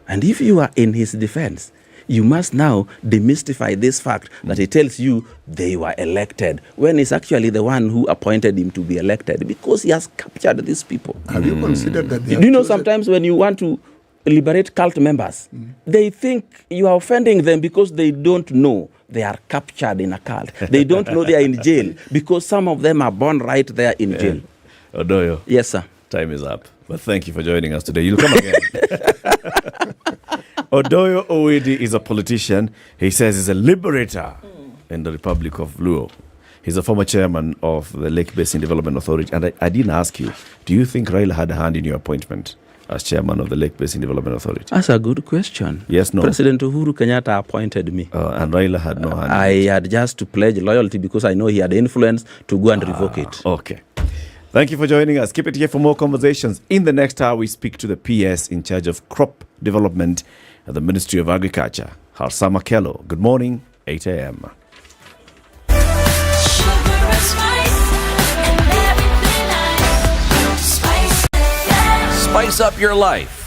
And if you are in his defense, you must now demystify this fact that he tells you they were elected when he's actually the one who appointed him to be elected, because he has captured these people. Have you considered that? Do you know sometimes when you want to liberate cult members, they think you are offending them because they don't know they are captured in a cult. They don't know they are in jail because some of them are born right there in jail. Odoyo. Yes, sir. Time is up. But thank you for joining us today. You'll come again. Odoyo Owedi is a politician. He says he's a liberator in the Republic of Luo. He's a former chairman of the Lake Basin Development Authority. And I didn't ask you, do you think Raila had a hand in your appointment as chairman of the Lake Basin Development Authority? That's a good question. Yes, no. President Uhuru Kenyatta appointed me. And Raila had no hand. I had just to pledge loyalty because I know he had influence to go and revoke it. Okay. Thank you for joining us. Keep it here for more conversations. In the next hour, we speak to the PS in charge of crop development at the Ministry of Agriculture, Harsama Kello. Good morning, 8 a.m. Spice up your life.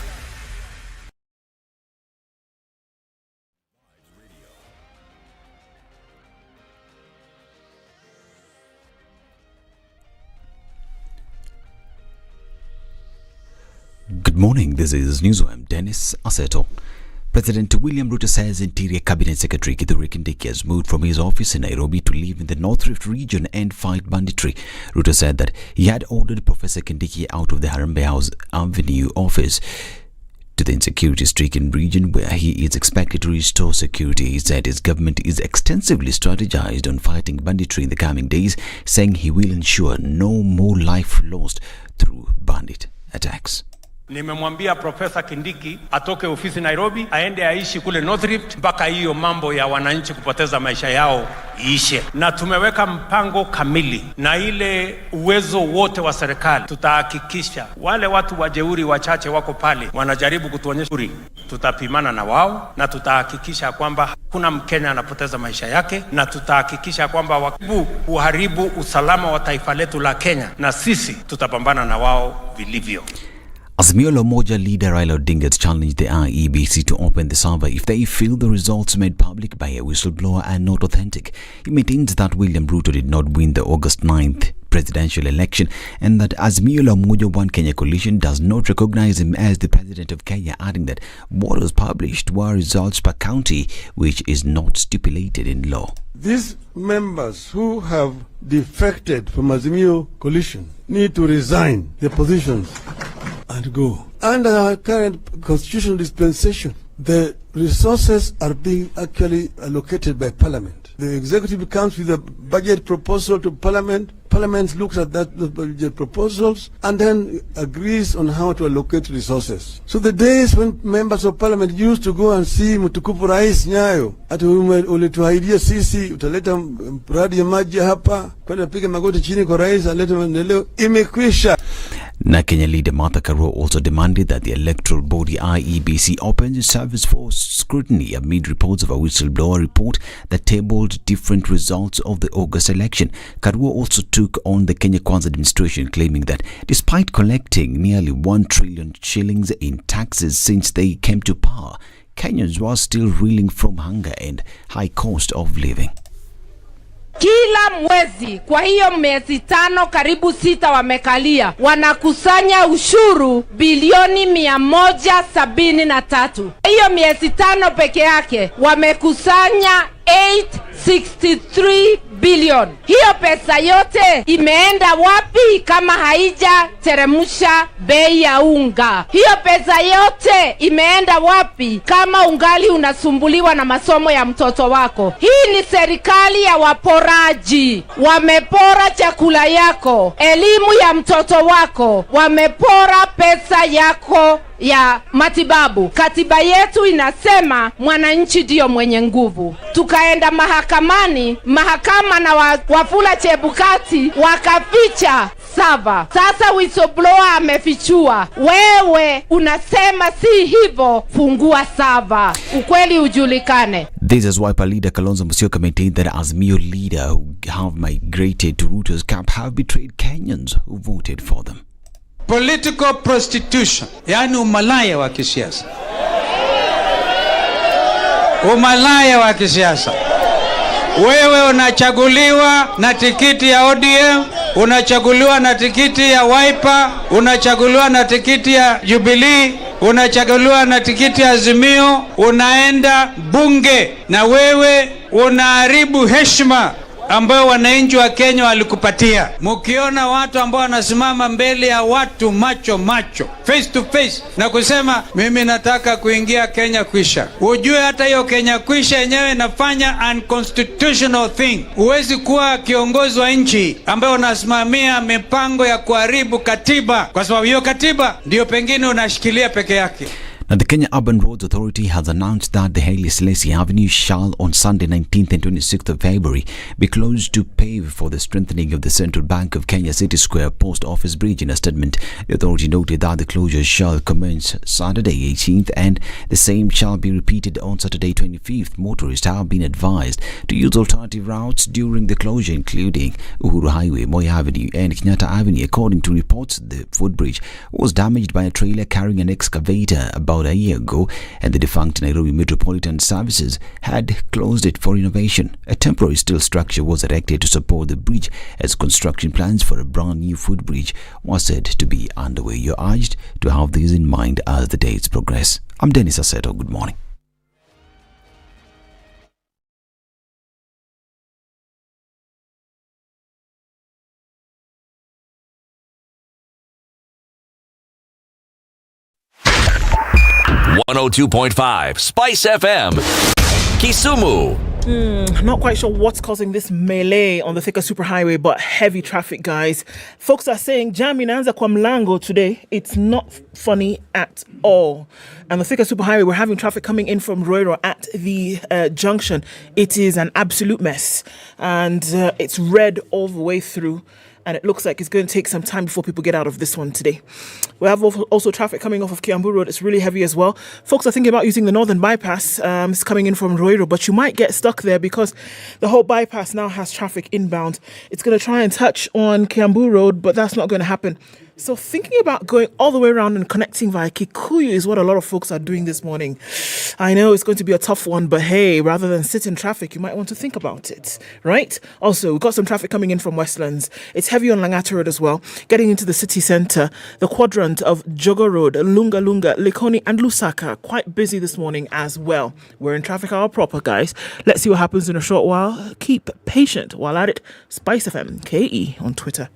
Good morning, this is Newswire. Dennis Aseto. President William Ruto says Interior Cabinet Secretary Kithure Kindiki has moved from his office in Nairobi to live in the North Rift region and fight banditry. Ruto said that he had ordered Professor Kindiki out of the Harambee House Avenue office to the insecurity-stricken region where he is expected to restore security. He said his government is extensively strategized on fighting banditry in the coming days, saying he will ensure no more life lost through bandit attacks. Nimemwambia Profesa Kindiki atoke ofisi Nairobi aende aishi kule North Rift mpaka hiyo mambo ya wananchi kupoteza maisha yao iishe. Na tumeweka mpango kamili na ile uwezo wote wa serikali. Tutahakikisha wale watu wajeuri wachache wako pale wanajaribu kutuonyesha uri, tutapimana na wao na tutahakikisha kwamba hakuna Mkenya anapoteza maisha yake, na tutahakikisha kwamba wakibu uharibu usalama wa taifa letu la Kenya, na sisi tutapambana na wao vilivyo. Azimio la Umoja leader Raila Odinga has challenged the IEBC to open the survey if they feel the results made public by a whistleblower are not authentic. He maintains that William Ruto did not win the August 9th presidential election and that Azimio la Umoja One Kenya coalition does not recognize him as the president of Kenya, adding that what was published were results per county, which is not stipulated in law. These members who have defected from Azimio coalition need to resign their positions and go. Under our current constitutional dispensation, the resources are being actually allocated by Parliament. The executive comes with a budget proposal to Parliament. Parliament looks at those budget proposals and then agrees on how to allocate resources. So the days when members of Parliament used to go and see Mtukufu Rais Nyayo, ati ulituahidia sisi utaleta mradi ya maji hapa, kwenda piga magoti chini kwa rais alete maendeleo, imekwisha. Na Kenya leader Martha Karua also demanded that the electoral body IEBC opens its service for scrutiny amid reports of a whistleblower report that tabled different results of the August election. Karua also took on the Kenya Kwanza administration, claiming that despite collecting nearly 1 trillion shillings in taxes since they came to power, Kenyans were still reeling from hunger and high cost of living. Kila mwezi, kwa hiyo miezi 5 karibu 6 wamekalia, wanakusanya ushuru bilioni 173. Hiyo miezi 5 peke yake wamekusanya 863 billion. Hiyo pesa yote imeenda wapi kama haija teremusha bei ya unga? Hiyo pesa yote imeenda wapi kama ungali unasumbuliwa na masomo ya mtoto wako? Hii ni serikali ya waporaji. Wamepora chakula yako, elimu ya mtoto wako, wamepora pesa yako ya matibabu. Katiba yetu inasema mwananchi ndio mwenye nguvu. Tukaenda mahakamani, mahakama na Wafula Chebukati wakaficha sava. Sasa whistleblower amefichua. Wewe unasema si hivyo, fungua sava, ukweli ujulikane. This is why leader Kalonzo Musyoka maintained that Azimio leader who have migrated to Ruto's camp have betrayed Kenyans who voted for them. Political prostitution, yani umalaya wa kisiasa. Umalaya wa kisiasa. Wewe unachaguliwa na tikiti ya ODM, unachaguliwa na tikiti ya Wiper, unachaguliwa na tikiti ya Jubilee, unachaguliwa na tikiti ya Azimio, unaenda bunge na wewe unaharibu heshima ambayo wananchi wa Kenya walikupatia. Mkiona watu ambao wanasimama mbele ya watu macho face to face na kusema mimi nataka kuingia Kenya kwisha, ujue hata hiyo Kenya kwisha yenyewe inafanya unconstitutional thing. Huwezi kuwa kiongozi wa nchi ambaye unasimamia mipango ya kuharibu katiba, kwa sababu hiyo katiba ndio pengine unashikilia peke yake. Now, the Kenya Urban Roads Authority has announced that the Haile Selassie Avenue shall, on Sunday 19th and 26th of February, be closed to pave for the strengthening of the Central Bank of Kenya City Square Post Office Bridge. In a statement, the authority noted that the closure shall commence Saturday 18th and the same shall be repeated on Saturday 25th. Motorists have been advised to use alternative routes during the closure, including Uhuru Highway, Moi Avenue and Kenyatta Avenue. According to reports, the footbridge was damaged by a trailer carrying an excavator about a year ago, and the defunct Nairobi Metropolitan Services had closed it for renovation. A temporary steel structure was erected to support the bridge as construction plans for a brand new footbridge were said to be underway. You're urged to have these in mind as the days progress. I'm Dennis Aseto. Good morning. .5 Spice FM, Kisumu. Not quite sure what's causing this melee on the Thika Superhighway, but heavy traffic, guys. Folks are saying jam inaanza kwa mlango today. It's not funny at all. And the Thika Superhighway, we're having traffic coming in from Roiro at the junction. It is an absolute mess, and it's red all the way through. And it looks like it's going to take some time before people get out of this one today. We have also traffic coming off of Kiambu Road. It's really heavy as well. Folks are thinking about using the Northern Bypass. It's coming in from Roiro, but you might get stuck there because the whole bypass now has traffic inbound. It's going to try and touch on Kiambu Road, but that's not going to happen. So thinking about going all the way around and connecting via Kikuyu is what a lot of folks are doing this morning. I know it's going to be a tough one, but hey, rather than sit in traffic, you might want to think about it, right? Also, we've got some traffic coming in from Westlands. It's heavy on Langata Road as well. Getting into the city centre, the quadrant of Jogo Road, Lunga Lunga, Likoni and Lusaka, quite busy this morning as well. We're in traffic hour proper, guys. Let's see what happens in a short while. Keep patient while at it. SpiceFM, KE on Twitter.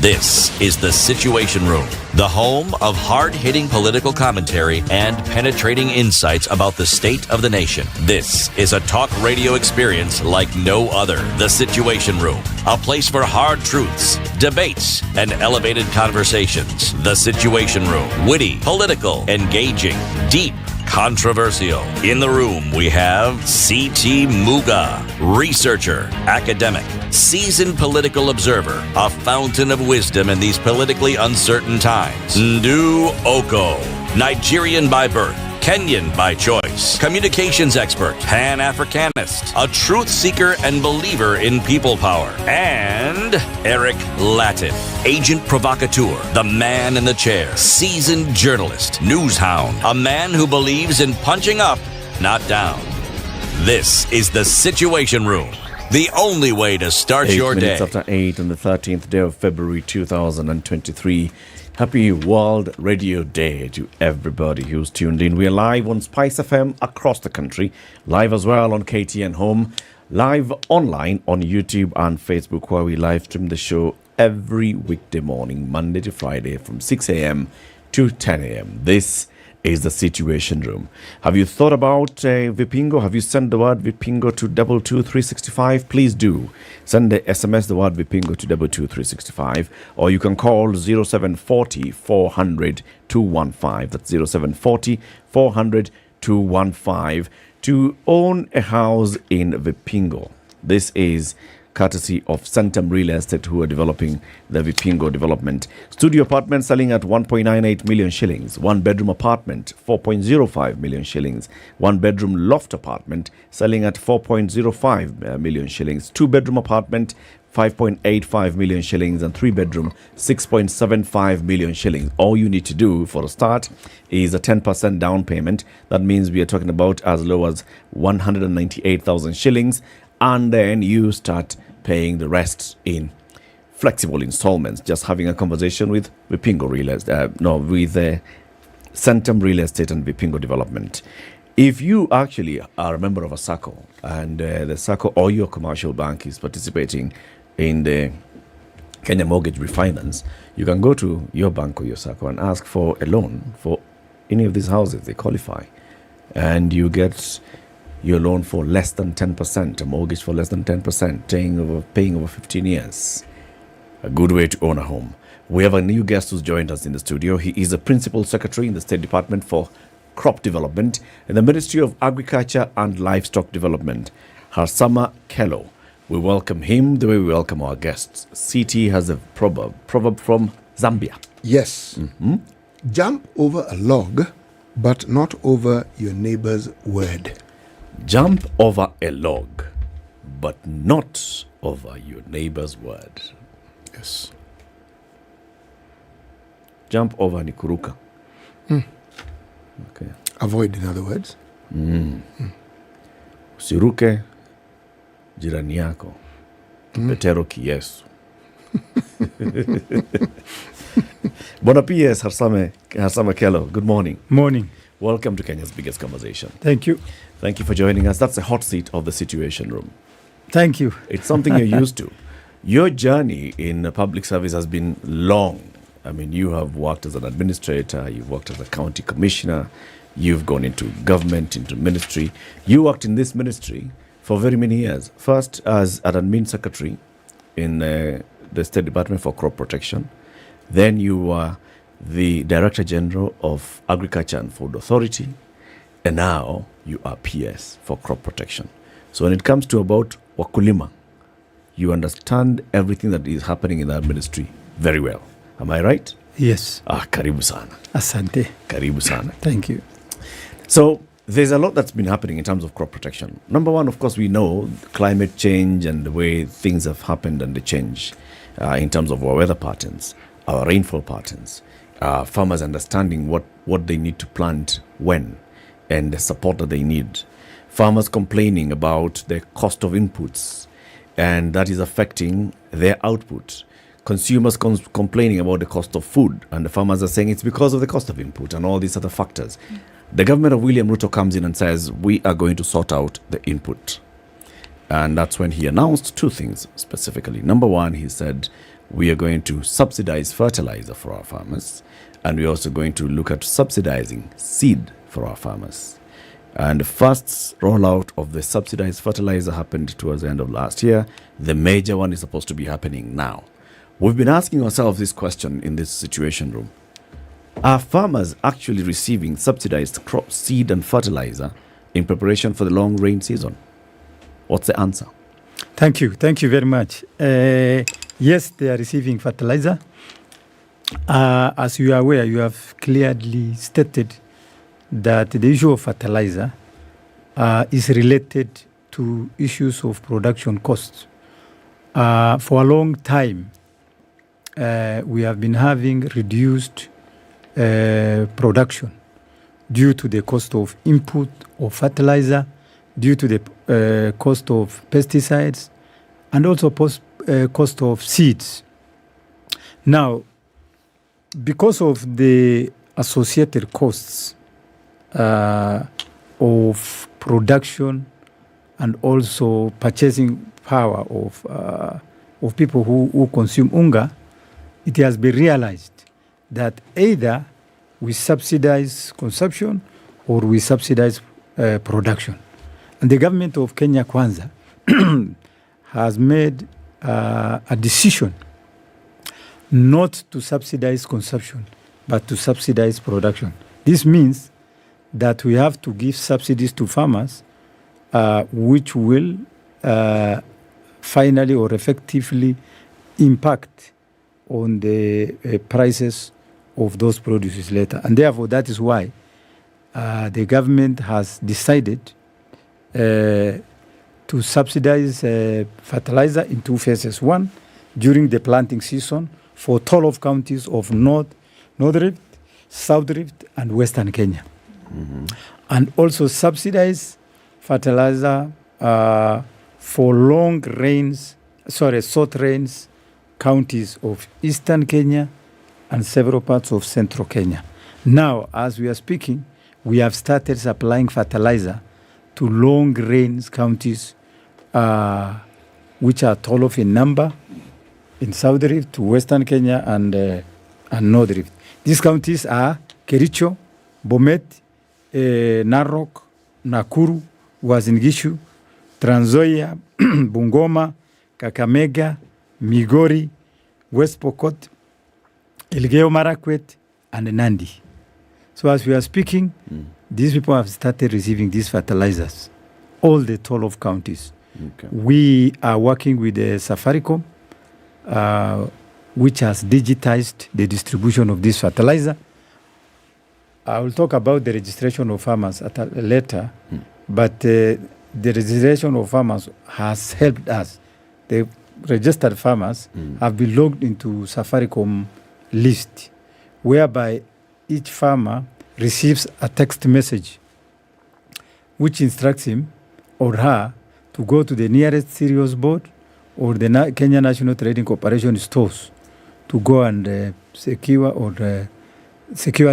This is The Situation Room, the home of hard-hitting political commentary and penetrating insights about the state of the nation. This is a talk radio experience like no other. The Situation Room, a place for hard truths, debates, and elevated conversations. The Situation Room, witty, political, engaging, deep, controversial. In the room, we have C.T. Muga, researcher, academic, seasoned political observer, a fountain of wisdom in these politically uncertain times. Ndu Oko, Nigerian by birth, Kenyan by choice, communications expert, Pan-Africanist, a truth seeker and believer in people power, and Eric Latin, agent provocateur, the man in the chair, seasoned journalist, news hound, a man who believes in punching up, not down. This is The Situation Room, the only way to start your day. 8 minutes after 8 on the 13th day of February 2023. Happy World Radio Day to everybody who's tuned in. We are live on Spice FM across the country, live as well on KTN Home, live online on YouTube and Facebook, where we live stream the show every weekday morning, Monday to Friday from 6 a.m. to 10 a.m. This is The Situation Room. Have you thought about Vipingo? Have you sent the word Vipingo to 22365? Please do. Send the SMS the word Vipingo to 22365, or you can call 0740 400 215. That's 0740 400 215 to own a house in Vipingo. This is courtesy of Centum Real Estate, who are developing the Vipingo development. Studio apartment selling at 1.98 million shillings. One bedroom apartment, 4.05 million shillings. One bedroom loft apartment selling at 4.05 million shillings. Two bedroom apartment, 5.85 million shillings, and 3 bedroom 6.75 million shillings. All you need to do for a start is a 10% down payment. That means we are talking about as low as 198,000 shillings, and then you start paying the rest in flexible installments. Just having a conversation with Vipingo Real Estate, with Centum Real Estate and Vipingo Development. If you actually are a member of a SACCO and the SACCO or your commercial bank is participating in the Kenya Mortgage Refinance, you can go to your bank or your SACCO and ask for a loan for any of these houses. They qualify, and you get your loan for less than 10%, a mortgage for less than 10%, paying over 15 years. A good way to own a home. We have a new guest who's joined us in the studio. He is a Principal Secretary in the State Department for Crop Development in the Ministry of Agriculture and Livestock Development, Harsama Kello. We welcome him the way we welcome our guests. CT has a proverb from Zambia. Yes. Jump over a log, but not over your neighbor's word. Jump over a log, but not over your neighbor's word. Yes. Jump over ni kuruka. Okay. Avoid, in other words. Usiruke jirani yako. Kipetero kiyesu. Bona PS Harsama Kello. Good morning. Morning. Welcome to Kenya's biggest conversation. Thank you. Thank you for joining us. That's the hot seat of the Situation Room. Thank you. It's something you're used to. Your journey in public service has been long. I mean, you have worked as an administrator, you've worked as a county commissioner, you've gone into government, into ministry. You worked in this ministry for very many years. First as an admin secretary in the State Department for Crop Protection. Then you were the Director General of Agriculture and Food Authority. And now you are PS for Crop Protection. So when it comes to about wakulima, you understand everything that is happening in that ministry very well. Am I right? Yes. Karibu sana. Asante. Karibu sana. Thank you. So there's a lot that's been happening in terms of crop protection. Number one, of course, we know climate change and the way things have happened and the change in terms of our weather patterns, our rainfall patterns, farmers understanding what they need to plant when and the support that they need. Farmers complaining about the cost of inputs and that is affecting their output. Consumers complaining about the cost of food, and the farmers are saying it's because of the cost of input and all these other factors. The government of William Ruto comes in and says, we are going to sort out the input. And that's when he announced two things specifically. Number one, he said, we are going to subsidize fertilizer for our farmers, and we're also going to look at subsidizing seed for our farmers. And the first rollout of the subsidized fertilizer happened towards the end of last year. The major one is supposed to be happening now. We've been asking ourselves this question in this Situation Room. Are farmers actually receiving subsidized crop seed and fertilizer in preparation for the long rain season? What's the answer? Thank you. Thank you very much. Yes, they are receiving fertilizer. As you are aware, you have clearly stated that the issue of fertilizer is related to issues of production costs. For a long time, we have been having reduced production due to the cost of input of fertilizer, due to the cost of pesticides, and also cost of seeds. Now, because of the associated costs of production and also purchasing power of people who consume unga, it has been realized that either we subsidize consumption or we subsidize production. And the government of Kenya Kwanza has made a decision not to subsidize consumption, but to subsidize production. This means that we have to give subsidies to farmers, which will finally or effectively impact on the prices of those produces later. And therefore, that is why the government has decided to subsidize fertilizer in two phases. One, during the planting season for 12 counties of North Rift, South Rift, and Western Kenya. And also subsidize fertilizer for short rains counties of Eastern Kenya and several parts of Central Kenya. Now, as we are speaking, we have started supplying fertilizer to long rains counties, which are 12 in number, in South Rift, to Western Kenya and North Rift. These counties are Kericho, Bomet, Narok, Nakuru, Uasin Gishu, Trans Nzoia, Bungoma, Kakamega, Migori, West Pokot, Elgeyo Marakwet, and Nandi. So as we are speaking, these people have started receiving these fertilizers, all the 12 counties. Okay. We are working with the Safaricom, which has digitized the distribution of this fertilizer. I will talk about the registration of farmers later, but the registration of farmers has helped us. The registered farmers have been logged into Safaricom list, whereby each farmer receives a text message which instructs him or her to go to the nearest cereals board or the Kenya National Trading Corporation stores to go and secure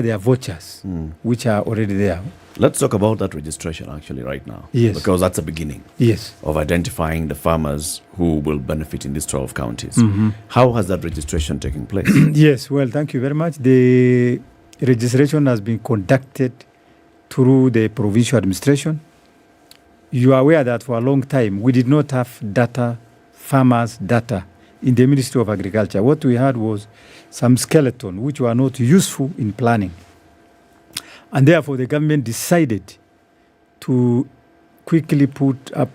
their vouchers, which are already there. Let's talk about that registration actually right now. Yes. Because that's the beginning. Yes. Of identifying the farmers who will benefit in these 12 counties. Mhm. How has that registration taken place? Yes, well, thank you very much. The registration has been conducted through the provincial administration. You are aware that for a long time, we did not have farmers' data in the Ministry of Agriculture. What we had was some skeleton, which were not useful in planning. And therefore, the government decided to quickly put up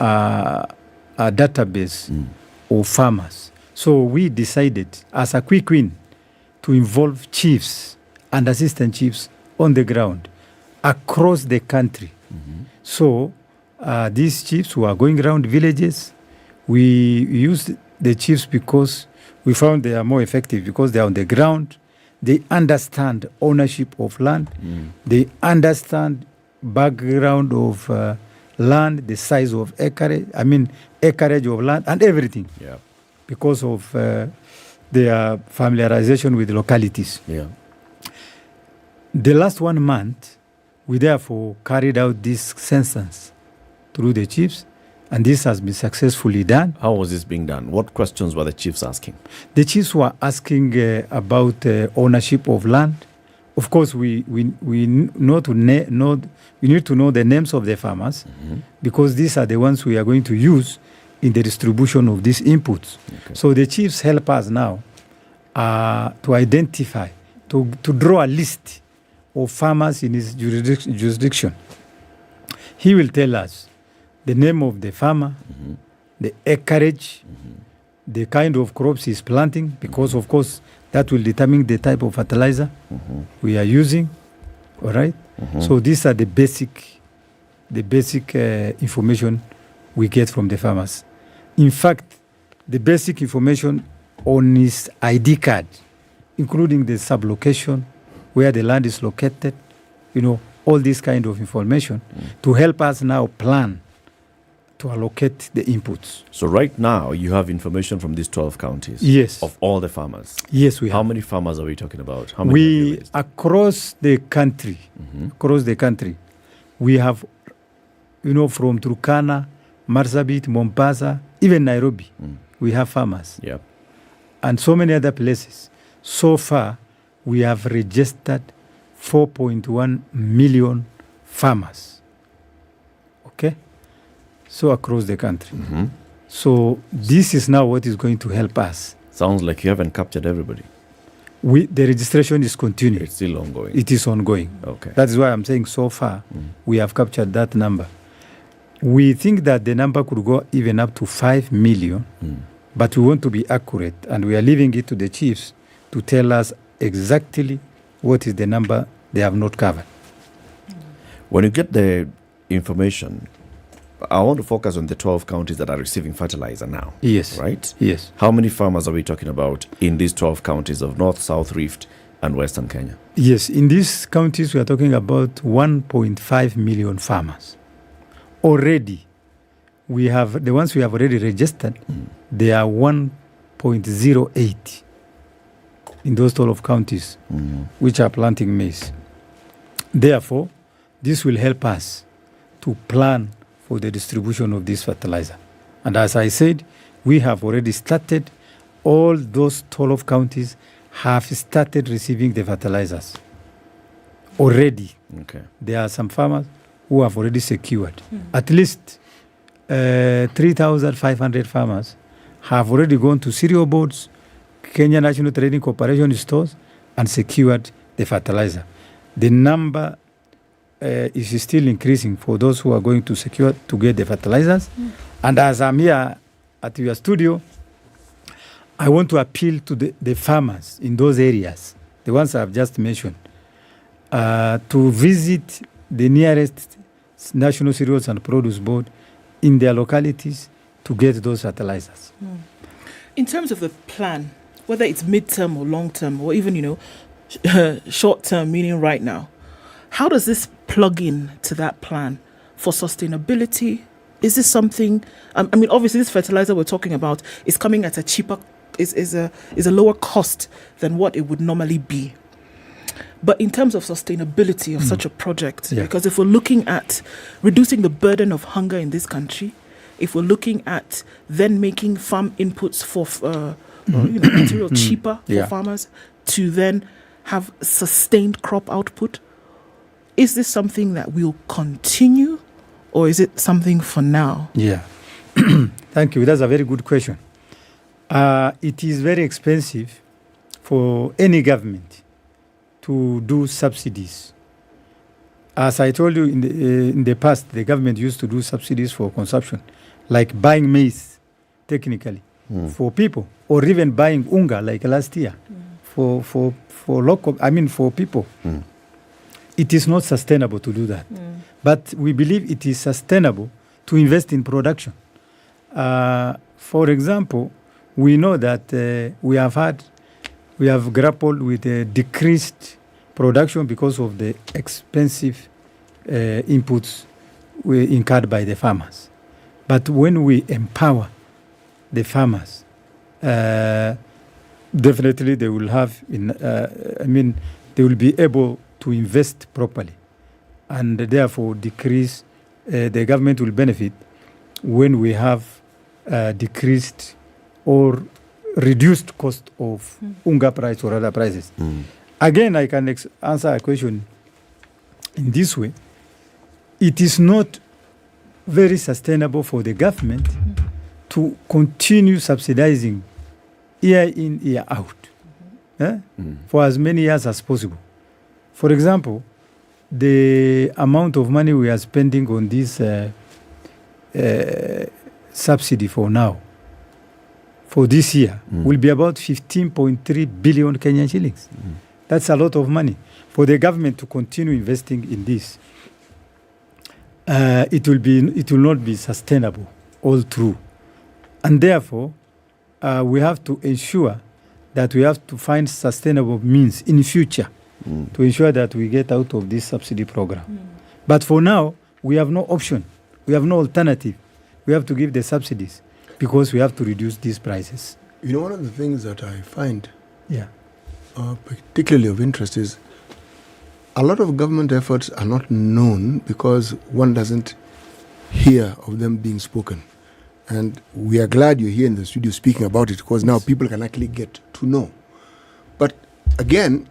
a database of farmers. So we decided, as a quick win, to involve chiefs and assistant chiefs on the ground across the country. So these chiefs who are going around villages, we used the chiefs because we found they are more effective because they are on the ground. They understand ownership of land. They understand background of land, the size of acreage of land and everything. Yeah. Because of their familiarization with localities. Yeah. The last 1 month, we therefore carried out this census through the chiefs, and this has been successfully done. How was this being done? What questions were the chiefs asking? The chiefs were asking about ownership of land. Of course, we need to know the names of the farmers because these are the ones we are going to use in the distribution of these inputs. Okay. So the chiefs help us now to identify, to draw a list of farmers in his jurisdiction. He will tell us the name of the farmer, the acreage, the kind of crops he's planting, because of course that will determine the type of fertilizer we are using. All right. So these are the basic information we get from the farmers. In fact, the basic information on his ID card, including the sublocation, where the land is located, all this kind of information to help us now plan to allocate the inputs. So right now, you have information from these 12 counties? Yes. Of all the farmers? Yes, we have. How many farmers are we talking about? How many across the country, we have, from Turkana, Marsabit, Mombasa, even Nairobi, we have farmers. Yeah. And so many other places. So far, we have registered 4.1 million farmers. Okay? So across the country. So this is now what is going to help us. Sounds like you haven't captured everybody. The registration is continuing. It's still ongoing. It is ongoing. Okay. That is why I'm saying so far we have captured that number. We think that the number could go even up to 5 million, but we want to be accurate, and we are leaving it to the chiefs to tell us exactly what is the number they have not covered. When you get the information, I want to focus on the 12 counties that are receiving fertilizer now. Yes. Right? Yes. How many farmers are we talking about in these 12 counties of North, South Rift and Western Kenya? Yes. In these counties, we are talking about 1.5 million farmers. Already, we have the ones we have already registered, they are 1.08 in those 12 counties which are planting maize. Therefore, this will help us to plan for the distribution of this fertilizer. And as I said, we have already started. All those 12 counties have started receiving the fertilizers already. Okay. There are some farmers who have already secured. At least 3,500 farmers have already gone to cereal boards, Kenya National Trading Corporation stores, and secured the fertilizer. The number is still increasing for those who are going to secure to get the fertilizers. And as I'm here at your studio, I want to appeal to the farmers in those areas, the ones I've just mentioned, to visit the nearest National Cereals and Produce Board in their localities to get those fertilizers. In terms of the plan, whether it's mid-term or long-term, or even, short-term, meaning right now, how does this plug in to that plan for sustainability? Is this something, obviously this fertilizer we're talking about is coming at a cheaper, is a lower cost than what it would normally be. But in terms of sustainability of such a project, because if we're looking at reducing the burden of hunger in this country, if we're looking at then making farm inputs for material cheaper for farmers to then have sustained crop output, is this something that will continue, or is it something for now? Yeah. Thank you. That's a very good question. It is very expensive for any government to do subsidies. As I told you in the past, the government used to do subsidies for consumption, like buying maize, technically, for people, or even buying unga, like last year, for people. It is not sustainable to do that. But we believe it is sustainable to invest in production. For example, we know that we have grappled with a decreased production because of the expensive inputs incurred by the farmers. But when we empower the farmers, definitely they will have, they will be able to invest properly, and therefore decrease, the government will benefit when we have decreased or reduced cost of unga price or other prices. Again, I can answer a question in this way. It is not very sustainable for the government to continue subsidizing year in, year out, for as many years as possible. For example, the amount of money we are spending on this subsidy for now, for this year, will be about 15.3 billion Kenyan shillings. That's a lot of money. For the government to continue investing in this, it will not be sustainable all through. And therefore, we have to ensure that we have to find sustainable means in future to ensure that we get out of this subsidy program. But for now, we have no option. We have no alternative. We have to give the subsidies because we have to reduce these prices. One of the things that I find particularly of interest is a lot of government efforts are not known because one doesn't hear of them being spoken. And we are glad you're here in the studio speaking about it, because now people can actually get to know. But again,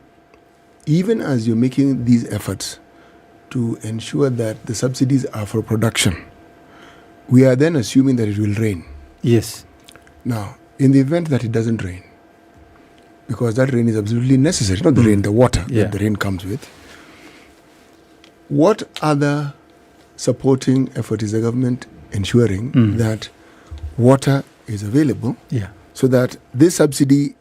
even as you're making these efforts to ensure that the subsidies are for production, we are then assuming that it will rain. Yes. Now, in the event that it doesn't rain, because that rain is absolutely necessary, not the rain, the water that the rain comes with, what other supporting effort is the government ensuring that water is available so that this subsidy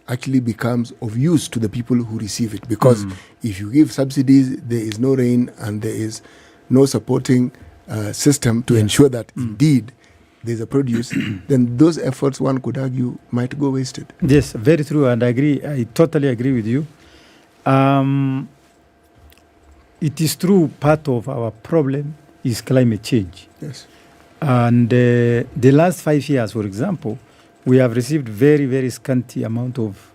actually becomes of use to the people who receive it? Because if you give subsidies, there is no rain and there is no supporting system to ensure that indeed there's a produce, then those efforts, one could argue, might go wasted. Yes, very true, and I agree. I totally agree with you. It is true, part of our problem is climate change. Yes. And the last 5 years, for example, we have received very, very scanty amount of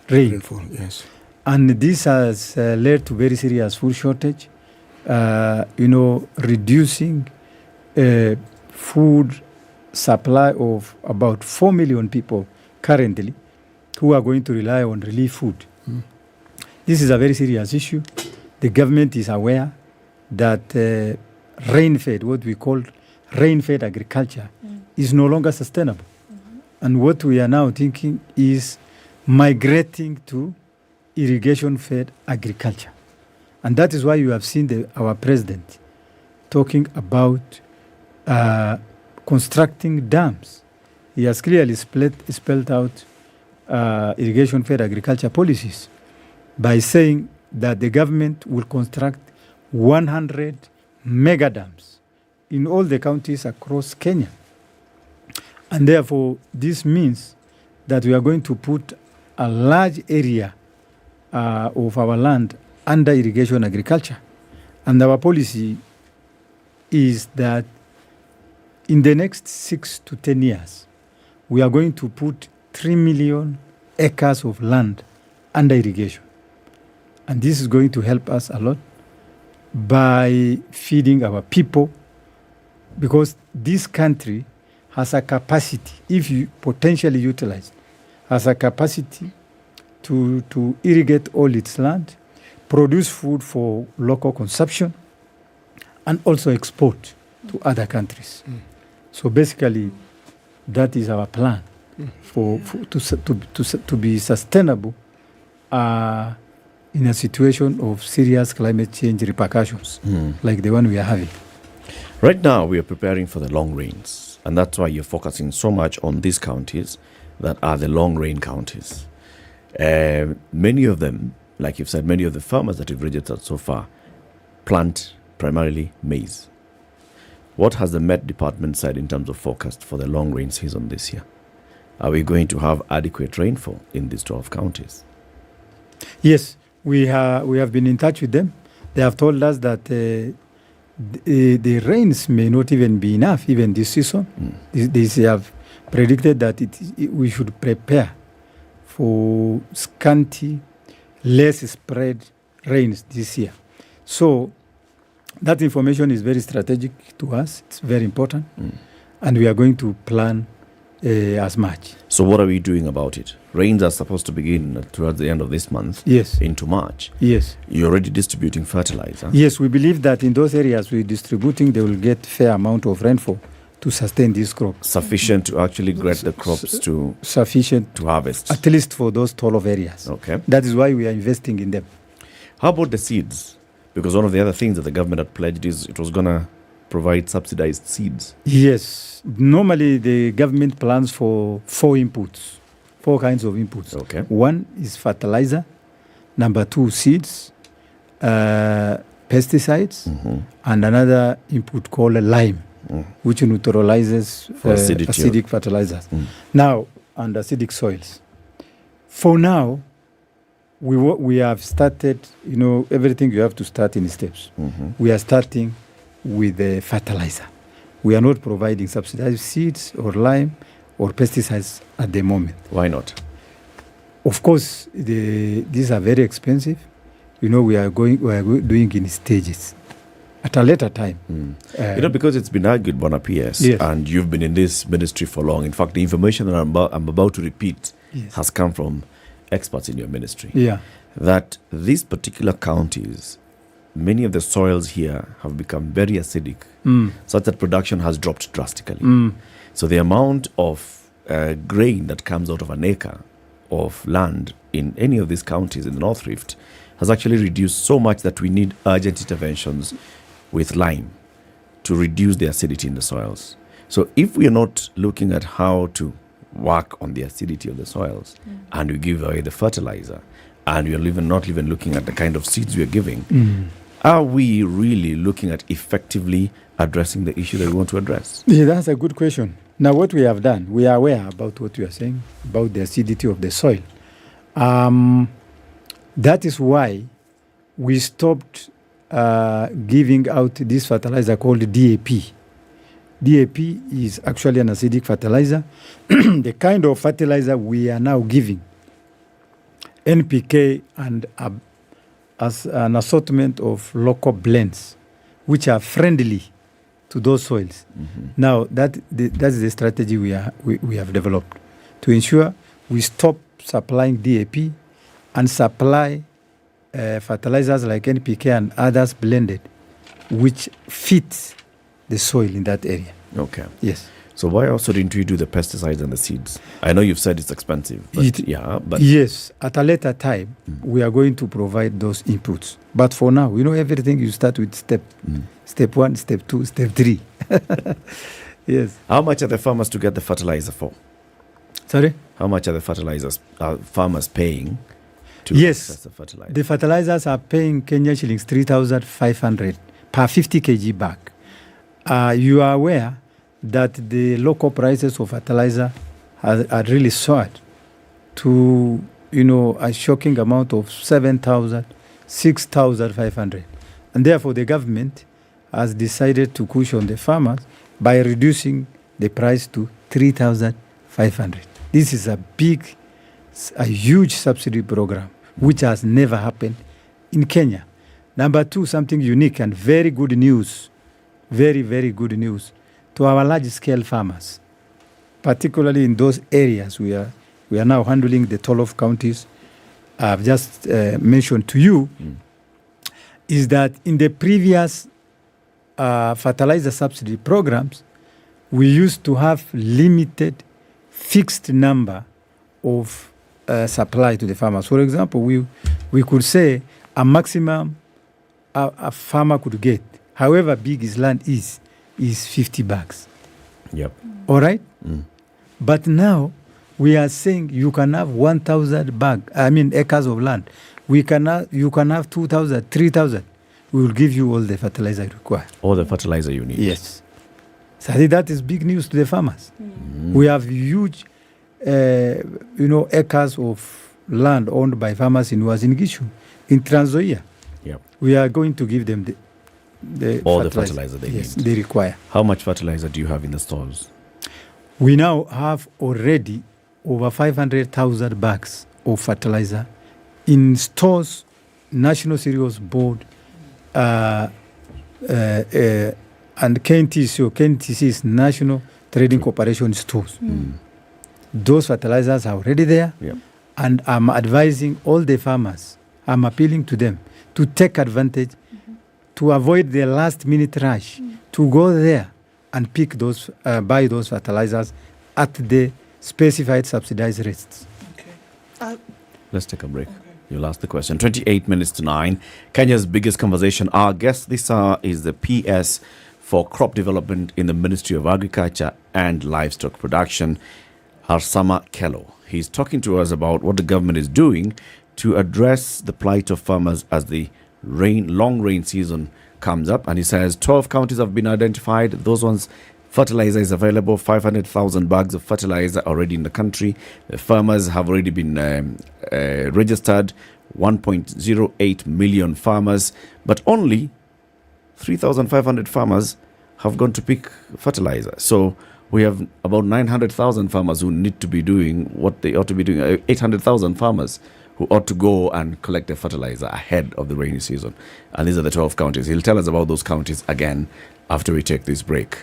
rainfall. Yes. And this has led to very serious food shortage, reducing food supply of about 4 million people currently who are going to rely on relief food. This is a very serious issue. The government is aware that rain-fed, what we call rain-fed agriculture, is no longer sustainable. And what we are now thinking is migrating to irrigation-fed agriculture. And that is why you have seen our president talking about constructing dams. He has clearly spelled out irrigation-fed agriculture policies by saying that the government will construct 100 mega dams in all the counties across Kenya. And therefore, this means that we are going to put a large area of our land under irrigation agriculture. And our policy is that in the next 6 to 10 years, we are going to put 3 million acres of land under irrigation. And this is going to help us a lot by feeding our people, because this country has a capacity, if you potentially utilized, has a capacity to irrigate all its land, produce food for local consumption, and also export to other countries. So basically, that is our plan to be sustainable in a situation of serious climate change repercussions, like the one we are having. Right now, we are preparing for the long rains, and that's why you're focusing so much on these counties that are the long rain counties. Many of them, like you've said, many of the farmers that you've registered so far plant primarily maize. What has the Met Department said in terms of forecast for the long rain season this year? Are we going to have adequate rainfall in these 12 counties? Yes, we have been in touch with them. They have told us that the rains may not even be enough, even this season. They have predicted that we should prepare for scanty, less spread rains this year. So that information is very strategic to us. It's very important. And we are going to plan as much. So what are we doing about it? Rains are supposed to begin towards the end of this month, yes, into March. Yes. You're already distributing fertilizer. Yes, we believe that in those areas we're distributing, they will get fair amount of rainfall to sustain these crops. Sufficient to actually get the crops to sufficient to harvest. At least for those 12 areas. Okay. That is why we are investing in them. How about the seeds? Because one of the other things that the government had pledged is it was going to provide subsidized seeds. Yes. Normally the government plans for 4 kinds of inputs. Okay. One is fertilizer. Number 2, seeds, pesticides, and another input called lime, which neutralizes acidic fertilizers. Now, and acidic soils. For now, we have started, everything you have to start in steps. We are starting with the fertilizer. We are not providing subsidized seeds or lime or pesticides at the moment. Why not? Of course, these are very expensive. We are doing in stages. At a later time. Because it's been argued, Bona PS, yes, and you've been in this ministry for long. In fact, the information that I'm about to repeat yes, has come from experts in your ministry. Yeah. That these particular counties, many of the soils here have become very acidic, such that production has dropped drastically. So the amount of grain that comes out of an acre of land in any of these counties in the North Rift has actually reduced so much that we need urgent interventions with lime to reduce the acidity in the soils. So if we are not looking at how to work on the acidity of the soils, and we give away the fertilizer, and we are not even looking at the kind of seeds we are giving, are we really looking at effectively addressing the issue that we want to address? Yeah, that's a good question. Now, what we have done, we are aware about what you are saying, about the acidity of the soil. That is why we stopped giving out this fertilizer called DAP. DAP is actually an acidic fertilizer. The kind of fertilizer we are now giving, NPK and as an assortment of local blends, which are friendly to those soils. Now, that's the strategy we have developed to ensure we stop supplying DAP and supply fertilizers like NPK and others blended which fits the soil in that area. Okay. Yes. So why also didn't you do the pesticides and the seeds? I know you've said it's expensive, but yes, at a later time, we are going to provide those inputs. But for now, everything you start with step 1, step 2, step 3. Yes. How much are the farmers to get the fertilizer for? Sorry? How much are the farmers paying to access the fertilizer? The fertilizers are paying Kenya shillings 3,500 per 50 kg bag. You are aware that the local prices of fertilizer are really soared to, a shocking amount of 7,000, 6,500. And therefore, the government has decided to cushion the farmers by reducing the price to 3,500. This is a huge subsidy program, which has never happened in Kenya. Number 2, something unique and very good news, very, very good news to our large-scale farmers, particularly in those areas we are now handling the 12 counties I've just mentioned to you, is that in the previous fertilizer subsidy programs, we used to have limited, fixed number of supply to the farmers. For example, we could say a maximum a farmer could get, however big his land is 50 bags. Yep. All right? But now we are saying you can have 1,000 acres of land. You can have 2,000, 3,000. We will give you all the fertilizer you require. All the fertilizer you need. Yes. So I think that is big news to the farmers. We have huge, acres of land owned by farmers in Uasin Gishu, in Trans Nzoia. Yep. We are going to give them all the fertilizer they need. They require. How much fertilizer do you have in the stores? We now have already over 500,000 bags of fertilizer in stores, National Cereals Board, and KNTC. KNTC is National Trading Corporation stores. Those fertilizers are already there, and I'm advising all the farmers, I'm appealing to them to take advantage, to avoid the last-minute rush, to go there and pick those, buy those fertilizers at the specified subsidized rates. Okay. Let's take a break. You'll ask the question. 28 minutes to 9. Kenya's biggest conversation. Our guest this hour is the PS for Crop Development in the Ministry of Agriculture and Livestock Production, Harsama Kello. He's talking to us about what the government is doing to address the plight of farmers as the long rain season comes up. And he says 12 counties have been identified. Those ones, fertilizer is available, 500,000 bags of fertilizer already in the country. The farmers have already been registered, 1.08 million farmers, but only 3,500 farmers have gone to pick fertilizer. So we have about 900,000 farmers who need to be doing what they ought to be doing, 800,000 farmers who ought to go and collect the fertilizer ahead of the rainy season. And these are the 12 counties. He'll tell us about those counties again after we take this break.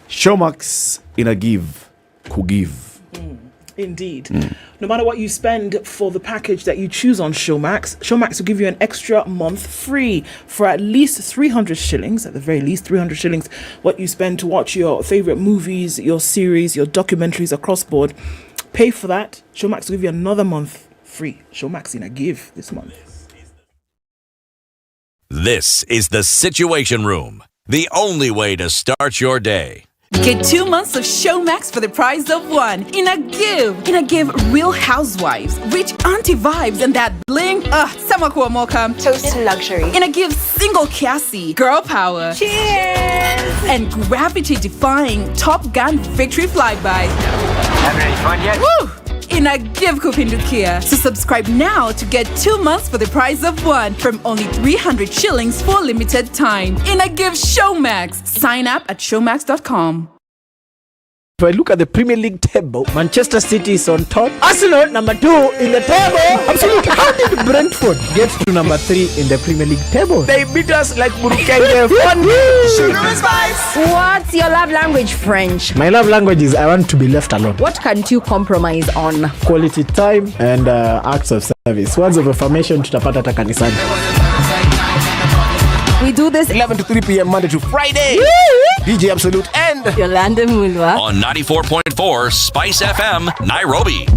Showmax in a give, kugive. Indeed. No matter what you spend for the package that you choose on Showmax, Showmax will give you an extra month free for at least 300 shillings, at the very least 300 shillings, what you spend to watch your favorite movies, your series, your documentaries across board. Pay for that. Showmax will give you another month free. Showmax in a give this month. This is the Situation Room, the only way to start your day. Get 2 months of Showmax for the price of one. In a give, Real Housewives, rich auntie vibes, and that bling. Sama kuomoka. Toast to luxury. In a give, single Cassie, girl power. Cheers! And gravity-defying Top Gun victory flybys. Having any fun yet? Woo! In a give kupindukia. So subscribe now to get 2 months for the price of one from only 300 shillings for limited time. In a give Showmax. Sign up at showmax.com. If I look at the Premier League table, Manchester City is on top. Arsenal, number 2 in the table. Absolutely. How did Brentford get to number 3 in the Premier League table? They beat us like Burukenge. Sugar and spice. What's your love language, French? My love language is I want to be left alone. What can't you compromise on? Quality time and acts of service. Words of affirmation tutapata hata kanisani. We do this 11 to 3 p.m. Monday to Friday. DJ Absolute and Yolanda Mulwa on 94.4 Spice FM, Nairobi.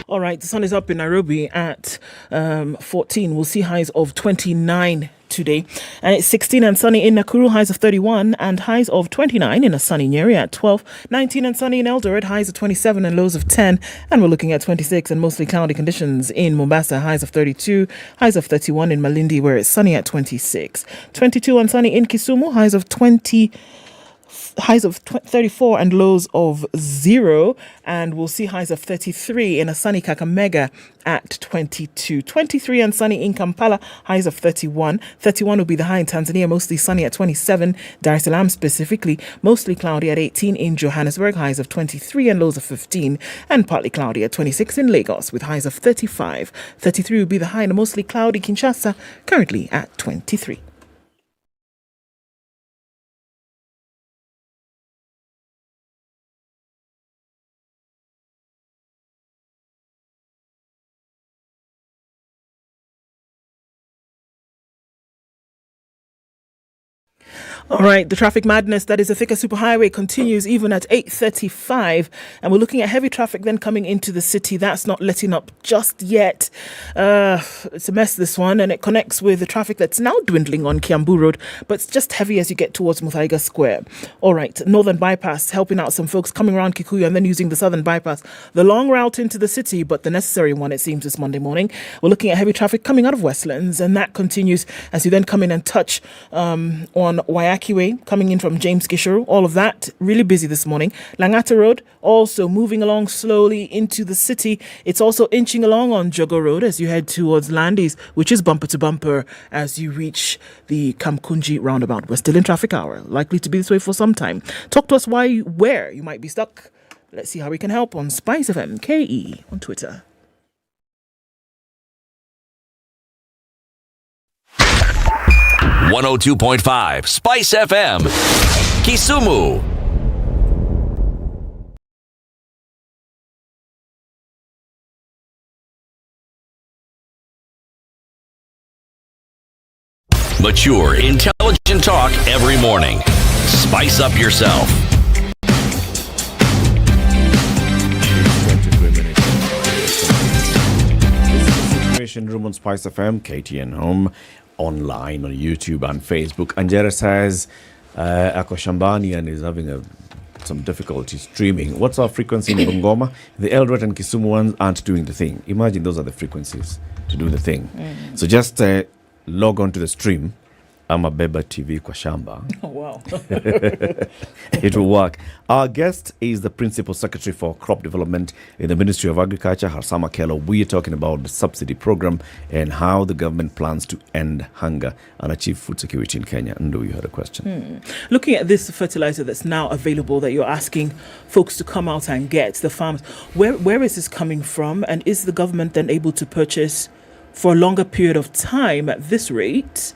All right, the sun is up in Nairobi at 14. We'll see highs of 29 today. And it's 16 and sunny in Nakuru, highs of 31 and highs of 29 in a sunny Nyeri at 12. 19 and sunny in Eldoret, highs of 27 and lows of 10. And we're looking at 26 and mostly cloudy conditions in Mombasa, highs of 32, highs of 31 in Malindi, where it's sunny at 26. 22 and sunny in Kisumu, highs of 34 and lows of 0, and we'll see highs of 33 in a sunny Kakamega at 22. 23 and sunny in Kampala, highs of 31. 31 will be the high in Tanzania, mostly sunny at 27. Dar es Salaam specifically, mostly cloudy at 18 in Johannesburg, highs of 23 and lows of 15, and partly cloudy at 26 in Lagos with highs of 35. 33 will be the high in a mostly cloudy Kinshasa, currently at 23. All right, the traffic madness that is the Thika Superhighway continues even at 8:35, and we're looking at heavy traffic then coming into the city. That's not letting up just yet. It's a mess, this one, and it connects with the traffic that's now dwindling on Kiambu Road, but it's just heavy as you get towards Muthaiga Square. All right, Northern Bypass helping out some folks coming around Kikuyu and then using the Southern Bypass. The long route into the city, but the necessary one, it seems, this Monday morning. We're looking at heavy traffic coming out of Westlands, and that continues as you then come in and touch on Wayaki Way, coming in from James Gishuru. All of that really busy this morning. Langata Road also moving along slowly into the city. It's also inching along on Jogo Road as you head towards Landis, which is bumper to bumper as you reach the Kamkunji roundabout. We're still in traffic hour, likely to be this way for some time. Talk to us where you might be stuck. Let's see how we can help on SpiceFM KE on Twitter. .5 Spice FM, Kisumu. Mature, intelligent talk every morning. Spice up yourself. 23 minutes. This is the Situation Room on Spice FM, KTN Home, online on YouTube and Facebook. Anjera says ako shambani and is having some difficulty streaming. What's our frequency in Bungoma? The Eldoret and Kisumu ones aren't doing the thing. Imagine those are the frequencies to do the thing. So just log on to the stream. Ama Beba TV kwa shamba. Oh, wow. It will work. Our guest is the Principal Secretary for Crop Development in the Ministry of Agriculture, Harsama Kello. We are talking about the subsidy program and how the government plans to end hunger and achieve food security in Kenya. Ndu, you had a question. Looking at this fertilizer that's now available that you're asking folks to come out and get, the farms, where is this coming from? And is the government then able to purchase for a longer period of time at this rate,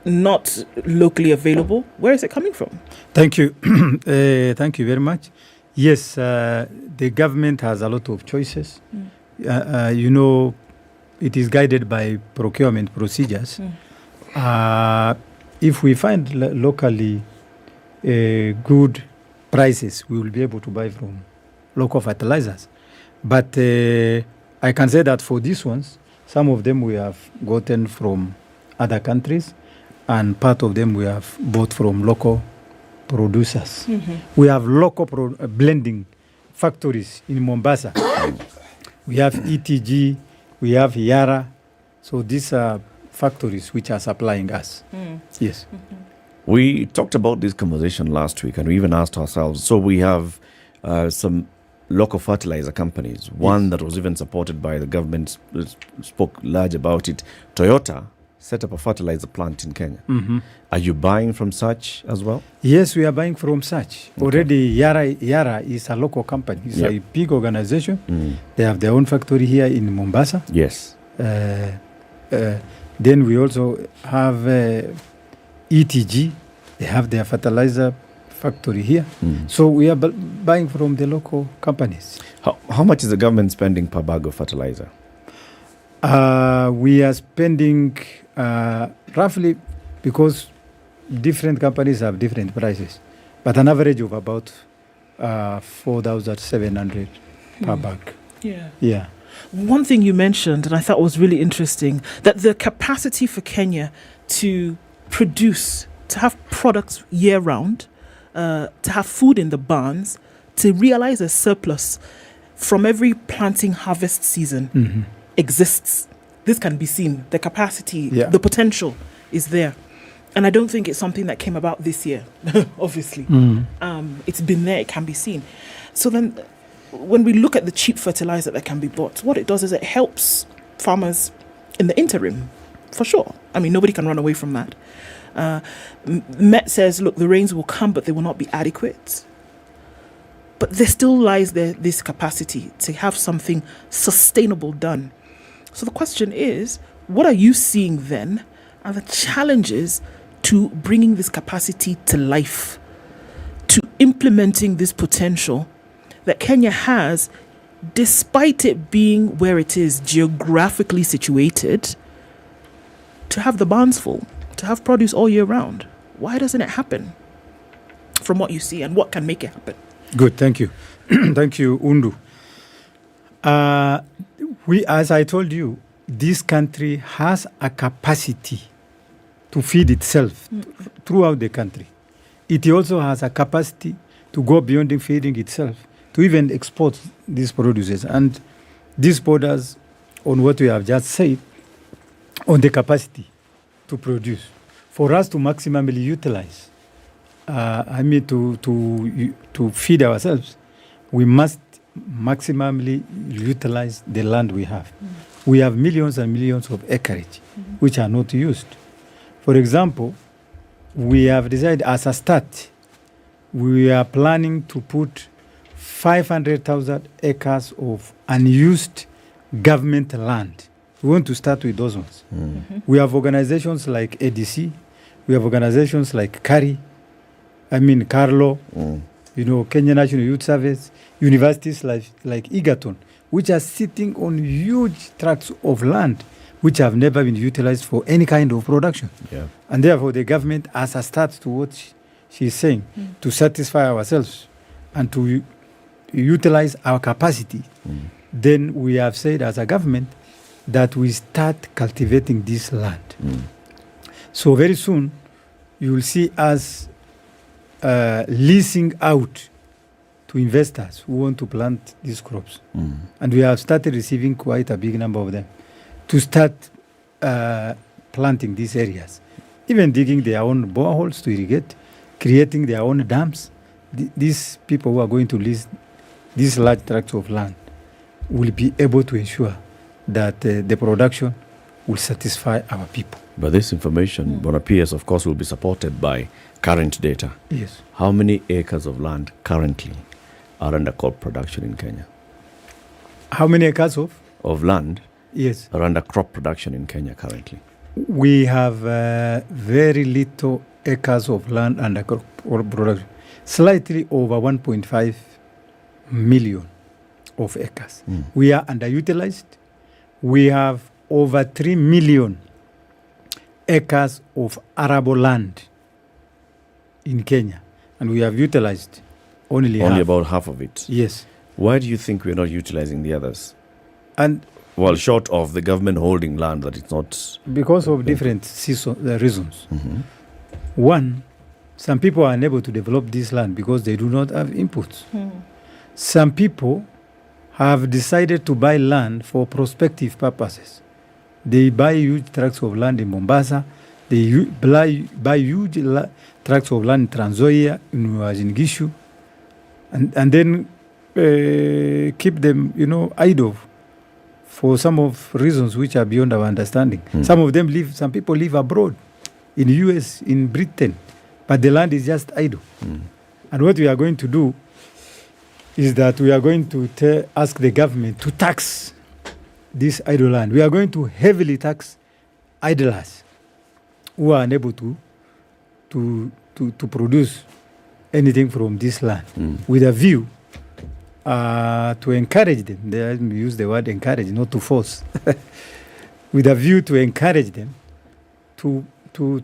not locally available? Where is it coming from? Thank you. Thank you very much. Yes, the government has a lot of choices. You know, it is guided by procurement procedures. If we find locally good prices, we will be able to buy from local fertilizers. But I can say that for these ones, some of them we have gotten from other countries, and part of them we have bought from local producers. We have local blending factories in Mombasa. We have ETG, we have Yara. So these are factories which are supplying us. Yes. We talked about this conversation last week, and we even asked ourselves, so we have some local fertilizer companies. One that was even supported by the government, spoke large about it. Toyota set up a fertilizer plant in Kenya. Are you buying from such as well? Yes, we are buying from such. Okay. Already, Yara is a local company. It's a big organization. They have their own factory here in Mombasa. Yes. Then we also have ETG. They have their fertilizer factory here. So we are buying from the local companies. How much is the government spending per bag of fertilizer? We are spending roughly, because different companies have different prices, but an average of about 4,700 per bag. Yeah. Yeah. One thing you mentioned, and I thought was really interesting, that the capacity for Kenya to produce, to have products year round, to have food in the barns, to realize a surplus from every planting harvest season exists. This can be seen. The capacity, the potential is there. And I don't think it's something that came about this year, obviously. It's been there, it can be seen. So then when we look at the cheap fertilizer that can be bought, what it does is it helps farmers in the interim, for sure. I mean, nobody can run away from that. Met says, look, the rains will come, but they will not be adequate. But there still lies there this capacity to have something sustainable done. So the question is, what are you seeing then are the challenges to bringing this capacity to life, to implementing this potential that Kenya has, despite it being where it is geographically situated, to have the barns full, to have produce all year round? Why doesn't it happen from what you see, and what can make it happen? Good, thank you. Thank you, Undu. As I told you, this country has a capacity to feed itself throughout the country. It also has a capacity to go beyond feeding itself, to even export these produces. And this borders on what we have just said, on the capacity to produce. For us to maximally utilize, to feed ourselves, we must maximally utilize the land we have. We have millions and millions of acreage which are not used. For example, we have decided as a start, we are planning to put 500,000 acres of unused government land. We want to start with those ones. We have organizations like ADC, we have organizations like Carlo, Kenya National Youth Service, universities like Egerton, which are sitting on huge tracts of land which have never been utilized for any kind of production. Yeah. And therefore the government, as a start to what she's saying, to satisfy ourselves and to utilize our capacity, then we have said as a government that we start cultivating this land. So very soon you will see us leasing out to investors who want to plant these crops. And we have started receiving quite a big number of them to start planting these areas, even digging their own boreholes to irrigate, creating their own dams. These people who are going to lease these large tracts of land will be able to ensure that the production will satisfy our people. But this information, Bonapiers, of course, will be supported by current data. Yes. How many acres of land currently are under crop production in Kenya? How many acres of land? Yes. Are under crop production in Kenya currently? We have very little acres of land under crop production. Slightly over 1.5 million of acres. We are underutilized. We have over 3 million acres of arable land in Kenya, and we have utilized only about half of it. Yes. Why do you think we're not utilizing the others? And short of the government holding land that it's not... Because of different reasons. One, some people are unable to develop this land because they do not have inputs. Some people have decided to buy land for prospective purposes. They buy huge tracts of land in Mombasa. They buy huge tracts of land in Trans Nzoia, in Gishu, and then keep them, idle for some of reasons which are beyond our understanding. Some people live abroad, in the US, in Britain, but the land is just idle. And what we are going to do is that we are going to ask the government to tax this idle land. We are going to heavily tax idlers who are unable to produce anything from this land, with a view to encourage them. They use the word encourage, not to force. With a view to encourage them to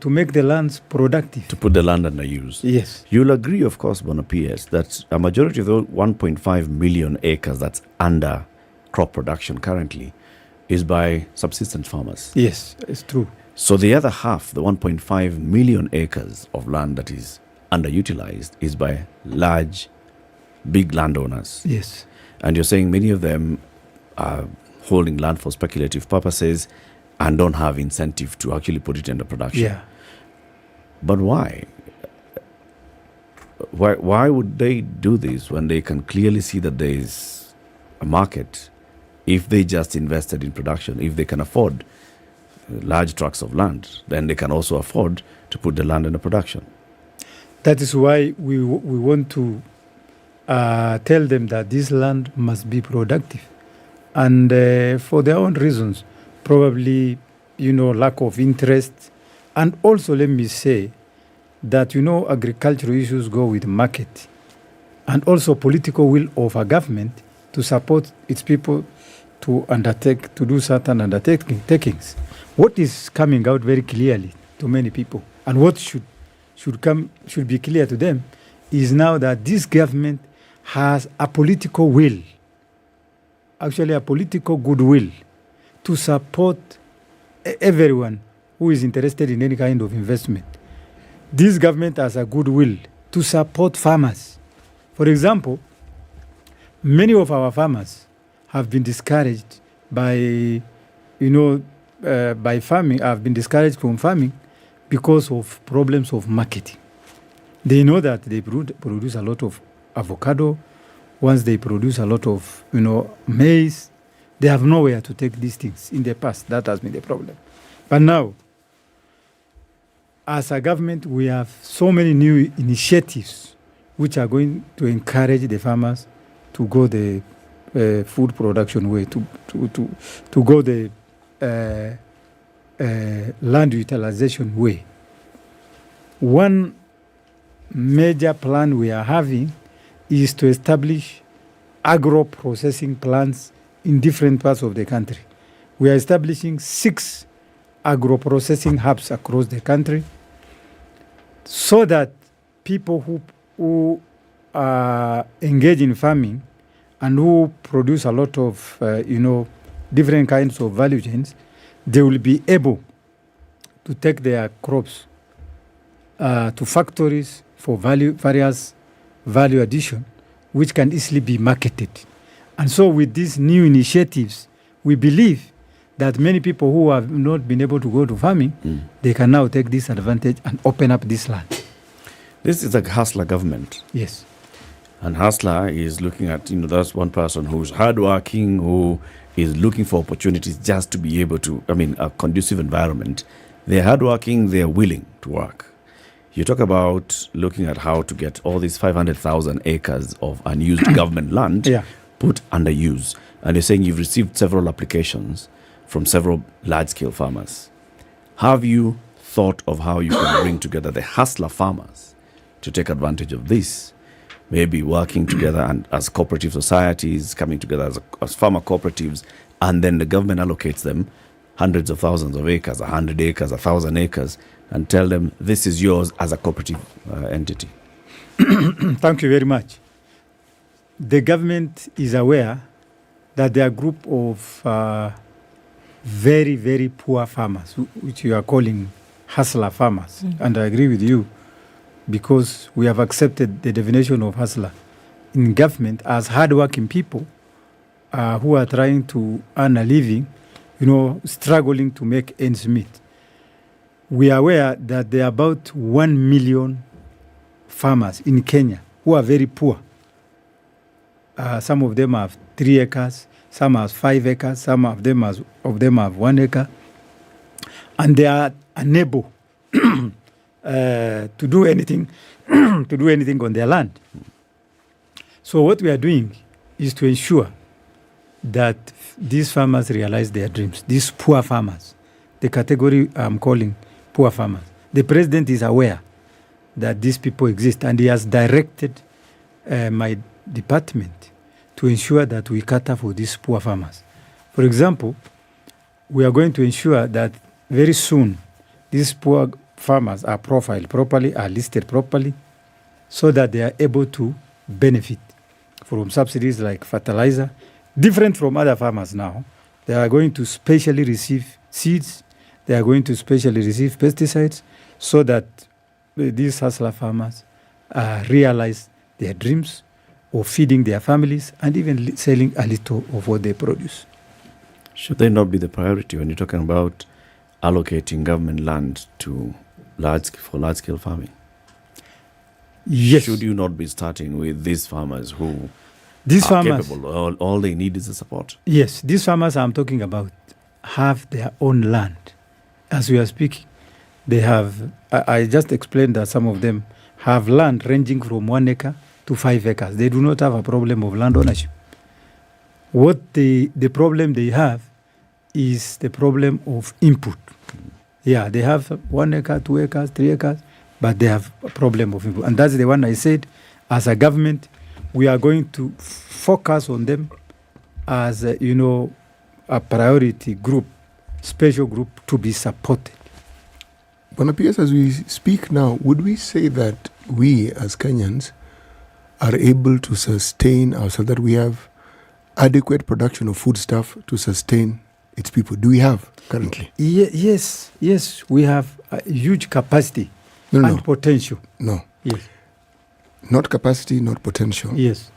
make the lands productive. To put the land under use. Yes. You'll agree, of course, Bono PS, that a majority of the 1.5 million acres that's under crop production currently is by subsistence farmers. Yes, it's true. So the other half, the 1.5 million acres of land that is underutilized, is by large, big landowners. Yes. And you're saying many of them are holding land for speculative purposes and don't have incentive to actually put it into production. Yeah. But why? Why would they do this when they can clearly see that there is a market if they just invested in production? If they can afford large tracts of land, then they can also afford to put the land into production. That is why we want to tell them that this land must be productive. And for their own reasons, probably, lack of interest. And also, let me say that, agricultural issues go with market and also political will of a government to support its people to do certain undertakings. What is coming out very clearly to many people and what should be clear to them is now that this government has a political will, actually a political goodwill, to support everyone who is interested in any kind of investment. This government has a goodwill to support farmers. For example, many of our farmers have been discouraged by farming, have been discouraged from farming because of problems of marketing. They know that they produce a lot of avocado. Once they produce a lot of, maize, they have nowhere to take these things. In the past, that has been the problem. But now, as a government, we have so many new initiatives which are going to encourage the farmers to go the food production way, to go the land utilization way. One major plan we are having is to establish agro-processing plants in different parts of the country. We are establishing 6 agro-processing hubs across the country so that people who engage in farming and who produce a lot of, different kinds of value chains, they will be able to take their crops to factories for various value addition, which can easily be marketed. And so with these new initiatives, we believe that many people who have not been able to go to farming, they can now take this advantage and open up this land. This is a hustler government. Yes. And hustler is looking at, that's one person who's hardworking, who is looking for opportunities just to be able to, a conducive environment. They're hardworking, they're willing to work. You talk about looking at how to get all these 500,000 acres of unused government land put under use. And you're saying you've received several applications from several large-scale farmers. Have you thought of how you can bring together the hustler farmers to take advantage of this? Maybe working together and as cooperative societies, coming together as farmer cooperatives, and then the government allocates them hundreds of thousands of acres, 100 acres, 1,000 acres, and tell them this is yours as a cooperative entity. Thank you very much. The government is aware that there are a group of very, very poor farmers, which you are calling hustler farmers. And I agree with you, because we have accepted the definition of hustler in government as hardworking people who are trying to earn a living, struggling to make ends meet. We are aware that there are about 1 million farmers in Kenya who are very poor. Some of them have 3 acres, some have 5 acres, some of them have 1 acre, and they are unable to do anything on their land. So what we are doing is to ensure that these farmers realize their dreams. These poor farmers, the category I'm calling poor farmers. The president is aware that these people exist, and he has directed my department to ensure that we cater for these poor farmers. For example, we are going to ensure that very soon these poor farmers are profiled properly, are listed properly, so that they are able to benefit from subsidies like fertilizer. Different from other farmers now, they are going to specially receive seeds, they are going to specially receive pesticides, so that these hustler farmers realize their dreams of feeding their families and even selling a little of what they produce. Should they not be the priority when you're talking about allocating government land to large-scale farming? Yes. Should you not be starting with these farmers who these are farmers, capable? All they need is the support. Yes, these farmers I'm talking about have their own land. As we are speaking, they have, I just explained that some of them have land ranging from 1 acre to 5 acres. They do not have a problem of land ownership. What the problem they have is the problem of input. Yeah, they have 1 acre, 2 acres, 3 acres, but they have a problem of input. And that's the one I said, as a government, we are going to focus on them as, a priority group, special group to be supported. But Piers, as we speak now, would we say that we as Kenyans are able to sustain ourselves, that we have adequate production of foodstuff to sustain its people? Do we have currently? Yes, we have a huge capacity and potential. No. Yes. Not capacity, not potential. Yes.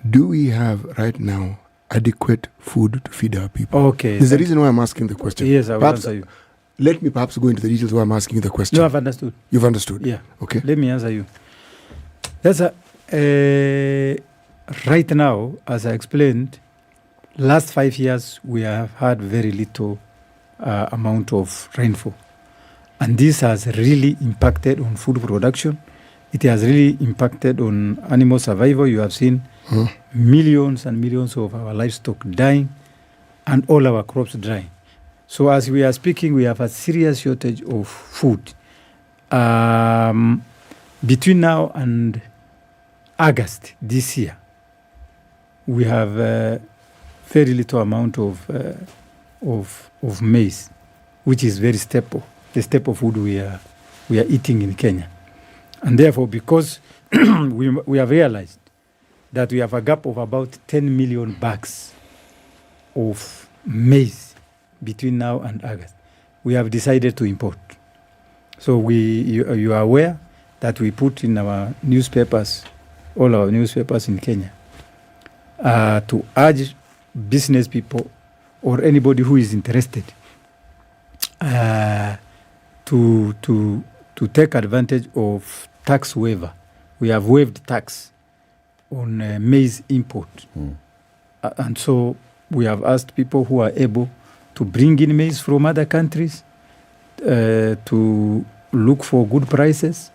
Do we have right now adequate food to feed our people? Okay. There's a reason why I'm asking the question. Yes, I will answer you. Let me perhaps go into the details why I'm asking you the question. No, I've understood. You've understood? Yeah. Okay. Let me answer you. That's right now, as I explained, last 5 years we have had very little amount of rainfall. And this has really impacted on food production. It has really impacted on animal survival. You have seen millions and millions of our livestock dying and all our crops drying. So as we are speaking, we have a serious shortage of food. Between now and August this year, we have very little amount of maize, which is very staple, the staple food we are eating in Kenya. And therefore, because we have realized that we have a gap of about 10 million bags of maize between now and August, we have decided to import. So you are aware that we put in our newspapers, all our newspapers in Kenya, to urge business people or anybody who is interested to take advantage of tax waiver. We have waived tax on maize import. And so we have asked people who are able to bring in maize from other countries to look for good prices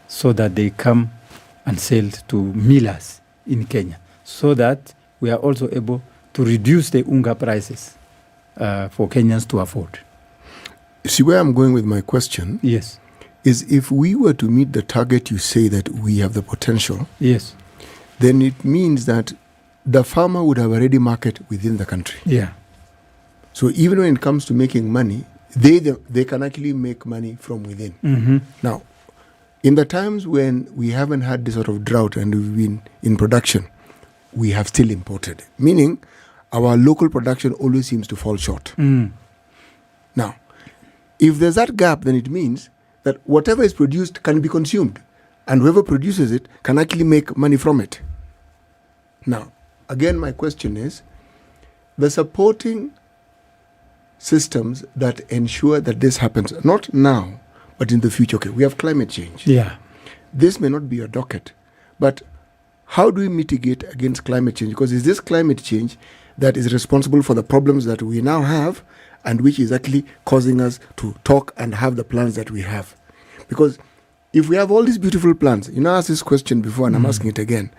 so that they come and sell to millers in Kenya, so that we are also able to reduce the unga prices for Kenyans to afford. See where I'm going with my question? Yes. Is if we were to meet the target you say that we have the potential, yes, then it means that the farmer would have a ready market within the country. Yeah. So even when it comes to making money, they can actually make money from within. Mm-hmm. Now, in the times when we haven't had this sort of drought and we've been in production, we have still imported, meaning our local production always seems to fall short. Now, if there's that gap, then it means that whatever is produced can be consumed, and whoever produces it can actually make money from it. Now, again, my question is, the supporting systems that ensure that this happens, not now, but in the future. Okay, we have climate change. Yeah. This may not be a docket, but how do we mitigate against climate change? Because it's this climate change that is responsible for the problems that we now have, and which is actually causing us to talk and have the plans that we have. Because if we have all these beautiful plans, I asked this question before and I'm asking it again,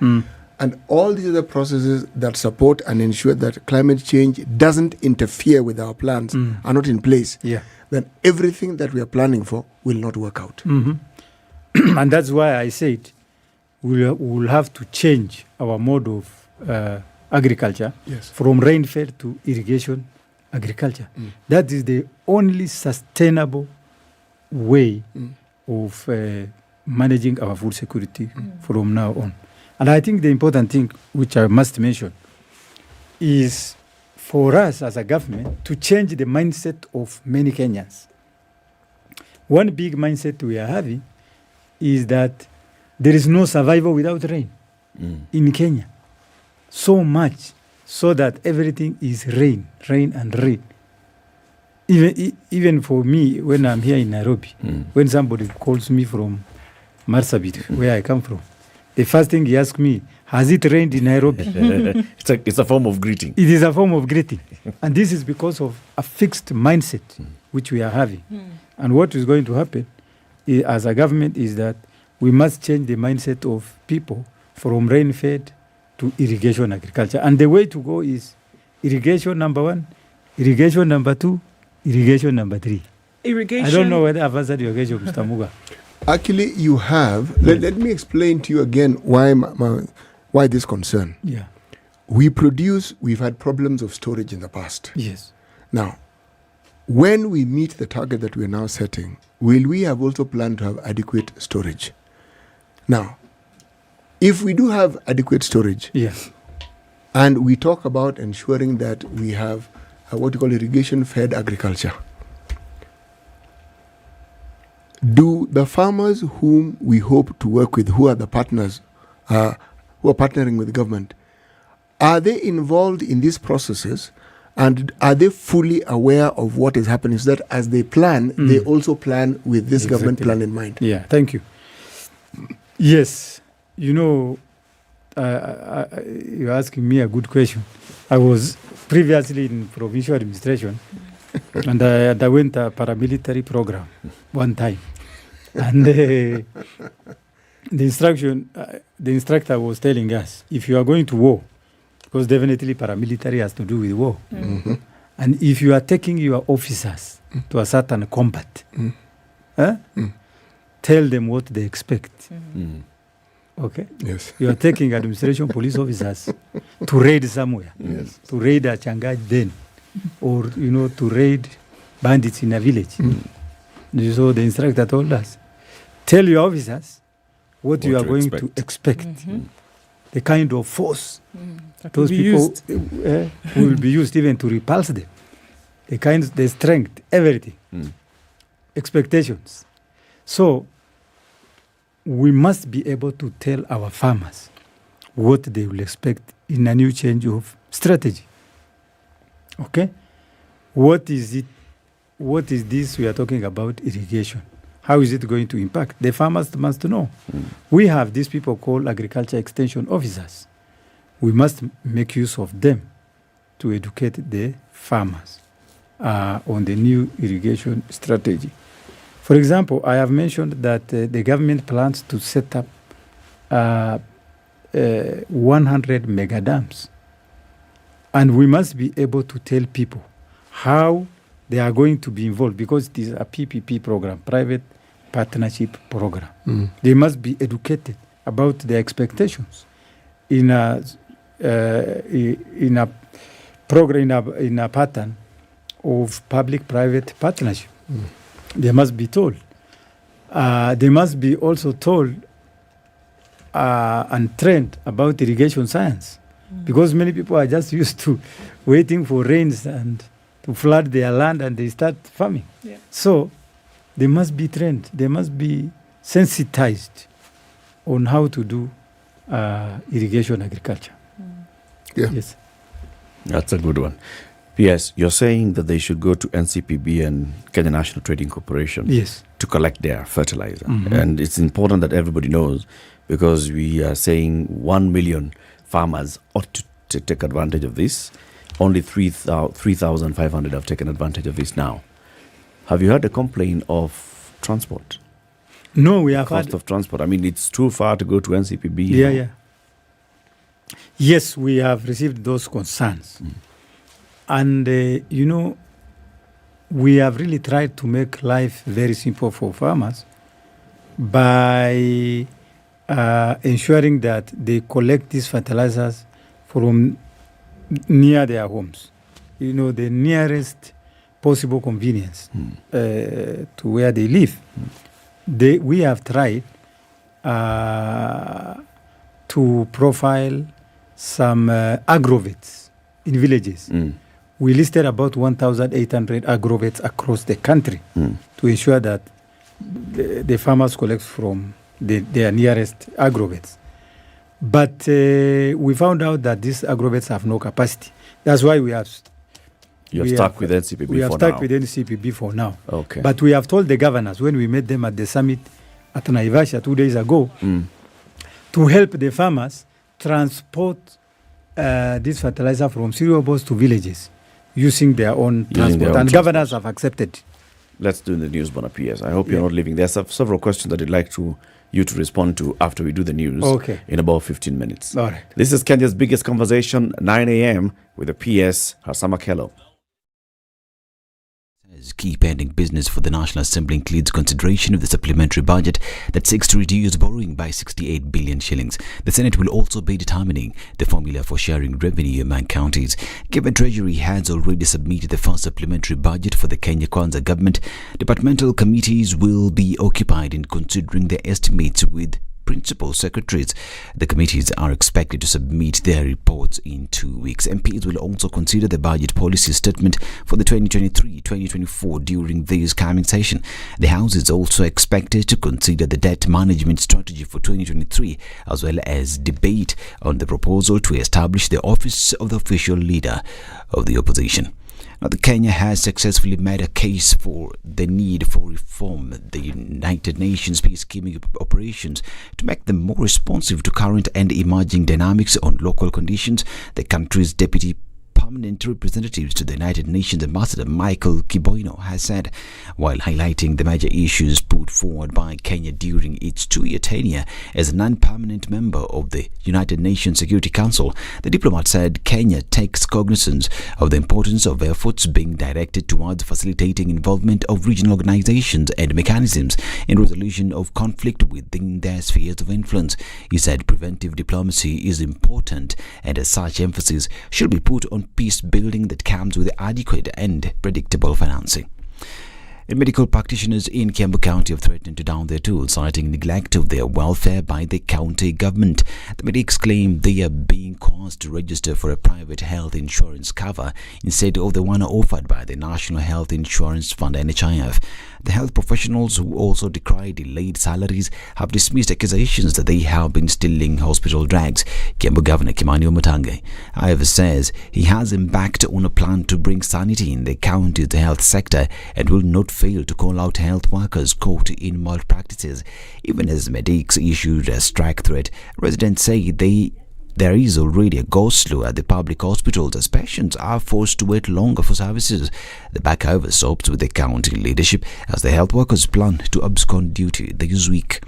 and all these other processes that support and ensure that climate change doesn't interfere with our plans are not in place, then everything that we are planning for will not work out. Mm-hmm. And that's why I said we'll have to change our mode of agriculture from rainfed to irrigation agriculture. That is the only sustainable way of managing our food security from now on. And I think the important thing, which I must mention, is for us as a government to change the mindset of many Kenyans. One big mindset we are having is that there is no survival without rain in Kenya. So much so that everything is rain, and rain. Even for me, when I'm here in Nairobi, when somebody calls me from Marsabit, where I come from, the first thing he asks me, has it rained in Nairobi? It's a form of greeting. It is a form of greeting. And this is because of a fixed mindset which we are having. And what is going to happen as a government is that we must change the mindset of people from rain-fed to irrigation agriculture. And the way to go is irrigation number 1, irrigation number 2, irrigation number 3. Irrigation. I don't know whether I've answered your question, Mr. Muga. Actually, you have. Let me explain to you again why this concern. Yeah. We've had problems of storage in the past. Yes. Now, when we meet the target that we are now setting, will we have also planned to have adequate storage? Now, if we do have adequate storage, yes, and we talk about ensuring that we have what you call irrigation-fed agriculture, do the farmers whom we hope to work with, who are the partners, who are partnering with the government, are they involved in these processes, and are they fully aware of what is happening, so that as they plan, they also plan with this government plan in mind? Yeah, thank you. Yes, you know, you're asking me a good question. I was previously in provincial administration, and I underwent a paramilitary program one time. And the instructor was telling us, if you are going to war, because definitely paramilitary has to do with war, and if you are taking your officers to a certain combat, tell them what they expect. Okay? Yes. You are taking administration police officers to raid somewhere, to raid a Changaj den, or, to raid bandits in a village. So the instructor told us, tell your officers what you are going to expect. The kind of force those people will be used even to repulse them. The strength, everything. Expectations. So we must be able to tell our farmers what they will expect in a new change of strategy. Okay? What is it? What is this we are talking about? Irrigation. How is it going to impact? The farmers must know. We have these people called agriculture extension officers. We must make use of them to educate the farmers on the new irrigation strategy. For example, I have mentioned that the government plans to set up 100 mega dams. And we must be able to tell people how they are going to be involved, because it is a PPP program, private partnership program. They must be educated about their expectations in a program, in a pattern of public-private partnership. They must be told. They must be also told and trained about irrigation science, because many people are just used to waiting for rains and to flood their land, and they start farming. Yeah. So they must be trained. They must be sensitized on how to do irrigation agriculture. Yeah. Yes. That's a good one. Yes, you're saying that they should go to NCPB and Kenya National Trading Corporation to collect their fertilizer. And it's important that everybody knows, because we are saying 1 million farmers ought to take advantage of this. Only 3,500 have taken advantage of this now. Have you heard a complaint of transport? No, we have cost of transport. I mean, it's too far to go to NCPB. Yeah. Yes, we have received those concerns. And, we have really tried to make life very simple for farmers by ensuring that they collect these fertilizers from near their homes. The nearest possible convenience to where they live. We have tried to profile some agrovets in villages. We listed about 1,800 agrovets across the country to ensure that the farmers collect from their nearest agrovets. But we found out that these agrovets have no capacity. That's why we have... You have stuck with NCPB for now? We have stuck with NCPB for now. Okay. But we have told the governors, when we met them at the summit at Naivasha 2 days ago, to help the farmers transport this fertilizer from cereal boards to villages using their own transport. And governors have accepted. Let's do the news, Bonapiers. I hope you're not leaving. There are several questions that I'd like you to respond to after we do the news in about 15 minutes. All right. This is Kenya's biggest conversation, 9 a.m. with the PS, Hassan Makello. Key pending business for the National Assembly includes consideration of the supplementary budget that seeks to reduce borrowing by 68 billion shillings. The Senate will also be determining the formula for sharing revenue among counties. Given Treasury has already submitted the first supplementary budget for the Kenya Kwanza government, departmental committees will be occupied in considering the estimates with principal secretaries. The committees are expected to submit their reports in 2 weeks. MPs will also consider the budget policy statement for the 2023-2024 during this coming session. The House is also expected to consider the debt management strategy for 2023, as well as debate on the proposal to establish the office of the official leader of the opposition. Now, Kenya has successfully made a case for the need for reform the United Nations peacekeeping operations to make them more responsive to current and emerging dynamics on local conditions. The country's deputy permanent representatives to the United Nations Ambassador Michael Kiboino has said, while highlighting the major issues put forward by Kenya during its 2-year tenure as a non-permanent member of the United Nations Security Council, the diplomat said Kenya takes cognizance of the importance of efforts being directed towards facilitating involvement of regional organizations and mechanisms in resolution of conflict within their spheres of influence. He said preventive diplomacy is important, and as such emphasis should be put on peace building that comes with adequate and predictable financing. And medical practitioners in Kiambu County have threatened to down their tools, citing neglect of their welfare by the county government. The medics claim they are being caused to register for a private health insurance cover instead of the one offered by the National Health Insurance Fund (NHIF). The health professionals, who also decry delayed salaries, have dismissed accusations that they have been stealing hospital drugs. Kiambu Governor Kimani Omotange, however, says he has embarked on a plan to bring sanity in the county's health sector and will not fail to call out health workers caught in malpractices. Even as medics issued a strike threat, residents say there is already a go-slow at the public hospitals as patients are forced to wait longer for services. The backover stops with the county leadership as the health workers plan to abscond duty this week.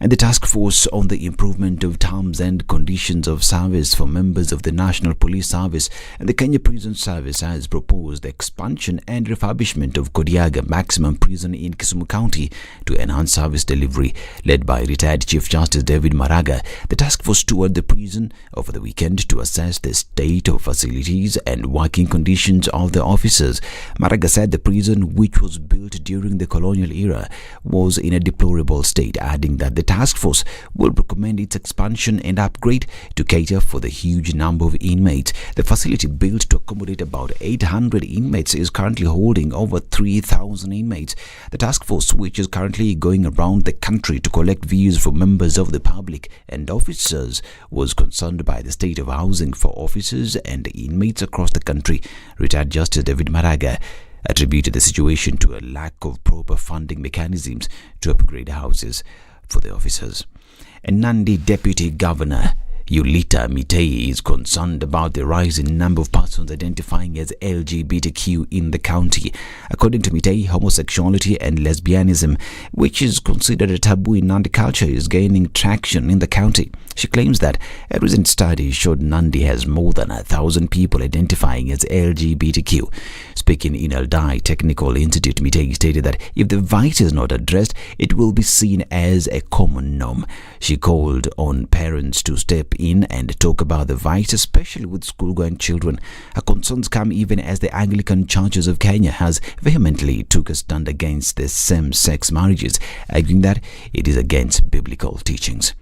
And the task force on the improvement of terms and conditions of service for members of the National Police Service and the Kenya Prison Service has proposed the expansion and refurbishment of Kodiaga Maximum Prison in Kisumu County to enhance service delivery. Led by retired Chief Justice David Maraga, the task force toured the prison over the weekend to assess the state of facilities and working conditions of the officers. Maraga said the prison, which was built during the colonial era, was in a deplorable state, adding that the task force will recommend its expansion and upgrade to cater for the huge number of inmates. The facility, built to accommodate about 800 inmates, is currently holding over 3,000 inmates. The task force, which is currently going around the country to collect views from members of the public and officers, was concerned by the state of housing for officers and inmates across the country. Retired Justice David Maraga attributed the situation to a lack of proper funding mechanisms to upgrade houses for the officers. And Nandi Deputy Governor Yulita Mitei is concerned about the rising number of persons identifying as LGBTQ in the county. According to Mitei, homosexuality and lesbianism, which is considered a taboo in Nandi culture, is gaining traction in the county. She claims that a recent study showed Nandi has more than 1,000 people identifying as LGBTQ. Speaking in Eldai Technical Institute, Mitei stated that if the vice is not addressed, it will be seen as a common norm. She called on parents to step in and talk about the virus, especially with school-going children. Her concerns come even as the Anglican Churches of Kenya has vehemently took a stand against the same-sex marriages, arguing that it is against biblical teachings.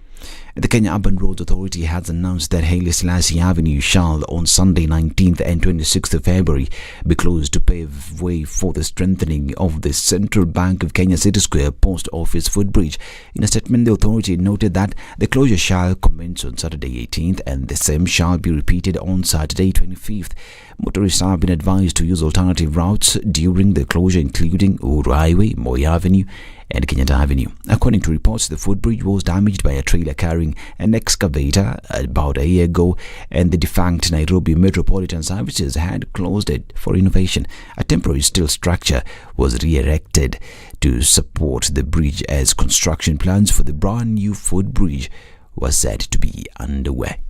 The Kenya Urban Roads Authority has announced that Haile Selassie Avenue shall, on Sunday 19th and 26th of February, be closed to pave way for the strengthening of the Central Bank of Kenya City Square Post Office footbridge. In a statement, the authority noted that the closure shall commence on Saturday 18th and the same shall be repeated on Saturday 25th. Motorists have been advised to use alternative routes during the closure, including Uhuru Highway, Moi Avenue, and Kenyatta Avenue. According to reports, the footbridge was damaged by a trailer carrying an excavator about a year ago, and the defunct Nairobi Metropolitan Services had closed it for renovation. A temporary steel structure was re-erected to support the bridge as construction plans for the brand new footbridge was said to be underway.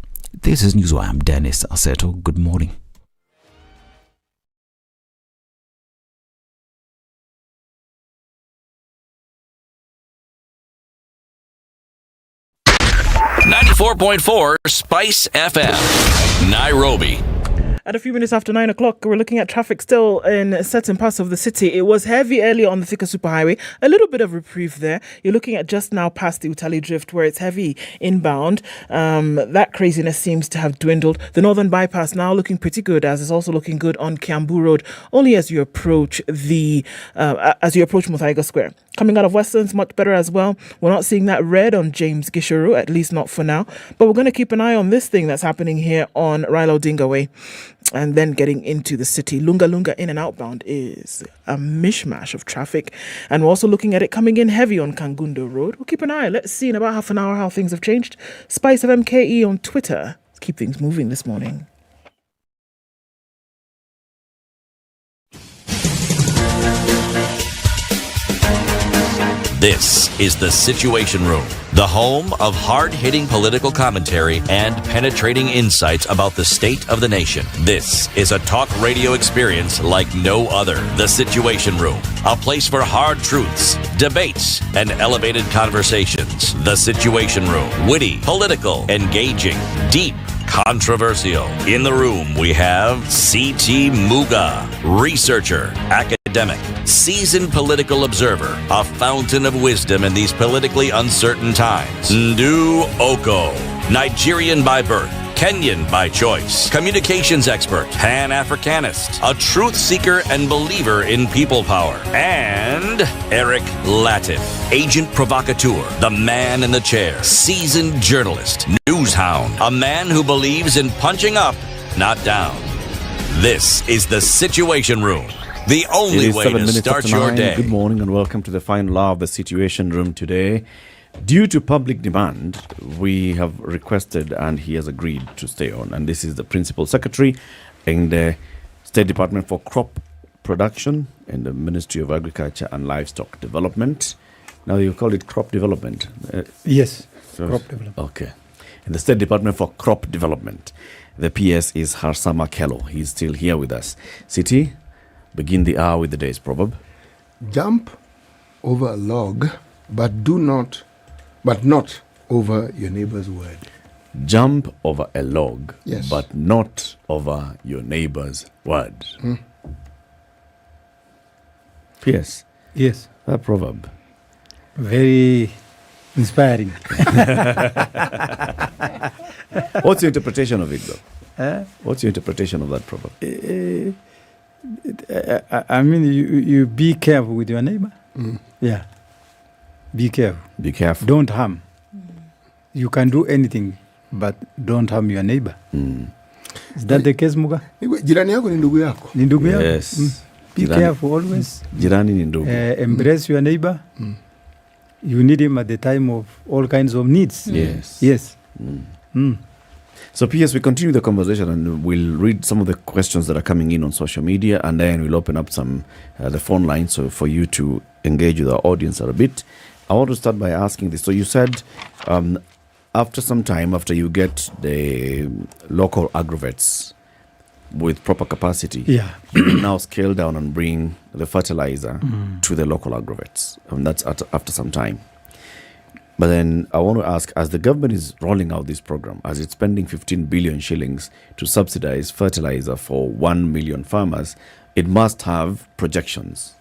This is Newswire. I'm Dennis Aseto. Good morning. .4 Spice FM, Nairobi. At a few minutes after 9 o'clock, we're looking at traffic still in certain parts of the city. It was heavy earlier on the Thika Superhighway. A little bit of reprieve there. You're looking at just now past the Utali Drift where it's heavy inbound. That craziness seems to have dwindled. The Northern Bypass now looking pretty good, as it's also looking good on Kiambu Road, only as you approach Muthaiga Square. Coming out of Westlands, much better as well. We're not seeing that red on James Gisharu, at least not for now. But we're going to keep an eye on this thing that's happening here on Raila Odinga Way. And then getting into the city. Lunga Lunga in and outbound is a mishmash of traffic. And we're also looking at it coming in heavy on Kangundo Road. We'll keep an eye. Let's see in about half an hour how things have changed. SpiceFM KE on Twitter. Let's keep things moving this morning. This is The Situation Room, the home of hard-hitting political commentary and penetrating insights about the state of the nation. This is a talk radio experience like no other. The Situation Room, a place for hard truths, debates, and elevated conversations. The Situation Room, witty, political, engaging, deep, controversial. In the room, we have C.T. Muga, researcher, academic, seasoned political observer, a fountain of wisdom in these politically uncertain times. Ndu Oko, Nigerian by birth, Kenyan by choice, communications expert, Pan-Africanist, a truth seeker and believer in people power, and Eric Latif, agent provocateur, the man in the chair, seasoned journalist, news hound, a man who believes in punching up, not down. This is The Situation Room, the only way to start your day. Good morning and welcome to the final hour of The Situation Room today. Due to public demand, we have requested and he has agreed to stay on. And this is the Principal Secretary in the State Department for Crop Production in the Ministry of Agriculture and Livestock Development. Now you call it crop development? Yes, crop development. Okay. In the State Department for Crop Development. The PS is Harsama Kello. He's still here with us. City, begin the hour with the day's proverb. Jump over a log, but not over your neighbor's word. Jump over a log, yes, but not over your neighbor's word. P.S. Yes. That proverb. Very inspiring. What's your interpretation of it, though? What's your interpretation of that proverb? I mean, you be careful with your neighbor. Yeah. Be careful. Be careful. Don't harm. You can do anything, but don't harm your neighbor. Is that the case, Muga? Jirani yako ni ndugu yako. Ni ndugu yako. Yes. Be careful always. Jirani ni ndugu. Embrace your neighbor. You need him at the time of all kinds of needs. Yes. Yes. So, P.S., we continue the conversation and we'll read some of the questions that are coming in on social media, and then we'll open up some the phone lines so for you to engage with our audience a bit. I want to start by asking this. So you said after some time, after you get the local agrovets with proper capacity, you now scale down and bring the fertilizer to the local agrovets. And that's after some time. But then I want to ask, as the government is rolling out this program, as it's spending 15 billion shillings to subsidize fertilizer for 1 million farmers, it must have projections.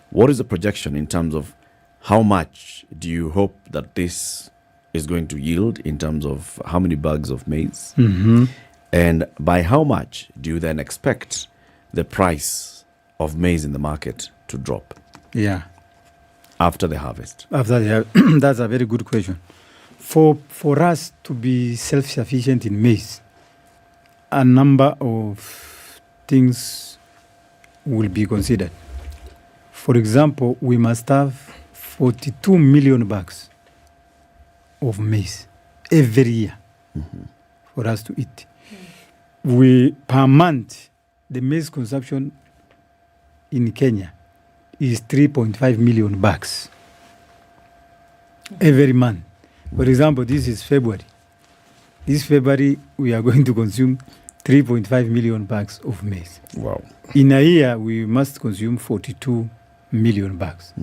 What is the projection in terms of how much do you hope that this is going to yield in terms of how many bags of maize? Mm-hmm. And by how much do you then expect the price of maize in the market to drop? Yeah. After the harvest? That's a very good question. For us to be self-sufficient in maize, a number of things will be considered. For example, we must have 42 million bags of maize every year for us to eat. Per month, the maize consumption in Kenya is 3.5 million bags every month. For example, this is February. This February, we are going to consume 3.5 million bags of maize. Wow. In a year, we must consume 42 million bags.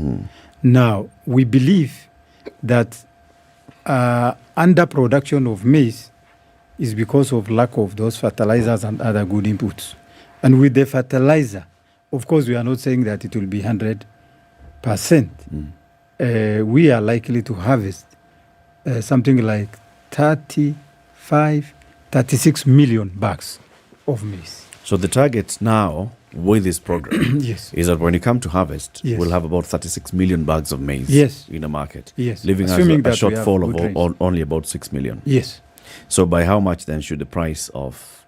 Now, we believe that underproduction of maize is because of lack of those fertilizers and other good inputs. And with the fertilizer, of course, we are not saying that it will be 100%. We are likely to harvest something like 36 million bags of maize. So the target now with this program Yes. is that when you come to harvest, Yes. we'll have about 36 million bags of maize Yes. in the market, Yes. leaving us Assuming a that we have shortfall good of rains. only about 6 million. Yes. So by how much then should the price of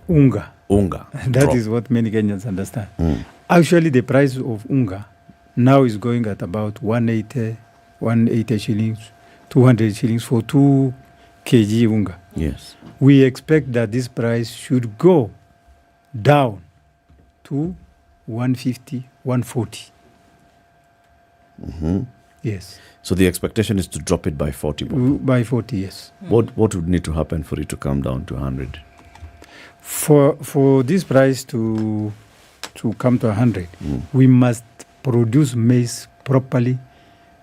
Unga. That drop? is what many Kenyans understand. Actually, the price of unga now is going at about 180 shillings, 200 shillings for 2 kg unga. Yes. We expect that this price should go down to 150, 140. Yes. So the expectation is to drop it by 40. By 40, yes. What would need to happen for it to come down to 100? For this price to come to 100, we must produce maize properly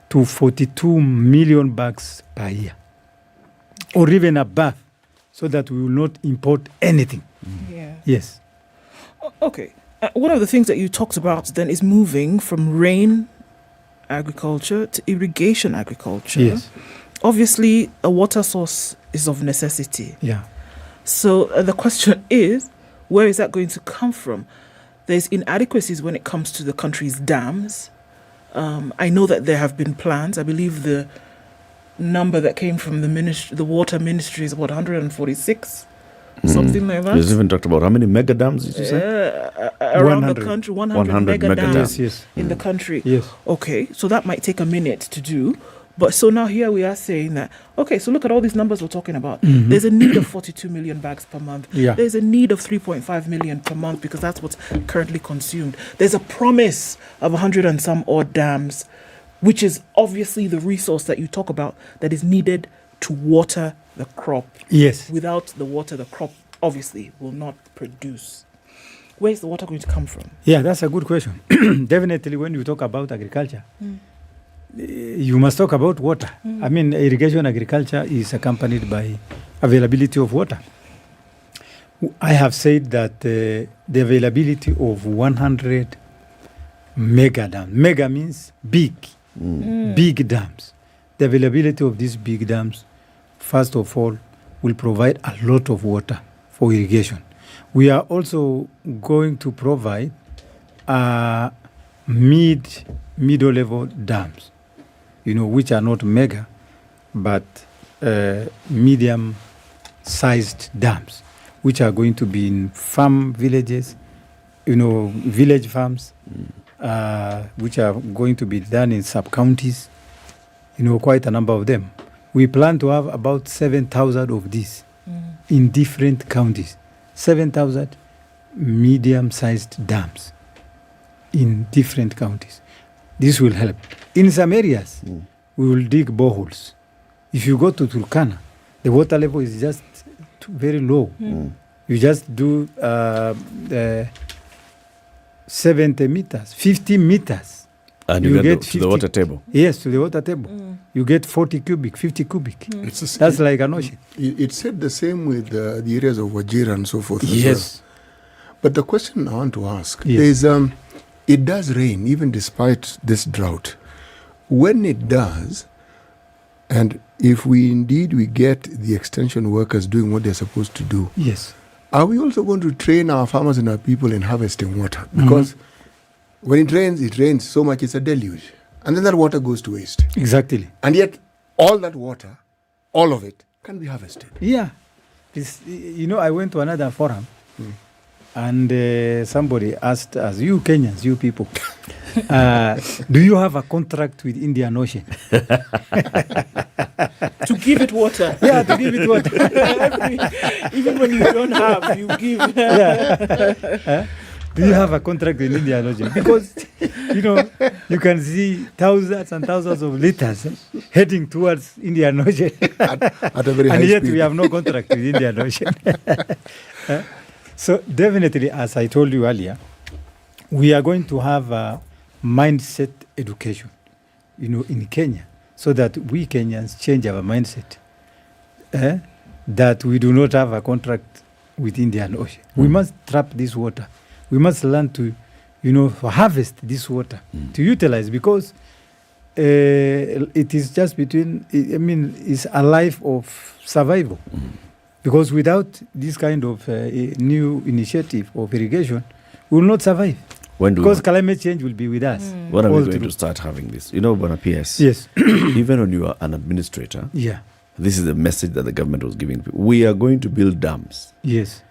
to 42 million bags per year, or even above, so that we will not import anything. Yeah. Yes. Okay. One of the things that you talked about then is moving from rain agriculture to irrigation agriculture. Yes. Obviously, a water source is of necessity. Yeah. So the question is, where is that going to come from? There's inadequacies when it comes to the country's dams. I know that there have been plans. I believe the number that came from the water ministry is what, 146? Something like that. There's even talked about how many mega dams did you say? Around the country, 100 mega dams yes. in the country. Yes. Okay, so that might take a minute to do. But so now here we are saying that, okay, so look at all these numbers we're talking about. There's a need of 42 million bags per month. Yeah. There's a need of 3.5 million per month because that's what's currently consumed. There's a promise of 100 and some odd dams, which is obviously the resource that you talk about that is needed to water the crop. Yes. Without the water, the crop obviously will not produce. Where is the water going to come from? Yeah, that's a good question. Definitely, when you talk about agriculture, you must talk about water. I mean, irrigation agriculture is accompanied by availability of water. I have said that the availability of 100 mega dams. Mega means big, big dams. The availability of these big dams, first of all, will provide a lot of water for irrigation. We are also going to provide middle level dams, which are not mega, but medium sized dams, which are going to be in farm villages, village farms, which are going to be done in sub-counties, quite a number of them. We plan to have about 7,000 of these in different counties. 7,000 medium-sized dams in different counties. This will help. In some areas, we will dig boreholes. If you go to Turkana, the water level is just very low. You just do 70 meters, 50 meters And you get to the water table. Yes, to the water table. You get 40 cubic, 50 cubic. That's like an ocean. It's said the same with the areas of Wajir and so forth. Yes. But the question I want to ask Yes. is, it does rain even despite this drought. When it does, and if we get the extension workers doing what they're supposed to do, Yes. are we also going to train our farmers and our people in harvesting water? Because when it rains so much, it's a deluge. And then that water goes to waste. Exactly. And yet, all that water, all of it, can be harvested. Yeah. I went to another forum and somebody asked us, you Kenyans, you people, do you have a contract with Indian Ocean? To give it water. Yeah, to give it water. Even when you don't have, you give. Do you have a contract with Indian Ocean? Because, you can see thousands and thousands of liters heading towards Indian Ocean. At a very high and yet speed. we have no contract with Indian Ocean. So definitely, as I told you earlier, we are going to have a mindset education, in Kenya, so that we Kenyans change our mindset, that we do not have a contract with Indian Ocean. We must trap this water. We must learn to, harvest this water, to utilize, because it is just it's a life of survival. Because without this kind of new initiative of irrigation, we will not survive. Because climate change will be with us. When are we going to start having this? Bwana PS. Yes. Even when you are an administrator, this is the message that the government was giving people. We are going to build dams. Yes.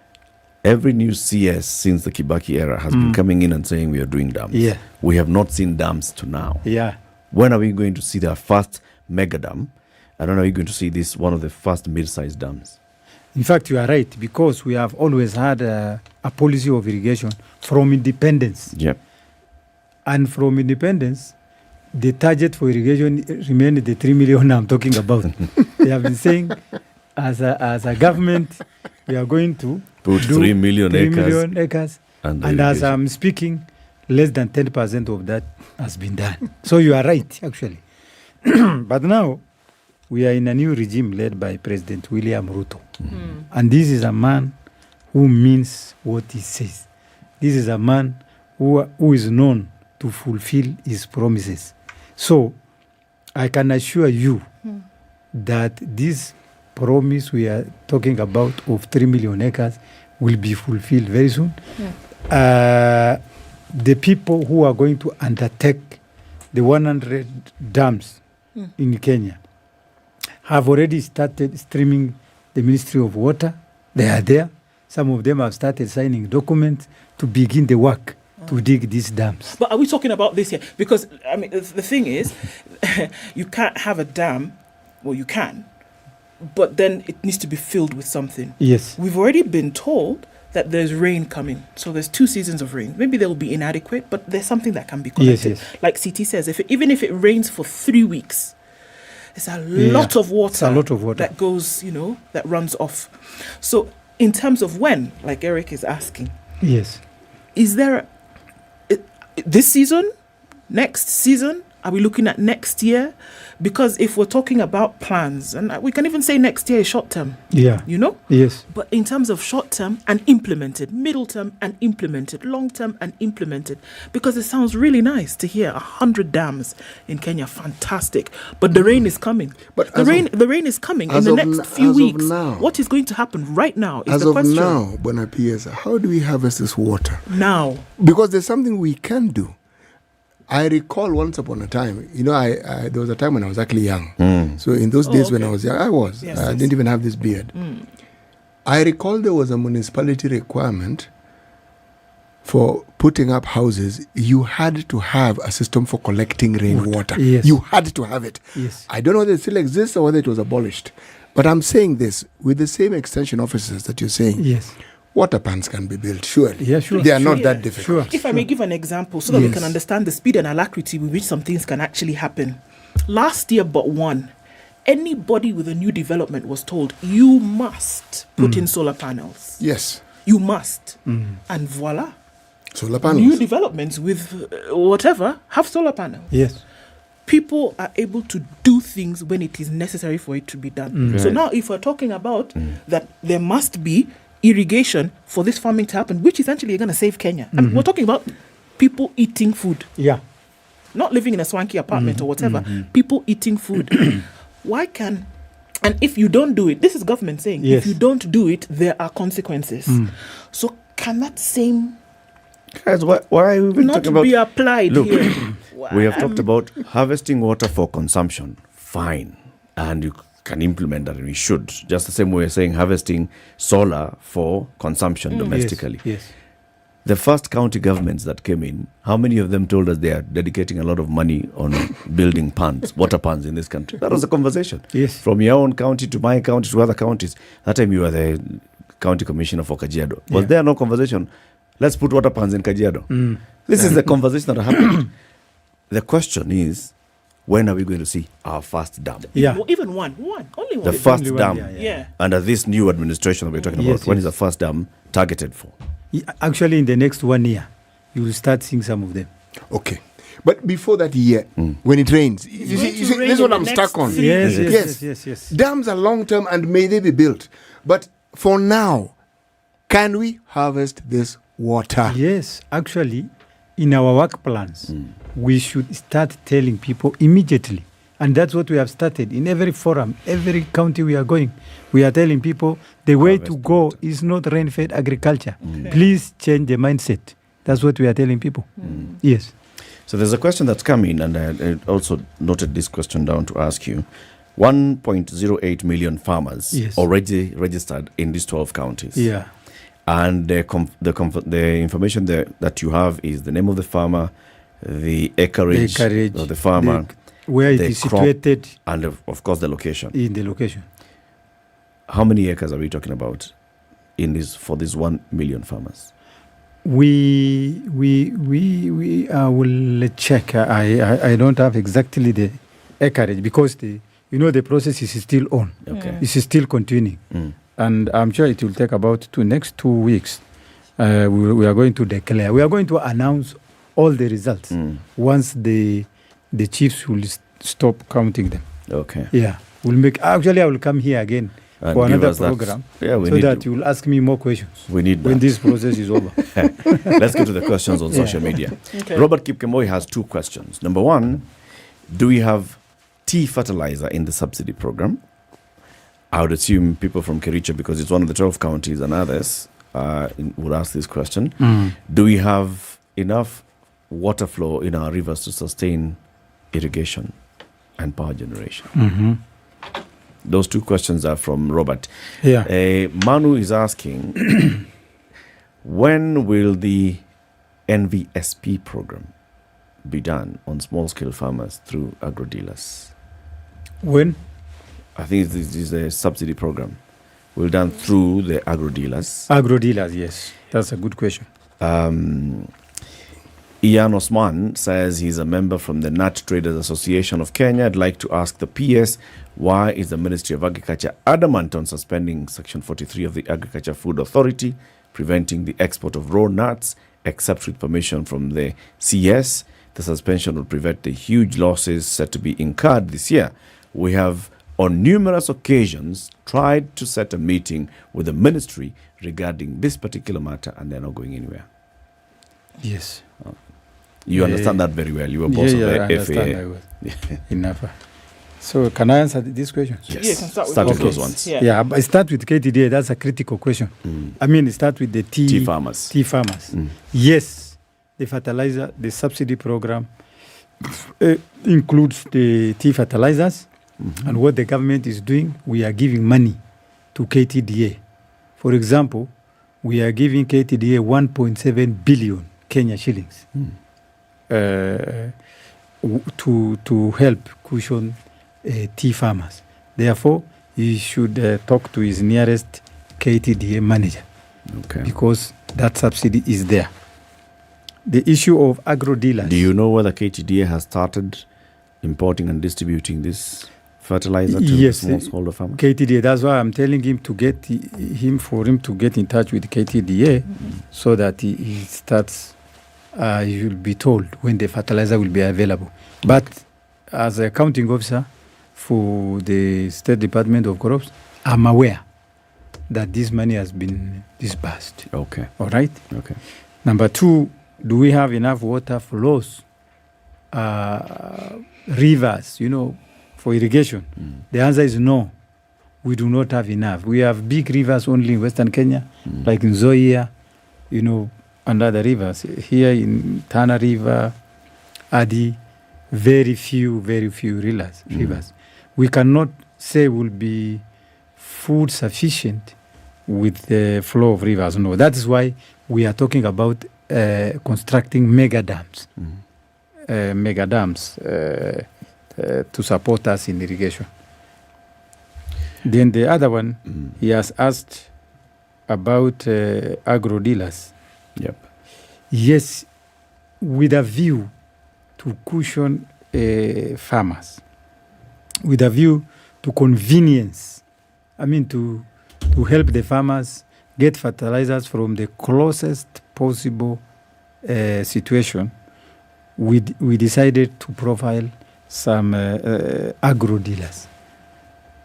Every new CS since the Kibaki era has been coming in and saying we are doing dams. Yeah. We have not seen dams to now. Yeah. When are we going to see the first mega dam? And when are we going to see this one of the first mid-sized dams? In fact, you are right, because we have always had a policy of irrigation from independence. Yep. And from independence, the target for irrigation remained the 3 million I'm talking about. They have been saying, as a government, we are going to put 3 million acres. And as I'm speaking, less than 10% of that has been done. So you are right, actually. But now, we are in a new regime led by President William Ruto. And this is a man who means what he says. This is a man who is known to fulfill his promises. So, I can assure you that this promise we are talking about of 3 million acres will be fulfilled very soon. The people who are going to undertake the 100 dams in Kenya have already started streaming the Ministry of Water. They are there. Some of them have started signing documents to begin the work to dig these dams. But are we talking about this here? Because, the thing is, you can't have a dam. Well, you can. But then it needs to be filled with something. Yes. We've already been told that there's rain coming. So there's 2 seasons of rain. Maybe they'll be inadequate, but there's something that can be collected. Yes. Like CT says, even if it rains for 3 weeks, it's a lot of water. It's a lot of water that goes, that runs off. So in terms of when, like Eric is asking, yes, is there this season, next season? Are we looking at next year? Because if we're talking about plans, and we can even say next year is short term. Yeah. Yes. But in terms of short term and implemented, middle term and implemented, long term and implemented, because it sounds really nice to hear 100 dams in Kenya. Fantastic. But the rain is coming. But the rain is coming in the next few weeks. What is going to happen right now is the question. As of now, Bwana PS, how do we harvest this water? Now. Because there's something we can do. I recall once upon a time, there was a time when I was actually young. So in those days when I was young, I didn't even have this beard. I recall there was a municipality requirement for putting up houses. You had to have a system for collecting rainwater. Yes. You had to have it. Yes. I don't know whether it still exists or whether it was abolished. But I'm saying this with the same extension officers that you're saying. Yes. Water pans can be built, surely. Yeah, sure. They are not that difficult. If I may give an example so that we can understand the speed and alacrity with which some things can actually happen. Last year but one, anybody with a new development was told, you must put in solar panels. Yes. You must. And voila. Solar panels. new developments with whatever have solar panels. Yes. People are able to do things when it is necessary for it to be done. So now if we're talking about that there must be irrigation for this farming to happen, which essentially are going to save Kenya. And we're talking about people eating food. Yeah. Not living in a swanky apartment or whatever. People eating food. Why can... And if you don't do it, this is government saying, Yes. if you don't do it, there are consequences. So can that same... Guys, why are we not talking about... be applied Look, here? we have talked about harvesting water for consumption. Fine. And you can implement that, and we should. Just the same way we're saying harvesting solar for consumption domestically. Yes. The first county governments that came in, how many of them told us they are dedicating a lot of money on building ponds, water ponds in this country? That was a conversation. Yes. From your own county to my county to other counties. That time you were the county commissioner for Kajiado. Was there no conversation? Let's put water ponds in Kajiado. This is the conversation that happened. The question is, when are we going to see our first dam? Yeah. Even one. Only one. The first Only one, dam Yeah. under this new administration that we're talking about. When is the first dam targeted for? Actually, in the next 1 year, you will start seeing some of them. Okay. But before that year, when it rains, you see, this is what I'm stuck on. Yes. Dams are long term and may they be built. But for now, can we harvest this water? Yes, actually, in our work plans, we should start telling people immediately. And that's what we have started in every forum, every county we are going. We are telling people the way to go is not rain-fed agriculture. Please change the mindset. That's what we are telling people. Yes. So there's a question that's come in, and I also noted this question down to ask you. 1.08 million farmers already registered in these 12 counties. Yeah. And the information that you have is the name of the farmer, the acreage of the farmer, where it is situated, and of course the location. In the location. How many acres are we talking about for these 1 million farmers? We will check. I don't have exactly the acreage because the process is still on. Okay. It's still continuing. And I'm sure it will take about next 2 weeks. We are going to declare. We are going to announce all the results once the chiefs will stop counting them. Okay. Yeah. I will come here again and for another program so that you will ask me more questions. We need that. When this process is over. Let's get to the questions on social media. Okay. Robert Kipkemoi has 2 questions. Number 1, do we have tea fertilizer in the subsidy program? I would assume people from Kericho, because it's one of the 12 counties and others, would ask this question. Do we have enough water flow in our rivers to sustain irrigation and power generation? Those 2 questions are from Robert. Yeah. Manu is asking, when will the NVSP program be done on small-scale farmers through agro-dealers? When? I think this is a subsidy program. Will done through the agro-dealers. Agro-dealers, yes. That's a good question. Ian Osman says he's a member from the Nut Traders Association of Kenya. I'd like to ask the PS, why is the Ministry of Agriculture adamant on suspending Section 43 of the Agriculture Food Authority, preventing the export of raw nuts, except with permission from the CS? The suspension will prevent the huge losses set to be incurred this year. We have, on numerous occasions, tried to set a meeting with the ministry regarding this particular matter, and they're not going anywhere. Yes. You understand that very well. You were boss of the I understand Enough. So can I answer these questions? Yes. You can start with those ones. Yeah, but I start with KTDA. That's a critical question. I mean, start with the tea farmers. Yes, the fertilizer, the subsidy program includes the tea fertilizers. And what the government is doing, we are giving money to KTDA. For example, we are giving KTDA 1.7 billion Kenya shillings to help cushion tea farmers. Therefore, he should talk to his nearest KTDA manager because that subsidy is there. The issue of agro-dealers. Do you know whether KTDA has started importing and distributing this fertilizer to the smallholder farmers? KTDA. That's why I'm telling him to get him to get in touch with KTDA so that he starts you will be told when the fertilizer will be available. But as a accounting officer for the State Department of Crops, I'm aware that this money has been disbursed. Okay. All right? Okay. Number two, do we have enough water flows, rivers, for irrigation? The answer is no. We do not have enough. We have big rivers only in Western Kenya, like in Nzoia, and other rivers. Here in Tana River, Adi, very few rivers. We cannot say we'll be food sufficient with the flow of rivers. No, that is why we are talking about constructing mega dams. To support us in irrigation. Then the other one, he has asked about agro dealers. Yep. Yes, with a view to cushion farmers, with a view to convenience. To help the farmers get fertilizers from the closest possible situation. We decided to profile some agro dealers.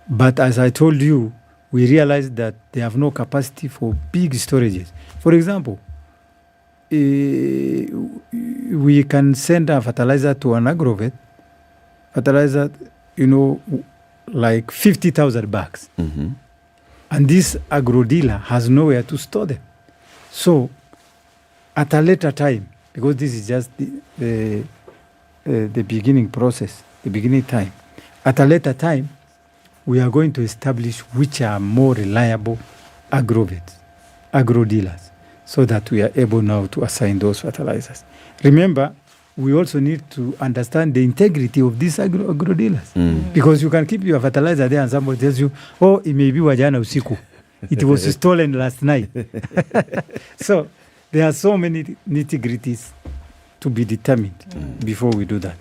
But as I told you, we realized that they have no capacity for big storages. For example, we can send a fertilizer to an agrovet, like 50,000 bags. And this agro dealer has nowhere to store them. So, at a later time, because this is just the beginning process, the beginning time, at a later time, we are going to establish which are more reliable agro dealers, so that we are able now to assign those fertilizers. Remember, we also need to understand the integrity of these agro dealers. Because you can keep your fertilizer there and somebody tells you, it may be wajana usiku. It was stolen last night. So there are so many nitty-gritties to be determined before we do that.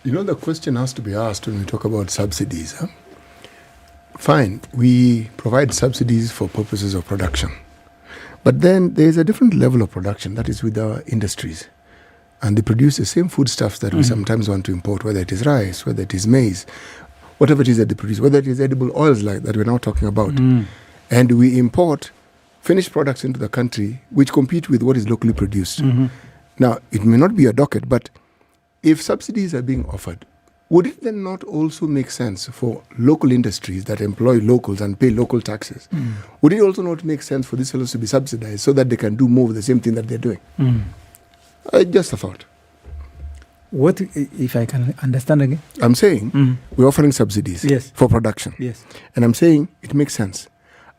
The question has to be asked when we talk about subsidies. Fine, we provide subsidies for purposes of production. But then there's a different level of production, that is with our industries. And they produce the same foodstuffs that we sometimes want to import, whether it is rice, whether it is maize, whatever it is that they produce, whether it is edible oils like that we're now talking about. And we import finished products into the country which compete with what is locally produced. Now, it may not be a docket, but if subsidies are being offered, would it then not also make sense for local industries that employ locals and pay local taxes? Would it also not make sense for these fellows to be subsidized so that they can do more of the same thing that they're doing? Just a thought. What, if I can understand again? I'm saying we're offering subsidies for production. Yes. And I'm saying it makes sense.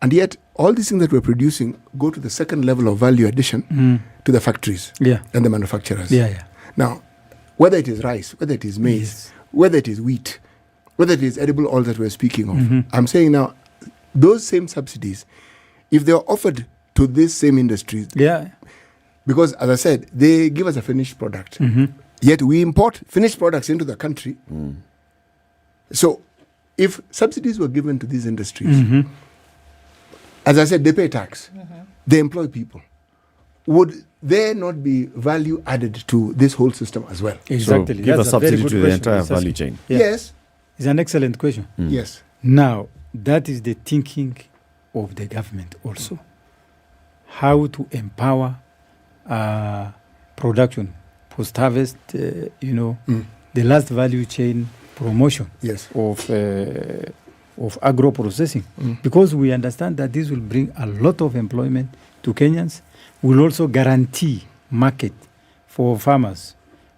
And yet, all these things that we're producing go to the second level of value addition to the factories and the manufacturers. Now, whether it is rice, whether it is maize, whether it is wheat, whether it is edible oil that we're speaking of, I'm saying now, those same subsidies, if they are offered to these same industries, because as I said, they give us a finished product, yet we import finished products into the country. So, if subsidies were given to these industries, as I said, they pay tax, they employ people. Would there not be value added to this whole system as well? Exactly. So give a subsidy to the entire value chain. Yes. It's an excellent question. Yes. Now, that is the thinking of the government also. How to empower production, post-harvest, the last value chain promotion of agro-processing. Because we understand that this will bring a lot of employment to Kenyans, will also guarantee market for farmers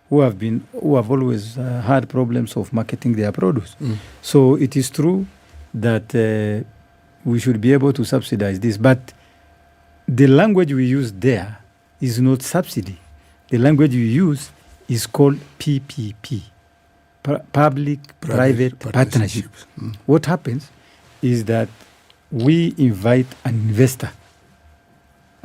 who have always had problems of marketing their produce. So it is true that we should be able to subsidize this, but the language we use there is not subsidy. The language we use is called PPP, Public-Private Partnership. What happens is that we invite an investor.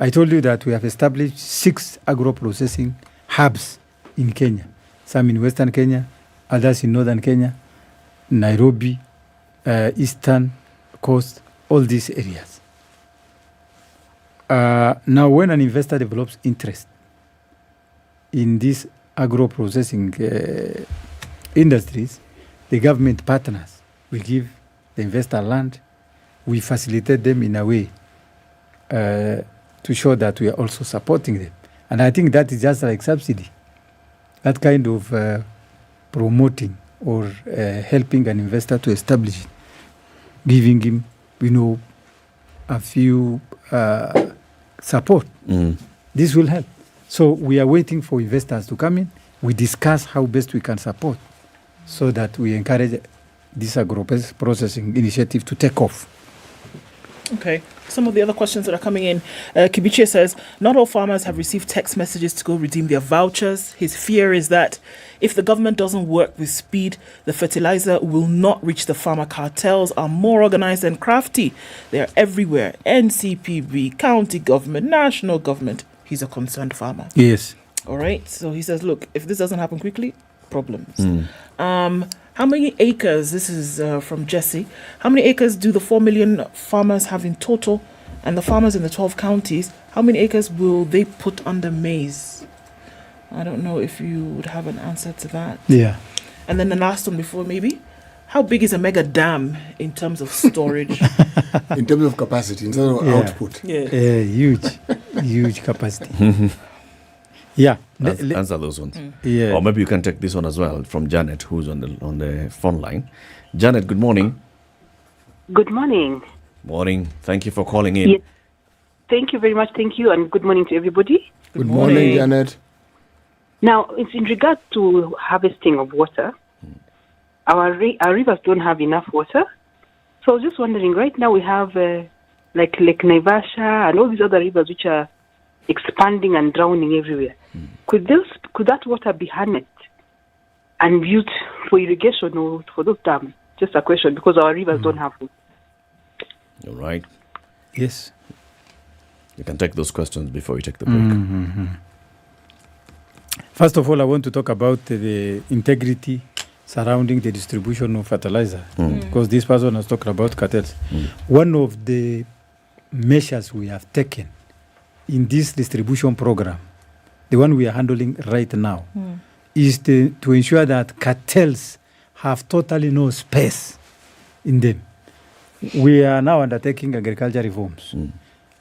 I told you that we have established 6 agro-processing hubs in Kenya. Some in Western Kenya, others in Northern Kenya, Nairobi, Eastern Coast, all these areas. Now, when an investor develops interest, in these agro-processing industries, the government partners. We give the investor land, we facilitate them in a way to show that we are also supporting them. And I think that is just like subsidy. That kind of promoting or helping an investor to establish it, giving him, a few support. This will help. So we are waiting for investors to come in. We discuss how best we can support so that we encourage this agro-processing initiative to take off. Okay. Some of the other questions that are coming in. Kibiche says, not all farmers have received text messages to go redeem their vouchers. His fear is that if the government doesn't work with speed, the fertilizer will not reach the farmer. Cartels are more organized and crafty. They are everywhere. NCPB, county government, national government. He's a concerned farmer. Yes. All right. So he says, look, if this doesn't happen quickly, problems. How many acres, this is from Jesse, how many acres do the 4 million farmers have in total? And the farmers in the 12 counties, how many acres will they put under maize? I don't know if you would have an answer to that. Yeah. And then the last one before maybe, how big is a mega dam in terms of storage? In terms of capacity, in terms of output. Huge capacity. Yeah. Answer those ones. Yeah. Or maybe you can take this one as well from Janet, who's on the phone line. Janet, good morning. Good morning. Morning. Thank you for calling in. Yes. Thank you very much. Thank you, and good morning to everybody. Good morning, Janet. Now, it's in regard to harvesting of water. Our rivers don't have enough water. So I was just wondering, right now we have like Lake Naivasha and all these other rivers which are expanding and drowning everywhere. Could that water be harnessed and used for irrigation or for those dams? Just a question, because our rivers don't have food. All right. Yes. You can take those questions before we take the break. First of all, I want to talk about the integrity surrounding the distribution of fertilizer, because this person has talked about cartels. One of the measures we have taken in this distribution program, the one we are handling right now, is to ensure that cartels have totally no space in them. We are now undertaking agriculture reforms.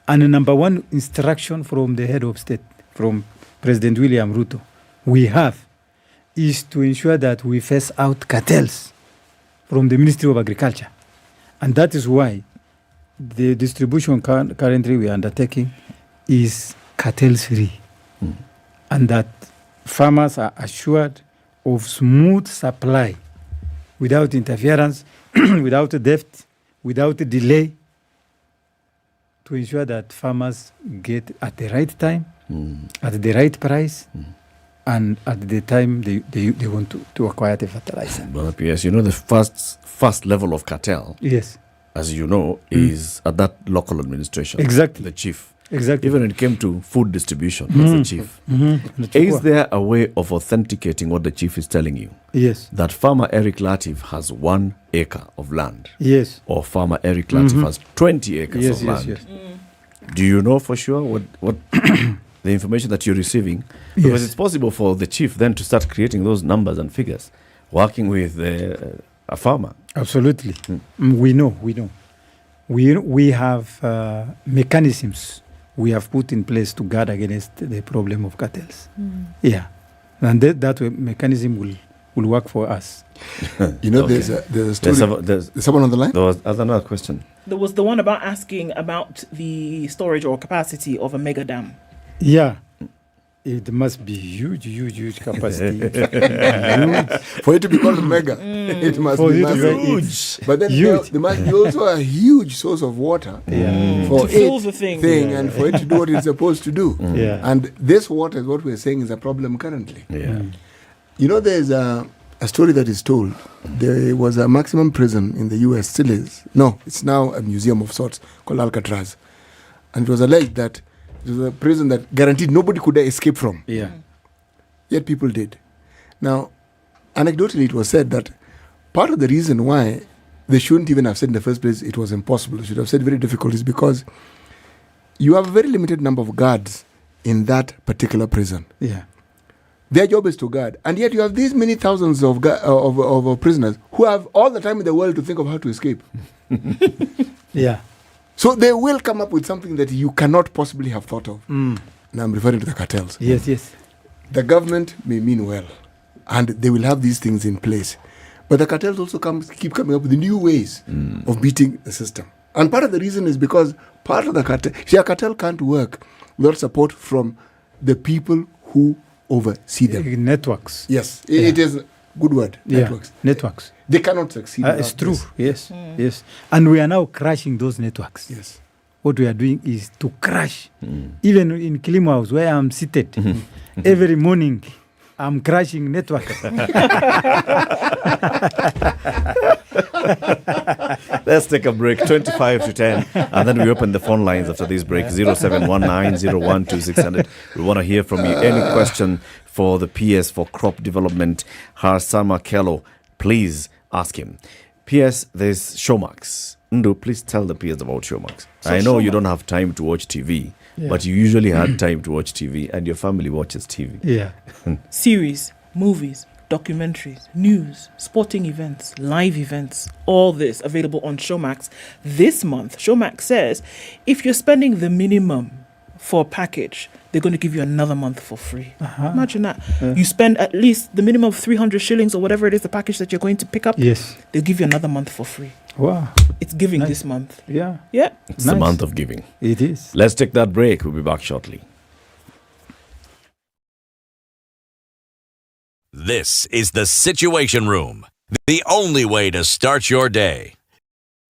And the number one instruction from the head of state, from President William Ruto, we have is to ensure that we phase out cartels from the Ministry of Agriculture. And that is why the distribution currently we are undertaking is cartel-free. And that farmers are assured of smooth supply without interference, without theft, without delay, to ensure that farmers get at the right time, at the right price, and at the time they want to acquire the fertilizer. But yes, the first level of cartel, yes, as you know, is at that local administration. Exactly. The chief. Exactly. Even when it came to food distribution, that's the chief. Is there a way of authenticating what the chief is telling you? Yes. That farmer Eric Latif has 1 acre of land. Yes. Or farmer Eric Latif has 20 acres of land. Yes. Do you know for sure what the information that you're receiving? Because it's possible for the chief then to start creating those numbers and figures, working with a farmer. Absolutely. We know. We have mechanisms we have put in place to guard against the problem of cartels. Yeah. And that mechanism will work for us. There's a story. There's someone on the line? There was another question. There was the one about asking about the storage or capacity of a mega dam. Yeah. It must be huge capacity. Huge. For it to be called mega, it must be huge. But then there must be also a huge source of water for to fill the thing and for it to do what it's supposed to do. And this water is what we're saying is a problem currently. There's a story that is told. There was a maximum prison in the US, still is. No, it's now a museum of sorts called Alcatraz. And it was alleged that it was a prison that guaranteed nobody could escape from. Yet people did. Now, anecdotally, it was said that part of the reason why they shouldn't even have said in the first place it was impossible, they should have said very difficult, is because you have a very limited number of guards in that particular prison. Their job is to guard. And yet you have these many thousands of prisoners who have all the time in the world to think of how to escape. Yeah. So they will come up with something that you cannot possibly have thought of. Now I'm referring to the cartels. Yes. The government may mean well, and they will have these things in place. But the cartels also keep coming up with new ways of beating the system. And part of the reason is because part of the cartel, a cartel can't work without support from the people who oversee them. Networks. Yes, it is a good word. Networks. Networks. They cannot succeed. It's true. Yes. Yes. And we are now crashing those networks. Yes. What we are doing is to crash. Even in Kilimu House, where I'm seated, every morning I'm crashing network. Let's take a break, 25 to 10, and then we open the phone lines after this break, 0719012600. We want to hear from you. Any question for the PS for crop development, Harsama Kello, please ask him. PS, there's Showmax. Ndu, please tell the PS about Showmax. So I know Showmax. you don't have time to watch TV, but you usually had time to watch TV, and your family watches TV. Yeah. Series, movies, documentaries, news, sporting events, live events, all this available on Showmax this month. Showmax says if you're spending the minimum for a package, they're going to give you another month for free. Imagine that. You spend at least the minimum of 300 shillings or whatever it is, the package that you're going to pick up. Yes. They'll give you another month for free. Wow. It's giving this month. Yeah. Yeah. It's the month of giving. It is. Let's take that break. We'll be back shortly. This is the Situation Room, the only way to start your day.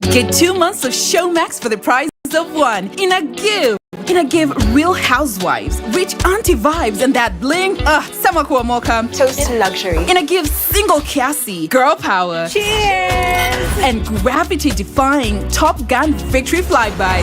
Get 2 months of Showmax for the price of one in a give. In a give, Real Housewives, rich auntie vibes and that bling. Sama kuamoka. Toast to luxury. In a give, single Cassie, girl power. Cheers! And gravity-defying Top Gun victory flyby.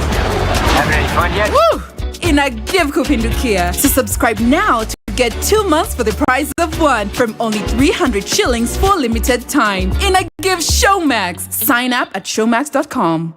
Having any fun yet? Woo! In a give, Kupindukia. So subscribe now to get 2 months for the price of one from only 300 shillings for limited time. In a give, Showmax. Sign up at showmax.com.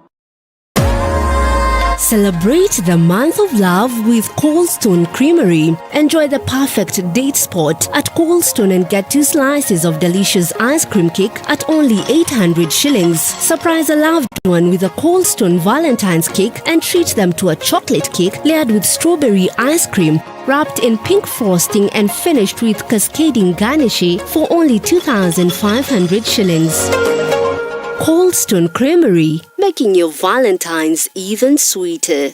Celebrate the month of love with Coldstone Creamery. Enjoy the perfect date spot at Coldstone and get 2 slices of delicious ice cream cake at only 800 shillings. Surprise a loved one with a Coldstone Valentine's cake and treat them to a chocolate cake layered with strawberry ice cream, wrapped in pink frosting and finished with cascading garnish for only 2,500 shillings. Coldstone Creamery, making your Valentine's even sweeter.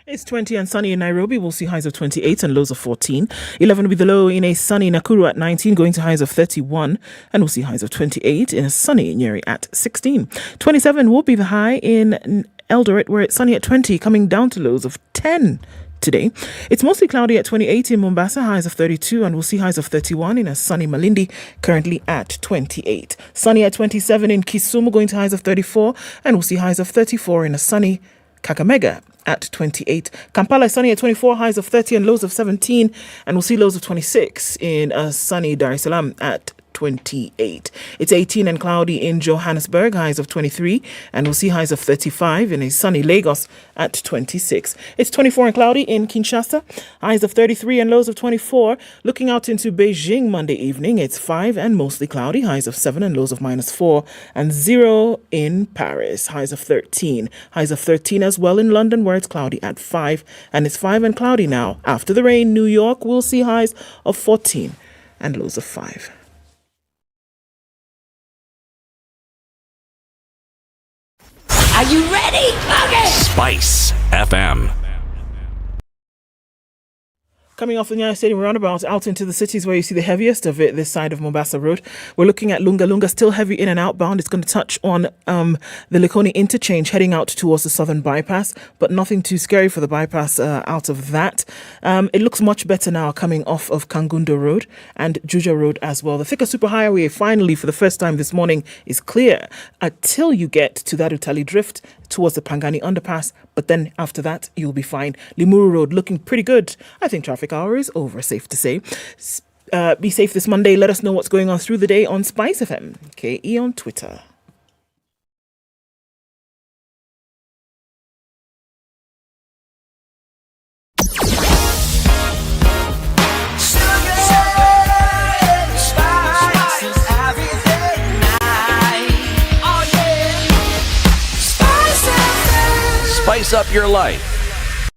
It's 20 and sunny in Nairobi. We'll see highs of 28 and lows of 14. 11 will be the low in a sunny Nakuru at 19, going to highs of 31. And we'll see highs of 28 in a sunny Nyeri at 16. 27 will be the high in Eldoret, where it's sunny at 20, coming down to lows of 10. Today, it's mostly cloudy at 28 in Mombasa, highs of 32, and we'll see highs of 31 in a sunny Malindi, currently at 28. Sunny at 27 in Kisumu, going to highs of 34, and we'll see highs of 34 in a sunny Kakamega at 28. Kampala is sunny at 24, highs of 30 and lows of 17, and we'll see lows of 26 in a sunny Dar es Salaam at 28. It's 18 and cloudy in Johannesburg, highs of 23, and we'll see highs of 35 in a sunny Lagos at 26. It's 24 and cloudy in Kinshasa, highs of 33 and lows of 24. Looking out into Beijing Monday evening, it's 5 and mostly cloudy, highs of 7 and lows of -4, and 0 in Paris, highs of 13. Highs of 13 as well in London, where it's cloudy at 5, and it's 5 and cloudy now. After the rain, New York will see highs of 14 and lows of 5. Are you ready? Okay. Spice FM. Coming off the Nyeri Stadium roundabout out into the cities where you see the heaviest of it this side of Mombasa Road. We're looking at Lunga. Lunga still heavy in and outbound. It's going to touch on the Likoni interchange heading out towards the southern bypass, but nothing too scary for the bypass out of that. It looks much better now coming off of Kangundo Road and Juja Road as well. The Thika Superhighway finally for the first time this morning is clear until you get to that Utali Drift towards the Pangani underpass, but then after that you'll be fine. Limuru Road looking pretty good. I think traffic hour is over, safe to say. Be safe this Monday. Let us know what's going on through the day on SpiceFM, KE on Twitter. spice up your life.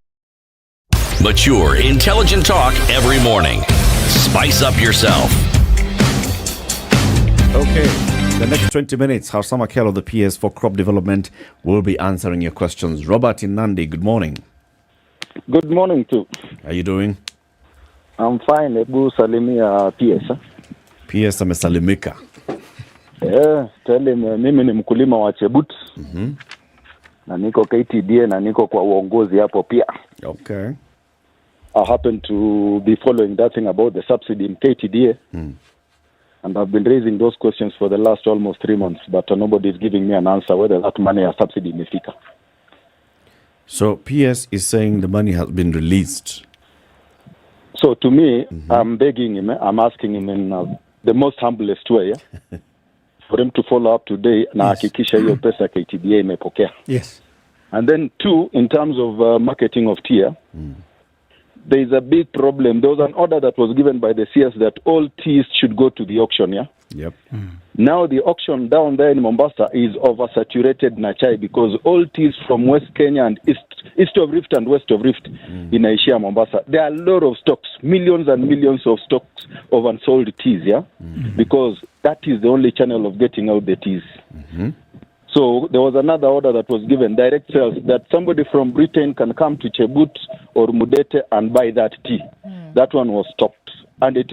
Mature, intelligent talk every morning. Spice up yourself. Okay, the next 20 minutes, Harsama Kel of the PS for Crop Development will be answering your questions. Robert in Nandi, good morning. Good morning too. How are you doing? I'm fine. Ebu salimia PS. PS amesalimika. Tell him mimi ni mkulima wa Chebut. Na niko KTDA na niko kwa uongozi hapo pia. Okay. I happen to be following that thing about the subsidy in KTDA. And I've been raising those questions for the last almost 3 months, but nobody is giving me an answer whether that money or subsidy imefika. So PS is saying the money has been released. So to me, I'm begging him, I'm asking him in the most humblest way, for him to follow up today na hakikisha hiyo pesa KTDA imepokea. Yes. And then 2, in terms of marketing of tea, there is a big problem. There was an order that was given by the CS that all teas should go to the auction, Yep. Now the auction down there in Mombasa is oversaturated na chai because all teas from West Kenya and east of Rift and west of Rift inaishia Mombasa. There are a lot of stocks, millions and millions of stocks of unsold teas, because that is the only channel of getting out the teas. So there was another order that was given, direct sales, that somebody from Britain can come to Chebut or Mudete and buy that tea. That one was stopped. And it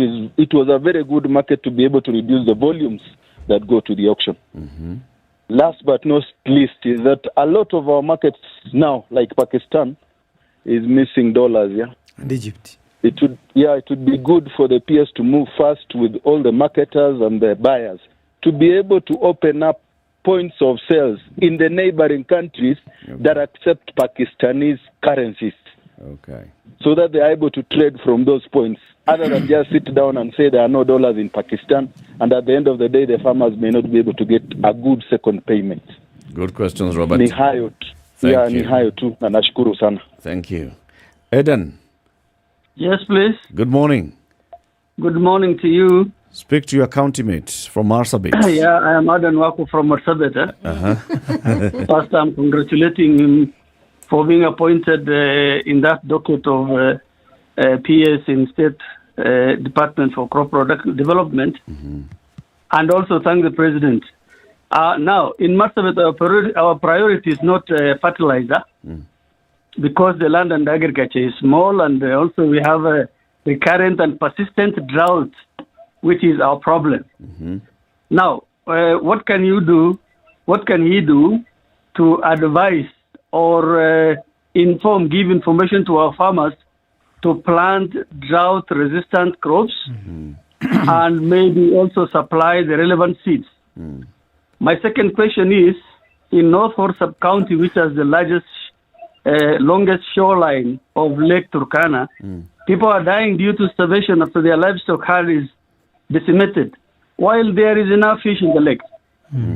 was a very good market to be able to reduce the volumes that go to the auction. Last but not least is that a lot of our markets now, like Pakistan, is missing dollars, And Egypt. It would be good for the PS to move fast with all the marketers and the buyers to be able to open up points of sales in the neighboring countries that accept Pakistanis currencies. Okay. So that they are able to trade from those points, other than just sit down and say there are no dollars in Pakistan, and at the end of the day, the farmers may not be able to get a good second payment. Good questions, Robert. Ni hayo tu, na nashukuru sana. Thank you. Eden. Yes, please. Good morning. Good morning to you. Speak to your county mate from Marsabit. Yeah, I am Adan Wako from Marsabit. First, I'm congratulating him for being appointed in that docket of PS in State Department for Crop Product Development, and also thank the President. Now, in Marsabit, our priority is not fertilizer, because the land and agriculture is small, and also we have a recurrent and persistent drought, which is our problem. Now, what can you do? What can he do to advise or give information to our farmers to plant drought-resistant crops and maybe also supply the relevant seeds? My second question is, in North Horse Sub-County, which has the longest shoreline of Lake Turkana, people are dying due to starvation after their livestock herd is decimated, while there is enough fish in the lake.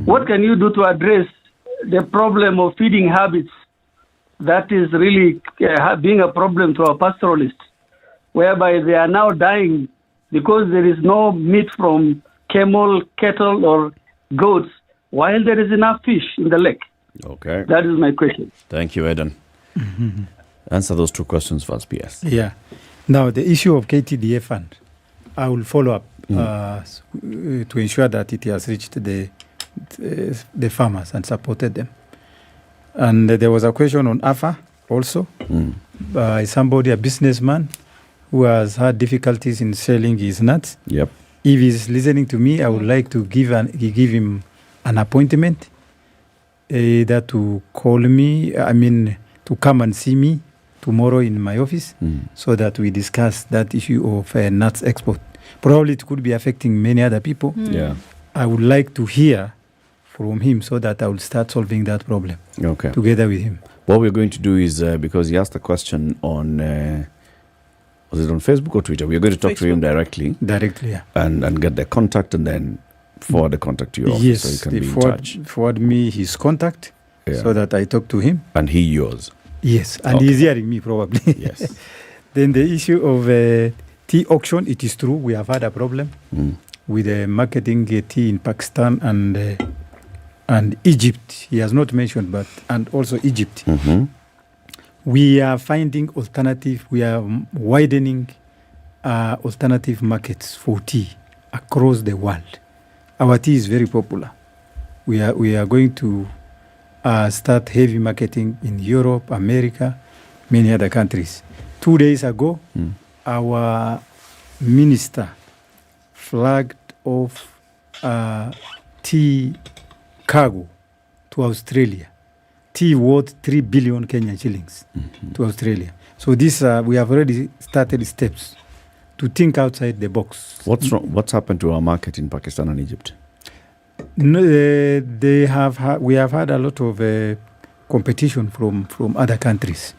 What can you do to address the problem of feeding habits that is really being a problem to our pastoralists, whereby they are now dying because there is no meat from camel, cattle, or goats, while there is enough fish in the lake? Okay. That is my question. Thank you, Eden. Answer those 2 questions first, PS. Yeah. Now, the issue of KTDA fund, I will follow up to ensure that it has reached the farmers and supported them. And there was a question on AFA also by somebody, a businessman, who has had difficulties in selling his nuts. Yep. If he's listening to me, I would like to give him an appointment, either to call me, to come and see me tomorrow in my office, so that we discuss that issue of nuts export. Probably it could be affecting many other people. Yeah. I would like to hear from him so that I will start solving that problem together with him. What we're going to do is, because he asked a question on, was it on Facebook or Twitter? We're going to talk to him directly. Directly, yeah. And get the contact and then forward the contact to your office yes, so you can be in touch. Forward me his contact so that I talk to him. And he yours. Yes, and he's hearing me probably. Yes. Then the issue of tea auction, it is true, we have had a problem with marketing tea in Pakistan and Egypt. He has not mentioned, and also Egypt. we are finding alternative, we are widening alternative markets for tea across the world. Our tea is very popular. We are going to start heavy marketing in Europe, America, many other countries. 2 days ago, our minister flagged off tea cargo to Australia. Tea worth 3 billion Kenyan shillings to Australia. So this we have already started steps to think outside the box. What's wrong? What's happened to our market in Pakistan and Egypt? No, we have had a lot of competition from other countries,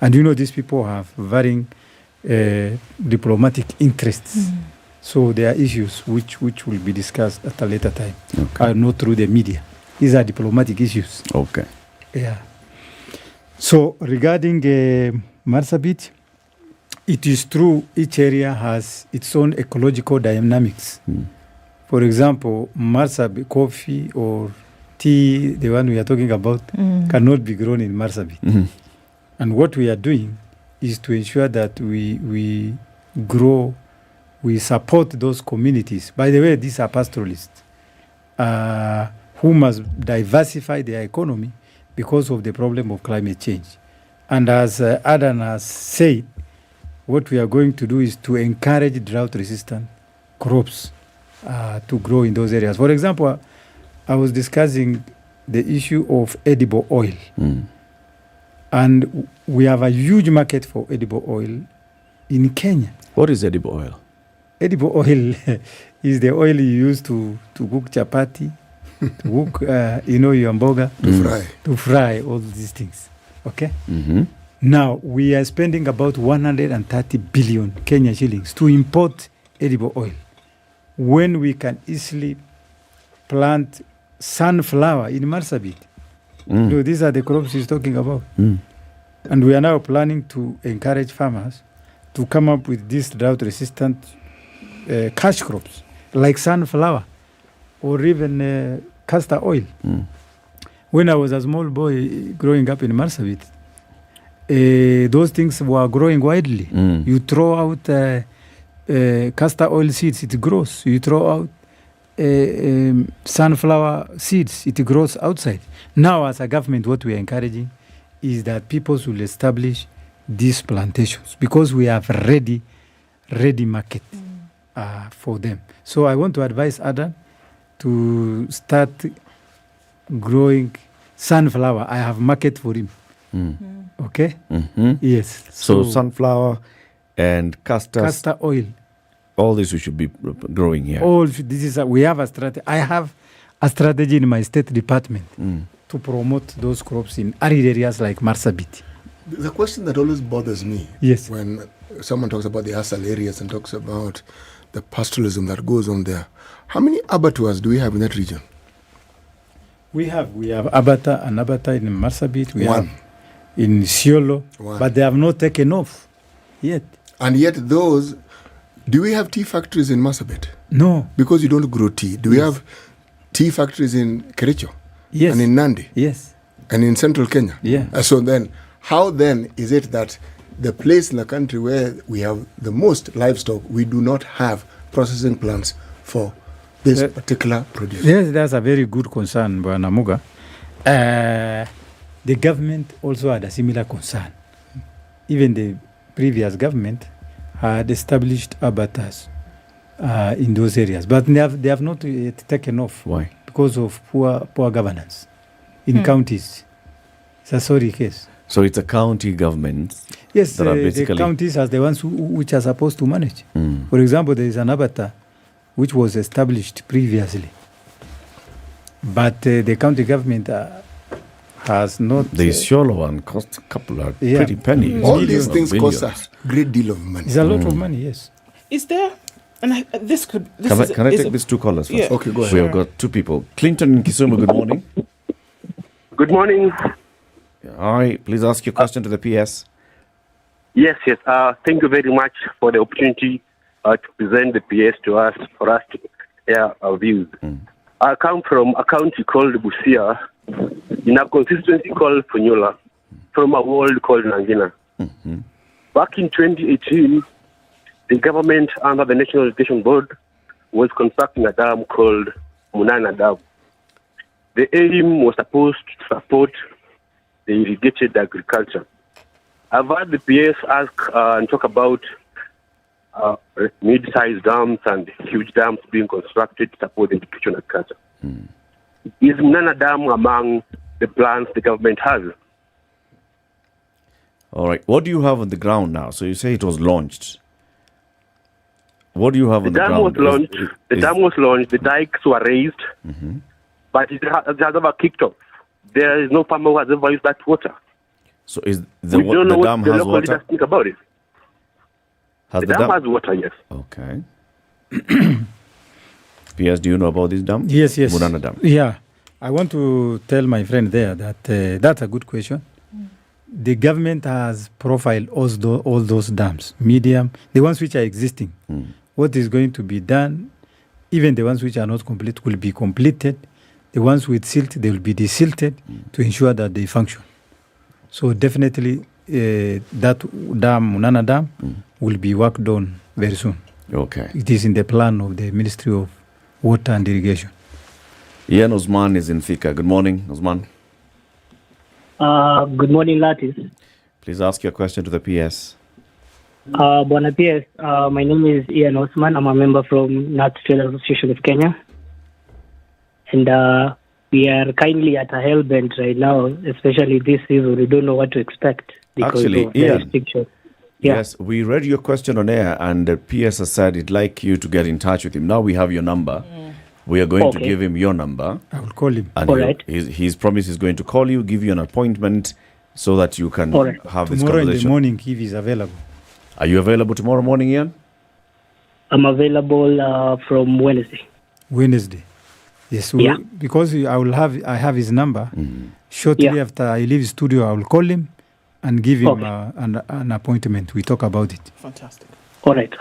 and these people have varying diplomatic interests. So there are issues which will be discussed at a later time, not through the media. These are diplomatic issues. Okay. Yeah. So regarding Marsabit, it is true each area has its own ecological dynamics. For example, Marsabit coffee or tea, the one we are talking about, cannot be grown in Marsabit. And what we are doing is to ensure that we grow, we support those communities. By the way, these are pastoralists who must diversify their economy because of the problem of climate change. And as Adan has said, what we are going to do is to encourage drought-resistant crops to grow in those areas. For example, I was discussing the issue of edible oil. And we have a huge market for edible oil in Kenya. What is edible oil? Edible oil is the oil you use to cook chapati, to cook, your mboga. To fry all these things. Okay? Now, we are spending about 130 billion Kenyan shillings to import edible oil, when we can easily plant sunflower in Marsabit. These are the crops he's talking about. And we are now planning to encourage farmers to come up with these drought-resistant cash crops, like sunflower or even castor oil. When I was a small boy growing up in Marsabit, those things were growing widely. You throw out castor oil seeds, it grows. You throw out sunflower seeds, it grows outside. Now, as a government, what we are encouraging is that people will establish these plantations because we have ready market for them. So I want to advise Adam to start growing sunflower. I have market for him. Okay? Yes. So sunflower and castor oil. All this we should be growing here. All this is we have a strategy. I have a strategy in my state department to promote those crops in arid areas like Marsabit. The question that always bothers me, yes, when someone talks about the ASAL areas and talks about the pastoralism that goes on there, how many abattoirs do we have in that region? We have abattoir in Marsabit. We have in Siolo, but they have not taken off yet. And yet those, do we have tea factories in Marsabit? No. Because you don't grow tea. Do we have tea factories in Kericho? Yes. And in Nandi? Yes. And in central Kenya? Yeah. So then, how then is it that the place in the country where we have the most livestock, we do not have processing plants for this particular produce? Yes, that's a very good concern, Bwana Muga. The government also had a similar concern. Even the previous government had established abattoirs in those areas, but they have not yet taken off. Why? Because of poor governance in counties. It's a sorry case. So it's a county government. Yes, that are basically the counties are the ones which are supposed to manage. For example, there is an abattoir which was established previously, but the county government has not. The Isiolo one cost a couple of pretty pennies. All these things cost a great deal of money. It's a lot of money, yes. Is there? And this could. Can I take these two callers first? Yeah. Okay, go ahead. We have got two people. Clinton in Kisumu, good morning. Good morning. Hi, please ask your question to the PS. Yes. Thank you very much for the opportunity to present the PS to us, for us to air our views. I come from a county called Busia, in a constituency called Funyula. from a world called Nangina. Back in 2018, the government under the National Irrigation Board was constructing a dam called Munana Dam. The aim was supposed to support the irrigated agriculture. I've heard the PS ask and talk about mid-sized dams and huge dams being constructed to support the irrigation agriculture. Is Munana Dam among the plans the government has? All right. What do you have on the ground now? So you say it was launched. What do you have on the ground? The dam was launched. The dikes were raised, but it has never kicked off. There is no farmer who has ever used that water. So is We don't know the what dam the has local water? leaders think about it. Has The dam has water, yes. Okay. PS, do you know about this dam? Yes. Munana Dam. Yeah. I want to tell my friend there that that's a good question. The government has profiled all those dams, medium, the ones which are existing. What is going to be done, even the ones which are not complete, will be completed. The ones with silt, they will be desilted to ensure that they function. So definitely that dam, Munana Dam, will be worked on very soon. Okay. It is in the plan of the Ministry of Water and Irrigation. Ian Osman is in Thika. Good morning, Osman. Good morning, Latis. Please ask your question to the PS. Bwana PS, my name is Ian Osman. I'm a member from Nuts Trade Association of Kenya. And we are kindly at a hellbent right now, especially this season. We don't know what to expect because Actually, of the Ian, restrictions. Yeah. Yes, we read your question on air, and the PS has said he'd like you to get in touch with him. Now we have your number. We are going to Okay. give him your number. I will call him. And All right. he's promised he's going to call you, give you an appointment so that you can All right. have this Tomorrow in the conversation. morning, if he's available. Are you available tomorrow morning, Ian? I'm available from Wednesday. Wednesday. Yes, Yeah. because I have his number. Shortly after I leave studio, I will call him and give him an appointment. We talk about it. Fantastic. All right.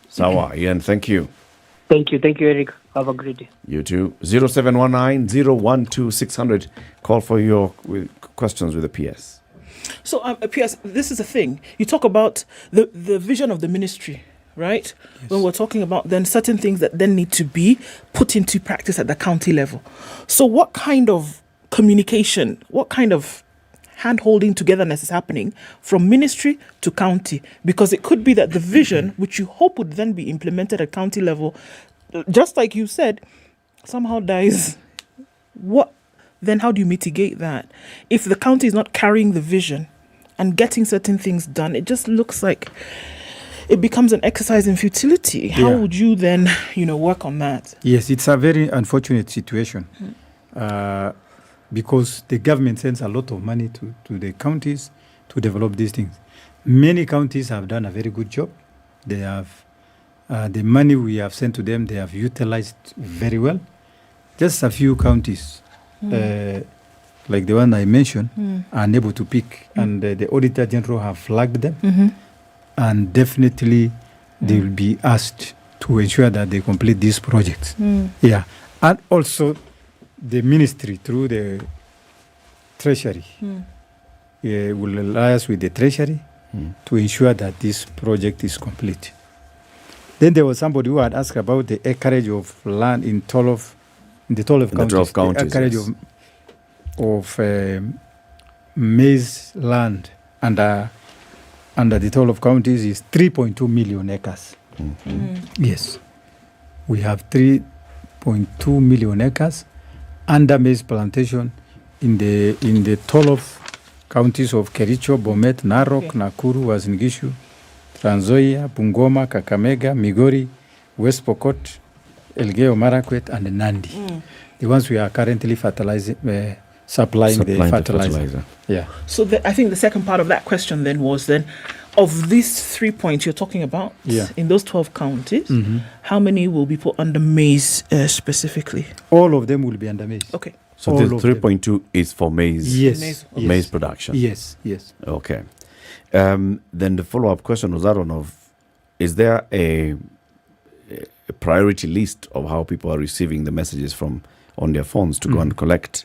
Sawa, Ian, thank you. Thank you, Eric. Have a great day. You too. 0719-012-600. Call for your questions with the PS. So, PS, this is the thing. You talk about the vision of the ministry, right? When we're talking about then certain things that then need to be put into practice at the county level. So what kind of communication, what kind of hand-holding togetherness is happening from ministry to county? Because it could be that the vision, which you hope would then be implemented at county level, just like you said, somehow dies. Then how do you mitigate that? If the county is not carrying the vision and getting certain things done, it just looks like it becomes an exercise in futility. How would you then, work on that? Yes, it's a very unfortunate situation because the government sends a lot of money to the counties to develop these things. Many counties have done a very good job. They have the money we have sent to them, they have utilized very well. Just a few counties, like the one I mentioned, are unable to pick, and the Auditor General have flagged them, and definitely they will be asked to ensure that they complete these projects. Yeah, and also the ministry through the Treasury will liaise with the Treasury to ensure that this project is complete. Then there was somebody who had asked about the acreage of land in the 12 counties. The acreage of maize land under the 12 counties is 3.2 million acres. Yes. We have 3.2 million acres under maize plantation in the 12 counties of Kericho, Bomet, Narok, Nakuru, Uasin Gishu, Trans Nzoia, Bungoma, Kakamega, Migori, West Pokot, Elgeyo Marakwet, and Nandi. The ones we are currently supplying the fertilizer. Yeah. So I think the second part of that question then was of these 3 points you're talking about, in those 12 counties, how many will be put under maize specifically? All of them will be under maize. Okay. So the 3.2 is for maize. Yes. Maize production. Yes. Okay. Then the follow-up question was that one of, is there a priority list of how people are receiving the messages on their phones to go and collect?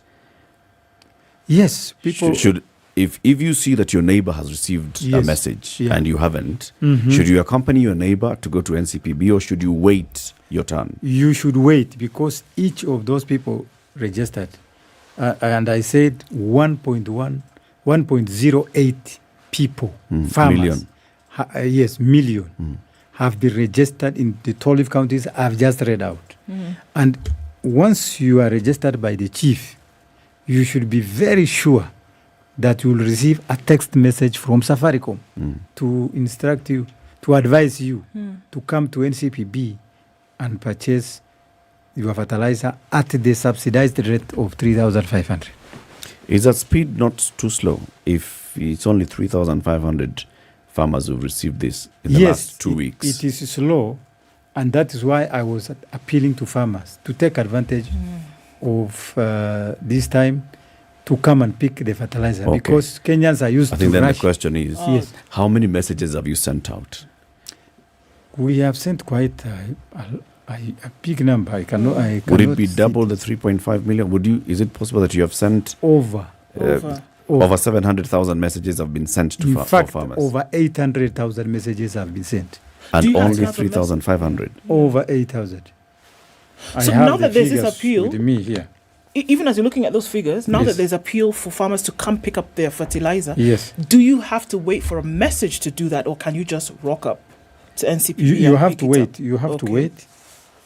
Yes, people should if you see that your neighbor has received a message and you haven't, should you accompany your neighbor to go to NCPB, or should you wait your turn? You should wait, because each of those people registered, and I said 1.08 people, farmers, million, have been registered in the 12 counties I've just read out. And once you are registered by the chief, you should be very sure that you will receive a text message from Safaricom to instruct you, to advise you to come to NCPB and purchase your fertilizer at the subsidized rate of 3,500. Is that speed not too slow if it's only 3,500 farmers who've received this in the last 2 weeks? It is slow, and that is why I was appealing to farmers to take advantage of this time to come and pick the fertilizer, because Kenyans are used to rush. I think then the question is, how many messages have you sent out? We have sent quite a big number. Would it be double the 3.5 million? Is it possible that you have sent over 700,000 messages have been sent to farmers? Over 800,000 messages have been sent. And only 3,500? Over 8,000. So now that there's this appeal, with me here, even as you're looking at those figures, now that there's appeal for farmers to come pick up their fertilizer, do you have to wait for a message to do that, or can you just rock up to NCPB? You have to wait. You have to wait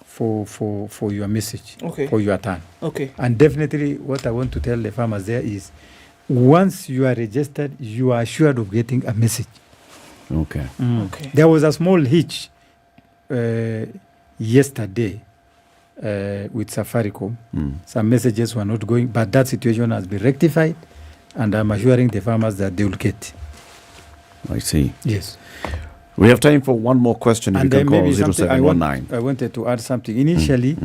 for your message, for your turn. And definitely what I want to tell the farmers there is, once you are registered, you are assured of getting a message. There was a small hitch yesterday with Safaricom. Some messages were not going, but that situation has been rectified, and I'm assuring the farmers that they will get. I see. Yes. We have time for one more question. If And you can call maybe 0719. I wanted to add something. Initially,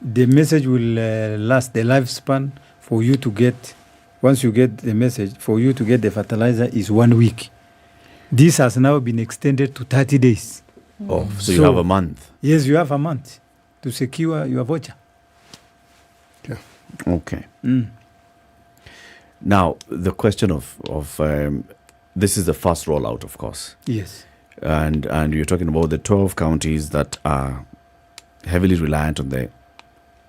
the message will last, the lifespan for you to get, once you get the message, for you to get the fertilizer is 1 week. This has now been extended to 30 days. So you have a month. Yes, you have a month to secure your voucher. Okay. Now, the question of this is the first rollout, of course. Yes. And you're talking about the 12 counties that are heavily reliant on the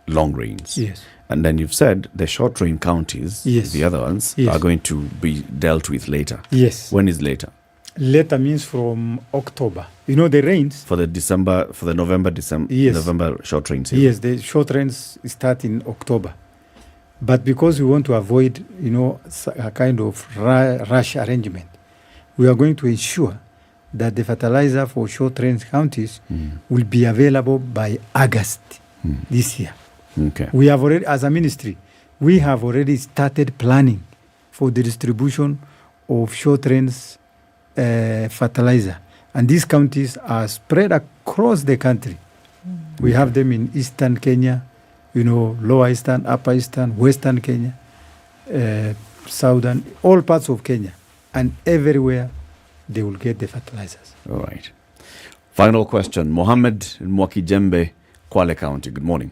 long rains. Yes. And then you've said the short rain counties, the other ones, are going to be dealt with later. Yes. When is later? Later means from October. You know, the rains. For the November short rains. Yes, the short rains start in October. But because we want to avoid, a kind of rush arrangement, we are going to ensure that the fertilizer for short range counties will be available by August this year. We have already, as a ministry, we have already started planning for the distribution of short range fertilizer. And these counties are spread across the country. We have them in eastern Kenya, lower eastern, upper eastern, western Kenya, southern, all parts of Kenya. And everywhere they will get the fertilizers. All right. Final question. Mohammed Mwakijembe, Kwale County. Good morning.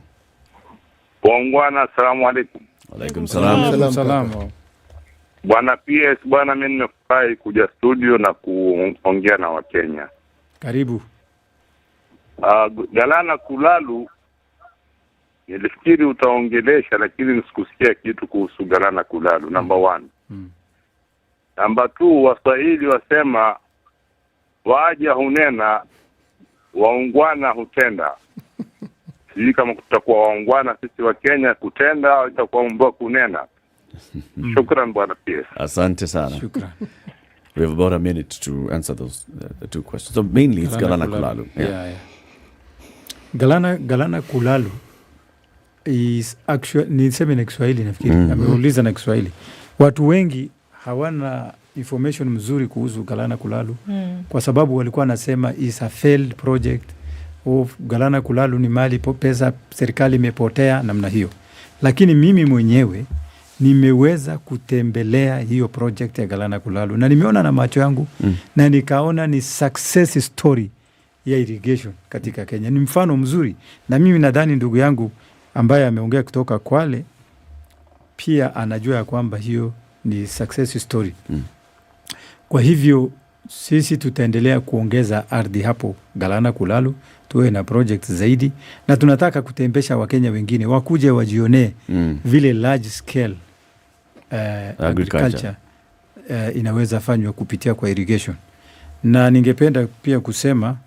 Bwana, assalamu alaikum. Alaikum salam. Salam. Bwana PS, bwana mimi nimefurahi kuja studio na kuongea na Wakenya. Karibu. Galana Kulalu nilifikiri utaongelesha, lakini nisikusikia kitu kuhusu Galana Kulalu. Number 1. Number 2, Waswahili wasema waja hunena, waungwana hutenda. Sijui kama kutakuwa waungwana sisi wa Kenya kutenda au itakuwa mbwa kunena. Shukran bwana PS. Asante sana. Shukran. We have about a minute to answer those the two questions. So mainly it's Galana Kulalu. Yeah. Galana Kulalu is actually, niseme na Kiswahili nafikiri, ameuliza na Kiswahili. Watu wengi hawana information mzuri kuhusu Galana Kulalu kwa sababu walikuwa nasema is a failed project of Galana Kulalu, ni mali pesa serikali imepotea namna hiyo. Lakini mimi mwenyewe nimeweza kutembelea hiyo project ya Galana Kulalu na nimeona na macho yangu na nikaona ni success story ya irrigation katika Kenya. Ni mfano mzuri, na mimi nadhani ndugu yangu ambaye ameongea kutoka Kwale pia anajua ya kwamba hiyo ni success story. Kwa hivyo sisi tutaendelea kuongeza ardhi hapo Galana Kulalu, tuwe na project zaidi, na tunataka kutembesha Wakenya wengine wakuje wajionee vile large scale agriculture inaweza fanywa kupitia kwa irrigation. Na ningependa pia kusema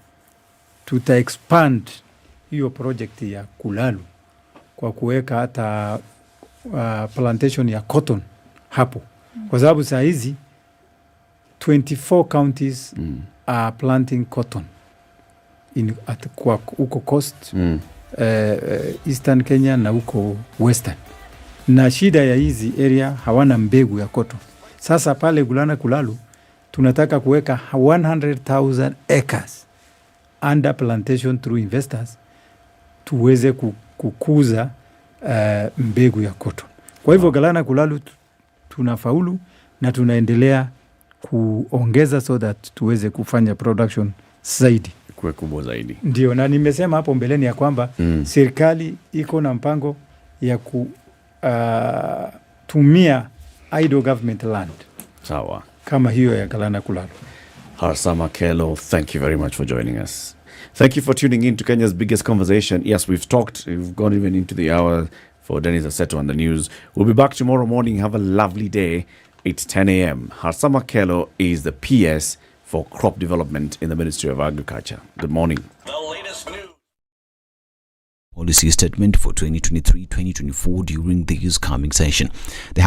tuta expand hiyo project ya Kulalu kwa kuweka hata plantation ya cotton hapo, kwa sababu saa hizi 24 counties are planting cotton kwa uko coast, Eastern Kenya na uko Western. Na shida ya hizi area hawana mbegu ya cotton. Sasa pale Galana Kulalu tunataka kuweka 100,000 acres under plantation through investors tuweze kukuza mbegu ya cotton. Kwa hivyo Galana Kulalu tunafaulu na tunaendelea kuongeza so that tuweze kufanya production zaidi, kuwe kubwa zaidi. Ndio, na nimesema hapo mbeleni ya kwamba serikali iko na mpango ya kutumia idle government land. Sawa. Kama hiyo ya Galana Kulalu. Harsama Kelo, thank you very much for joining us. Thank you for tuning in to Kenya's biggest conversation. Yes, we've gone even into the hour for Dennis Aseto on the news. We'll be back tomorrow morning. Have a lovely day. It's 10 a.m. Harsama Kelo is the PS for Crop Development in the Ministry of Agriculture. Good morning. Policy statement for 2023-2024 during the coming session. The